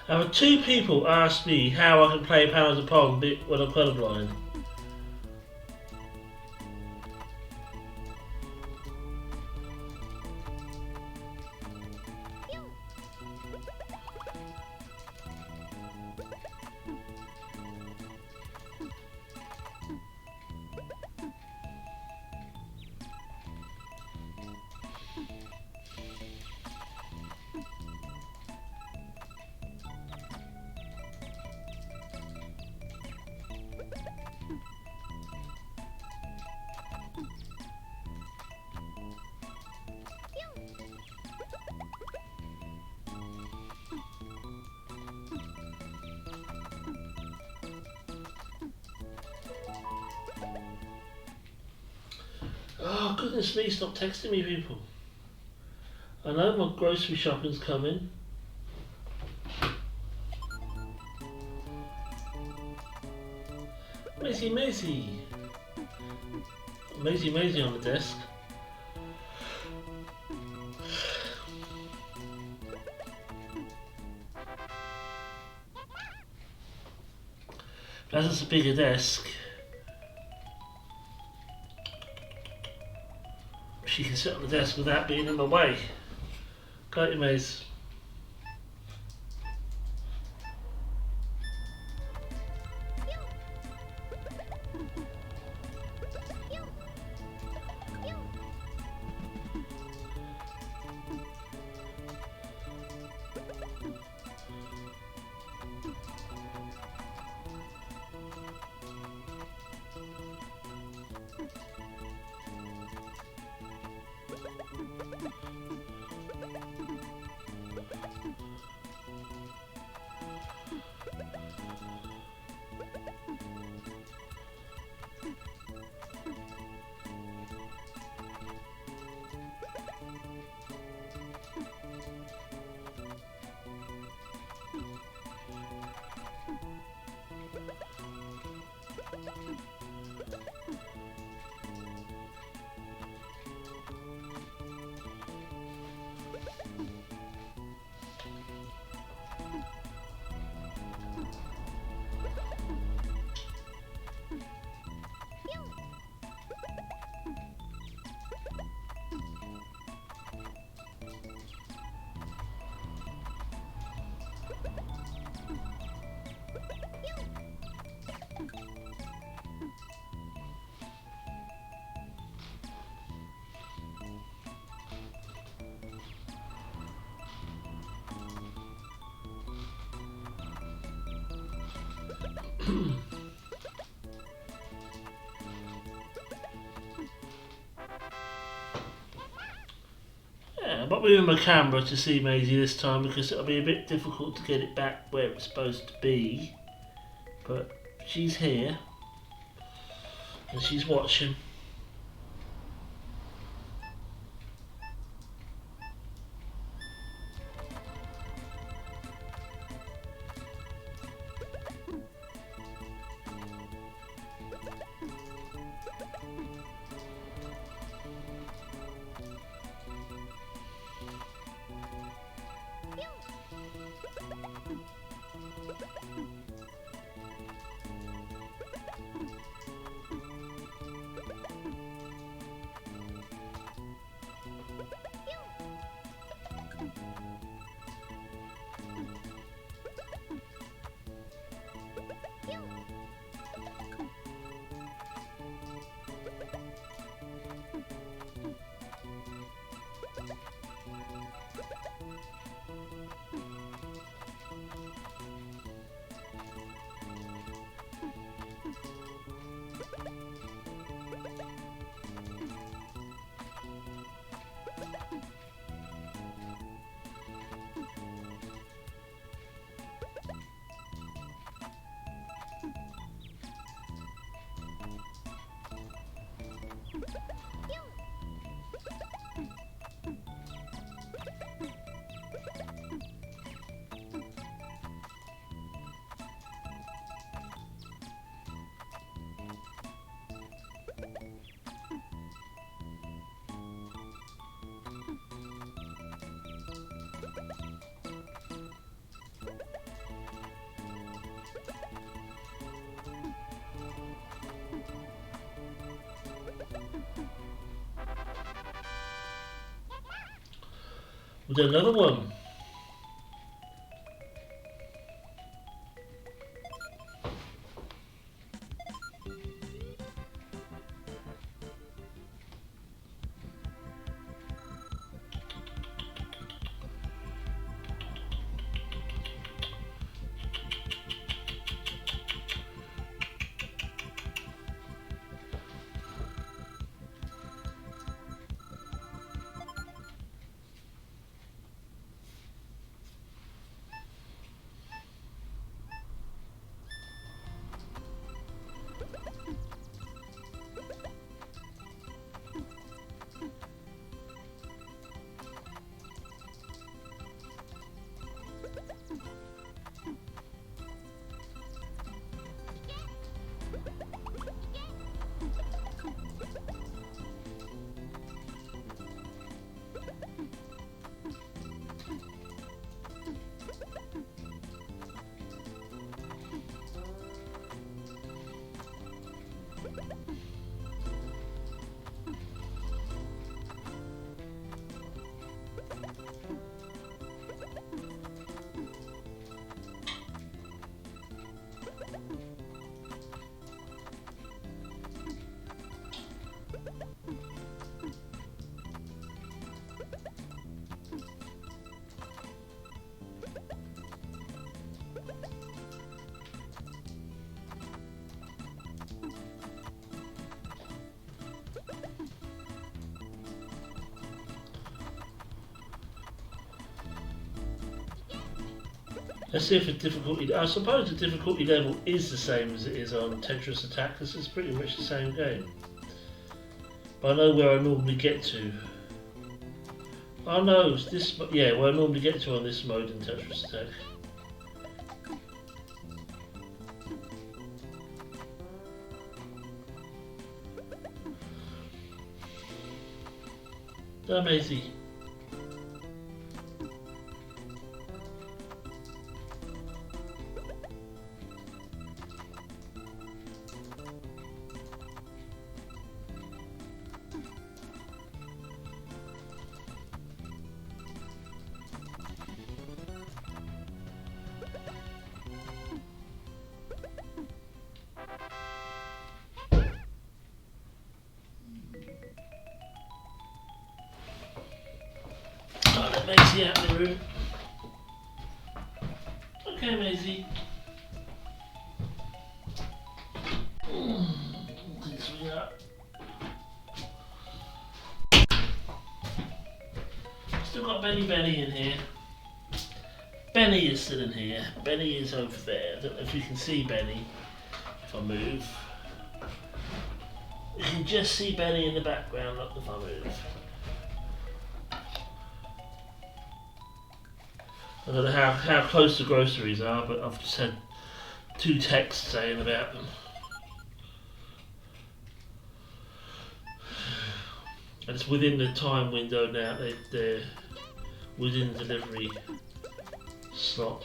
Speaker 1: I've had two people ask me how I can play Panels Apart when I'm colourblind. goodness me, stop texting me, people. I know my grocery shopping's coming. Maisie, Maisie. Maisie, Maisie on the desk. That's a bigger desk. She can sit on the desk without being in my way. Can't you, Maze? Yeah, I'm not moving my camera to see Maisie this time because it'll be a bit difficult to get it back where it's supposed to be. But she's here and she's watching. We'll do another one. Let's see if the difficulty. I suppose the difficulty level is the same as it is on Tetris Attack, because it's pretty much the same game. But I know where I normally get to. Oh no, it's this. Yeah, where I normally get to on this mode in Tetris Attack. Damn easy. Maisie out of the room. Okay, Maisie. This we got. Still got Benny in here. Benny is still in here. Benny is over there. I don't know if you can see Benny. If I move, you can just see Benny in the background. Look, if I move. I don't know how close the groceries are, but I've just had 2 texts saying about them. And it's within the time window now, they're within the delivery slot.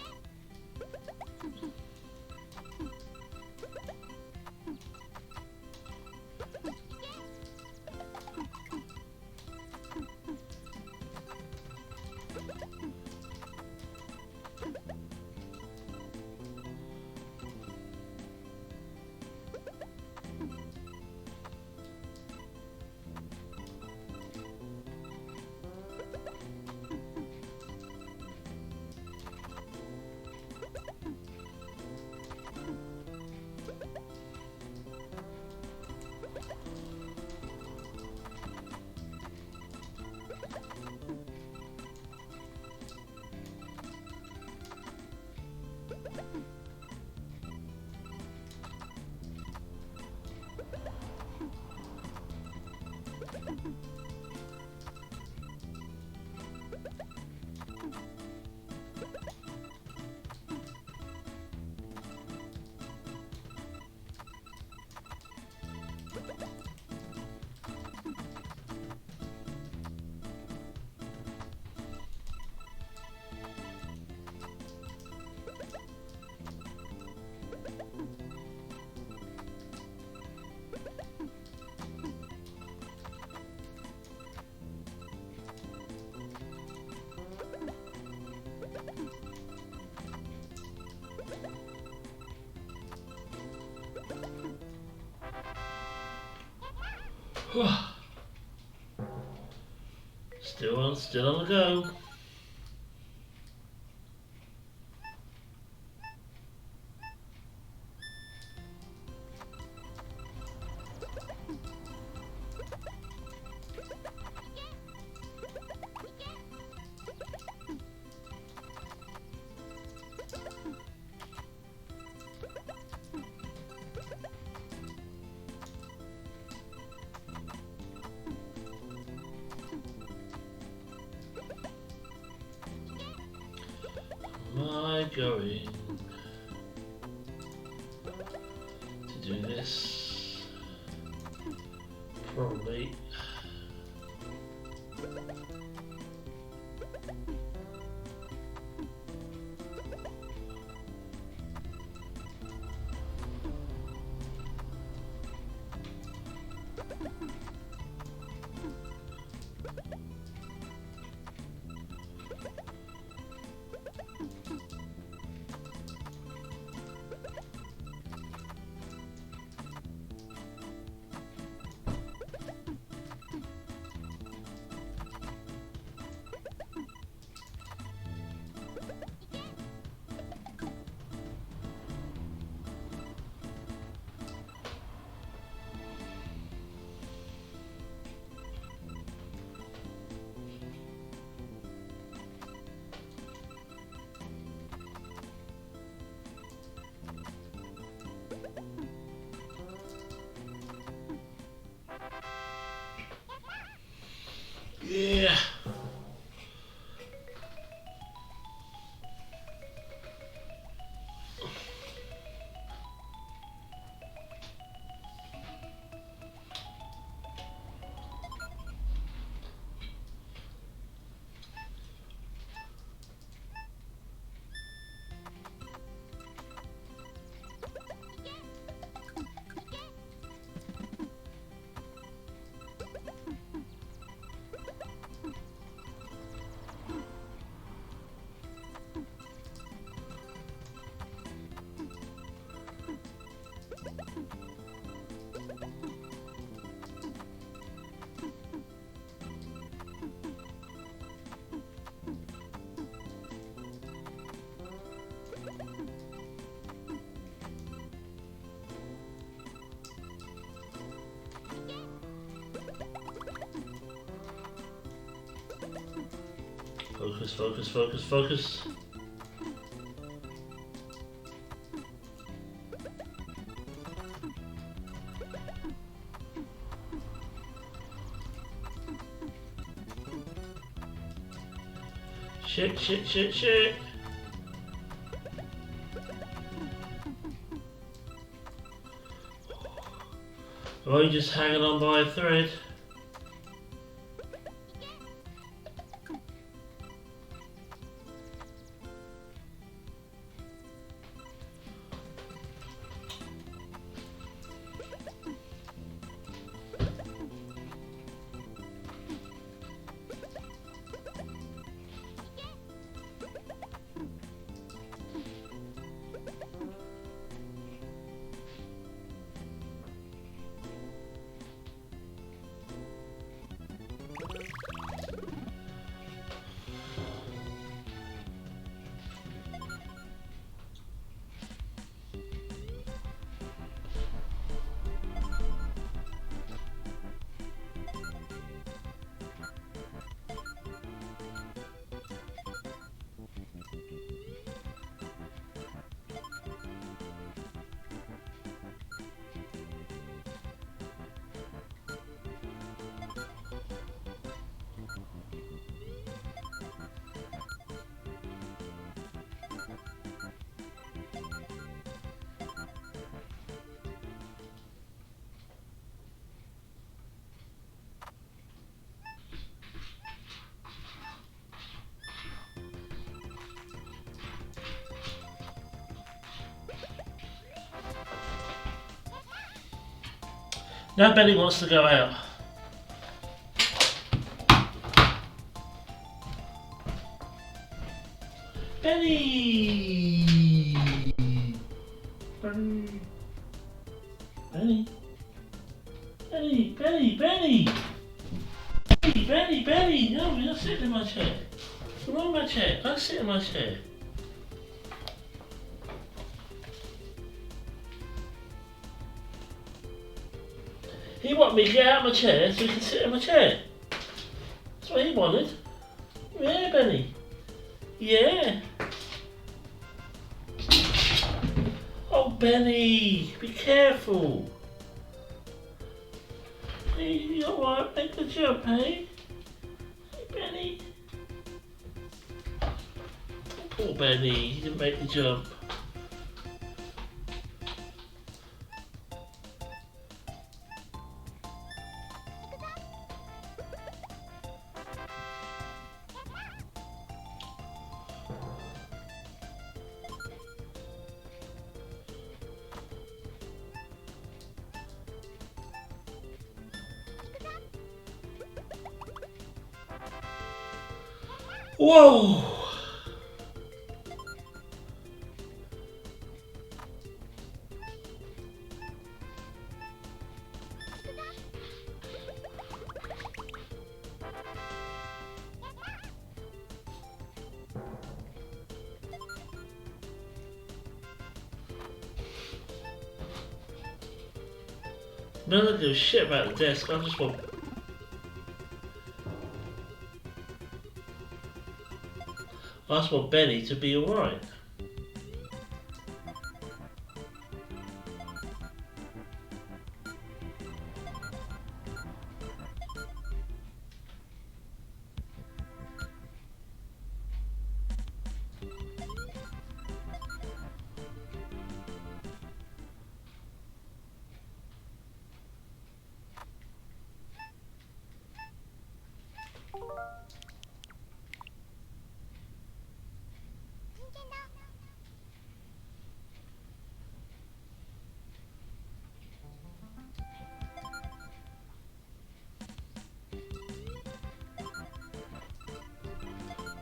Speaker 1: Still on the go. Going to do this probably Focus, focus, focus, focus. Shit, shit, shit, shit. Or you just hanging on by a thread. Now Benny wants to go out. Benny! Benny! Benny! Benny! Benny! Benny! Benny! Benny! Benny! No, you're not sitting in my chair. Come on my chair. Go sit in my chair. He wanted me to get out of my chair so he can sit in my chair. That's what he wanted. Yeah, Benny. Yeah. Oh, Benny, be careful. Hey, you alright? Make the jump, hey? Hey, Benny. Poor Benny, he didn't make the jump. Whoa! No one gives a shit about the desk, I just want... I just want Benny to be alright.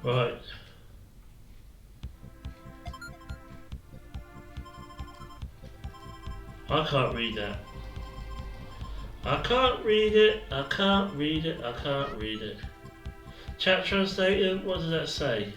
Speaker 1: Right. I can't read that. I can't read it. I can't read it. I can't read it. Chat translator, what does that say?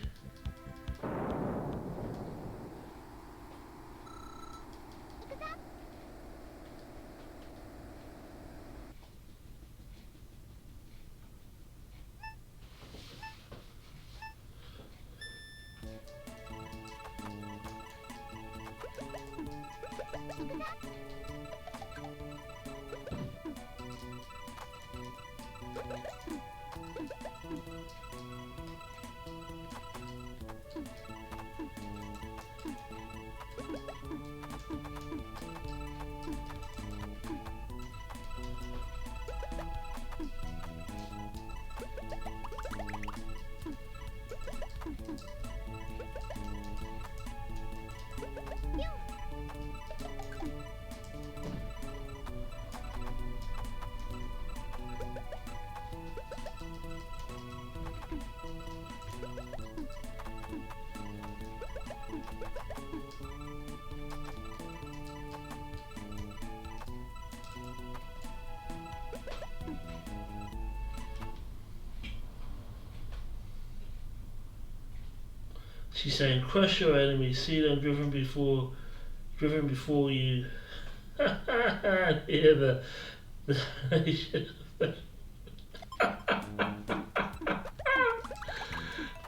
Speaker 1: She's saying, crush your enemies, see them driven before you. And hear the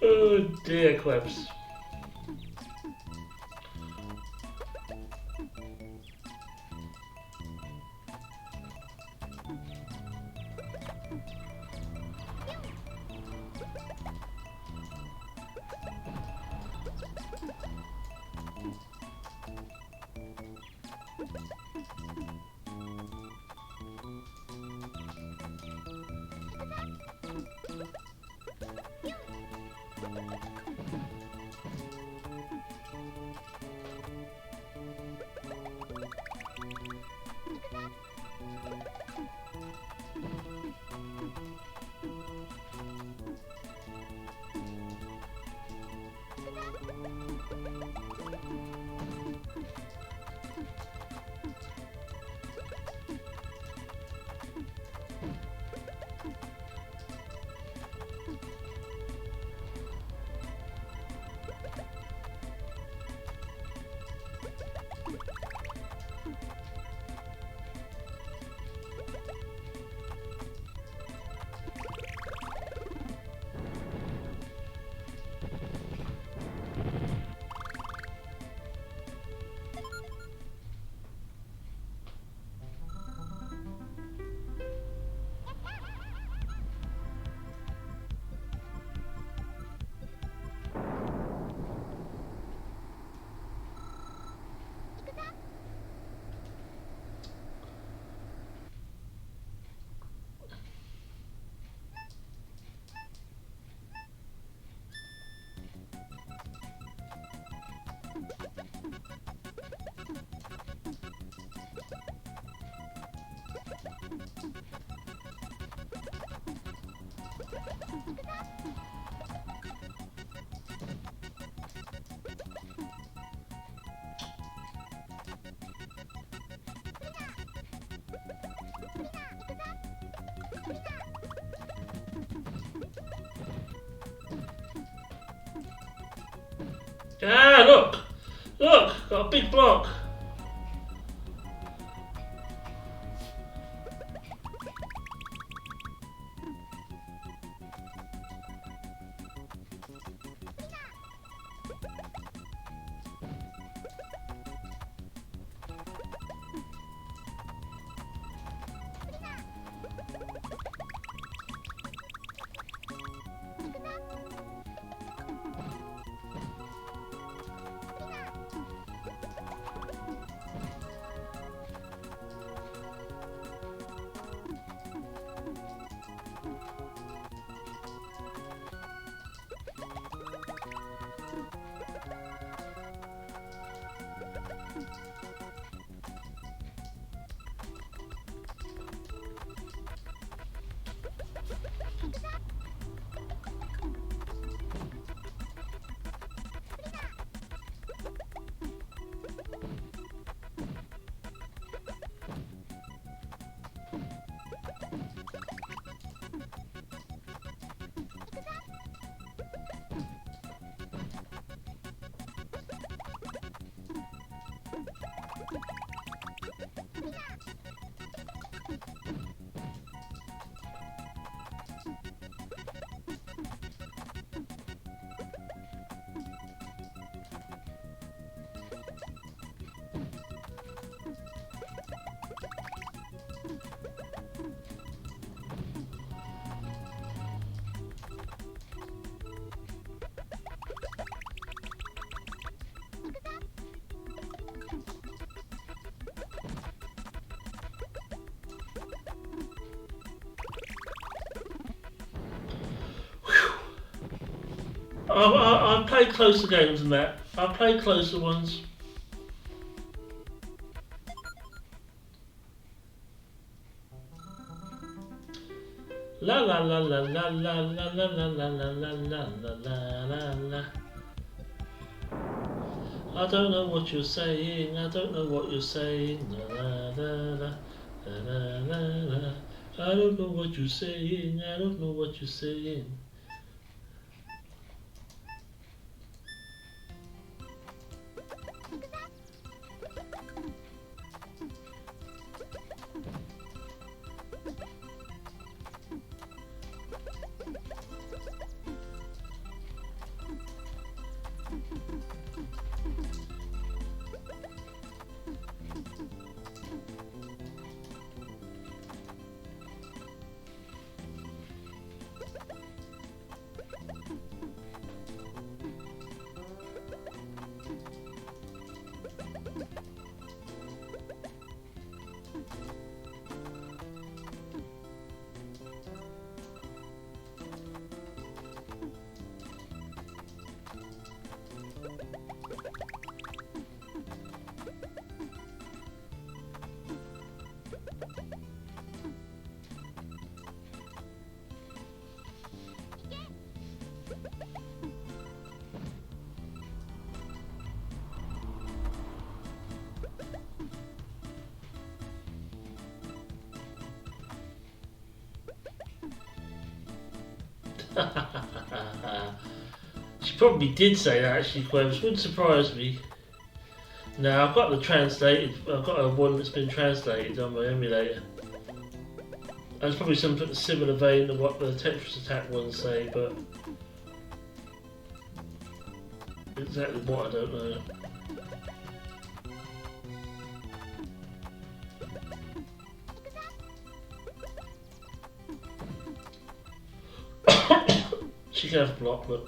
Speaker 1: oh dear, Quebs. Ah, look! Look! Got a big block! I've played closer games than that. I've played closer ones. La la la la la la la la la la la la la la la la. I don't know what you're saying. I don't know what you're saying. La la la la la la la. I don't know what you're saying. I don't know what you're saying. She probably did say that actually, Quebs. Wouldn't surprise me. No, I've got the translated. I've got a one that's been translated on my emulator. That's probably something similar vein to what the Tetris Attack ones say, but exactly what I don't know. She can have block, but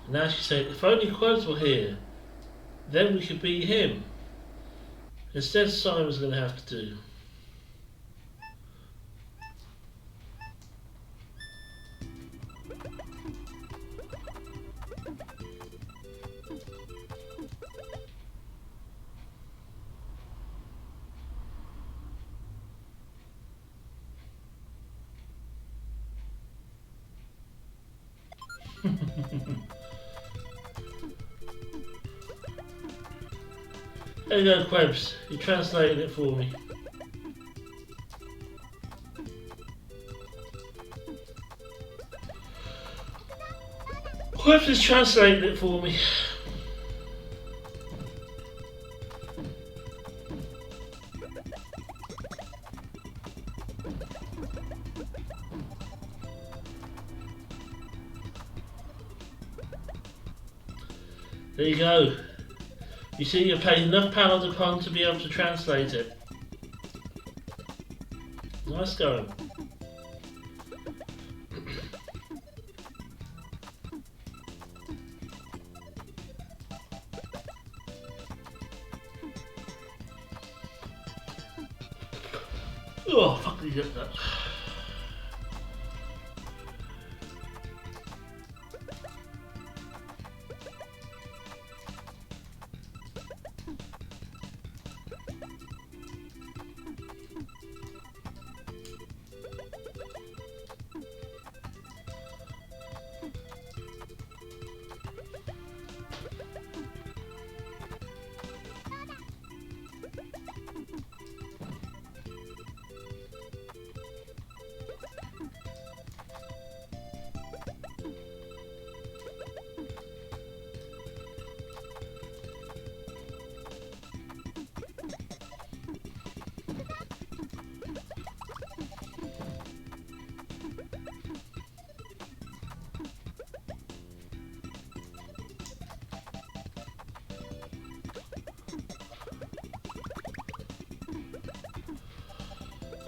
Speaker 1: now she said, if only Quebs were here, then we could beat him. Instead, Simon's going to have to do. There you go, Quebs. You translated it for me. Quebs has translated it for me. There you go. You see, you paid enough Paladopon to be able to translate it. Nice going. Oh, fuck, you get that.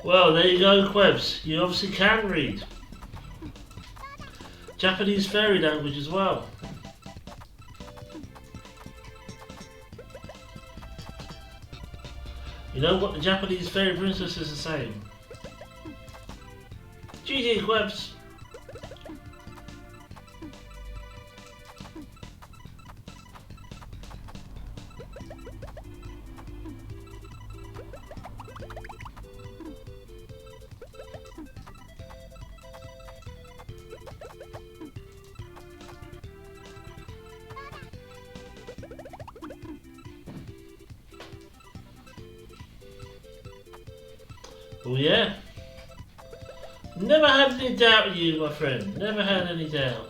Speaker 1: Well, there you go, Quebs. You obviously can read Japanese fairy language as well. You know what the Japanese fairy princesses are saying? GG, Quebs. Oh yeah. Never had any doubt of you, my friend. Never had any doubt.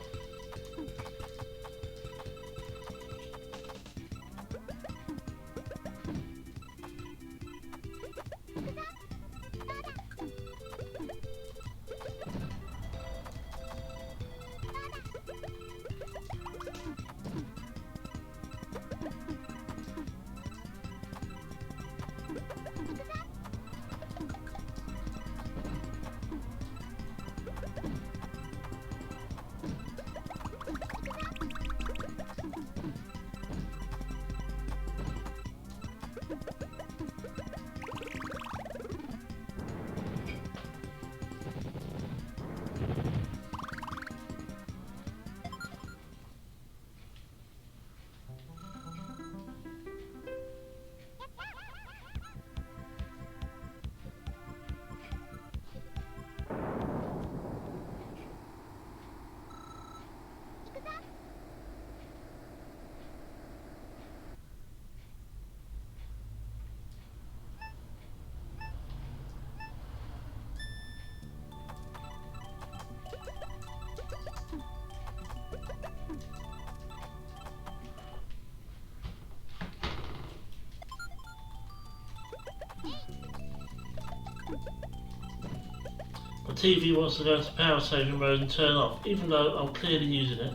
Speaker 1: The TV wants to go into power saving mode and turn off, even though I'm clearly using it.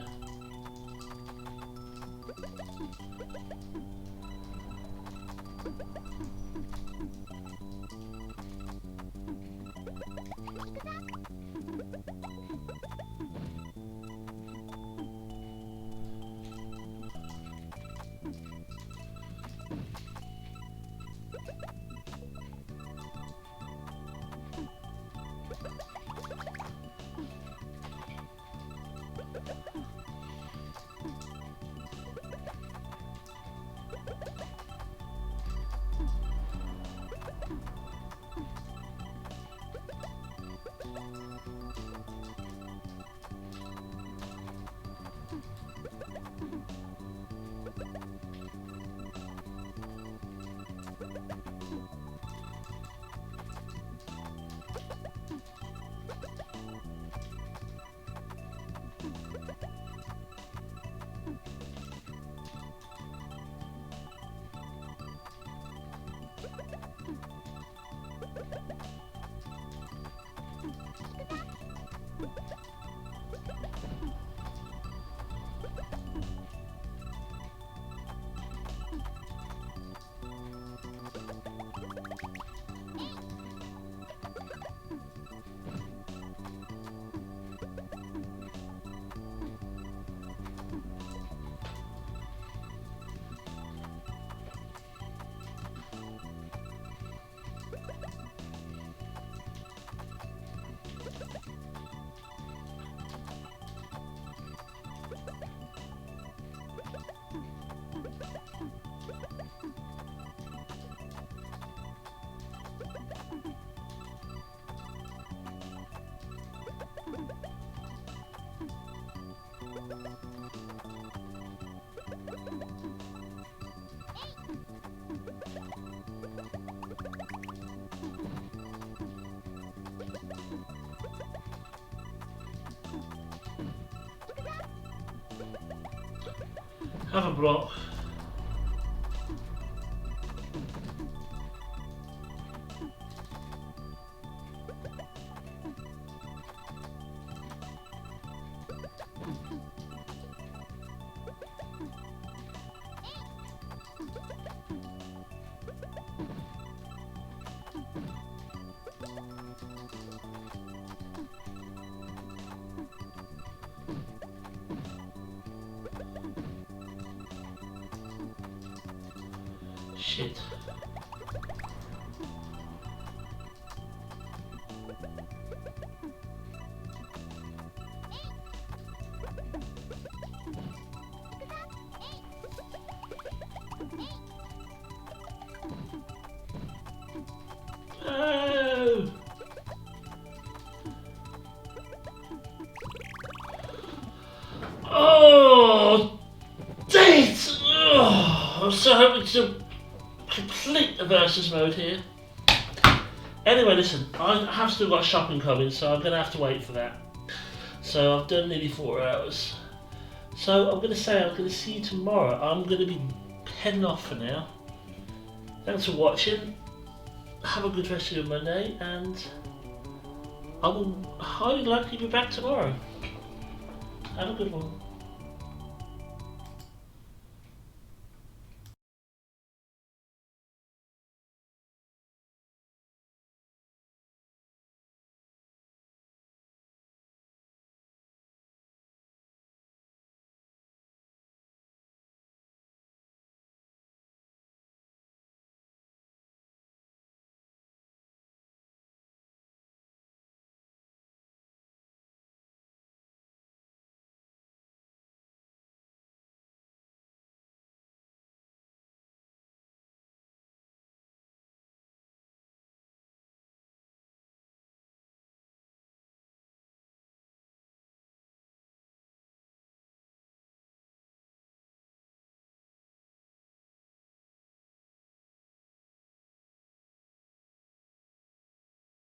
Speaker 1: Have a block. Shit. Oh! Oh! Dang it! Oh, I'm so hoping to complete the versus mode here. Anyway, listen, I have still got shopping coming, so I'm going to have to wait for that. So I've done nearly 4 hours. So I'm going to say I'm going to see you tomorrow. I'm going to be heading off for now. Thanks for watching. Have a good rest of your Monday, and I will highly likely be back tomorrow. Have a good one.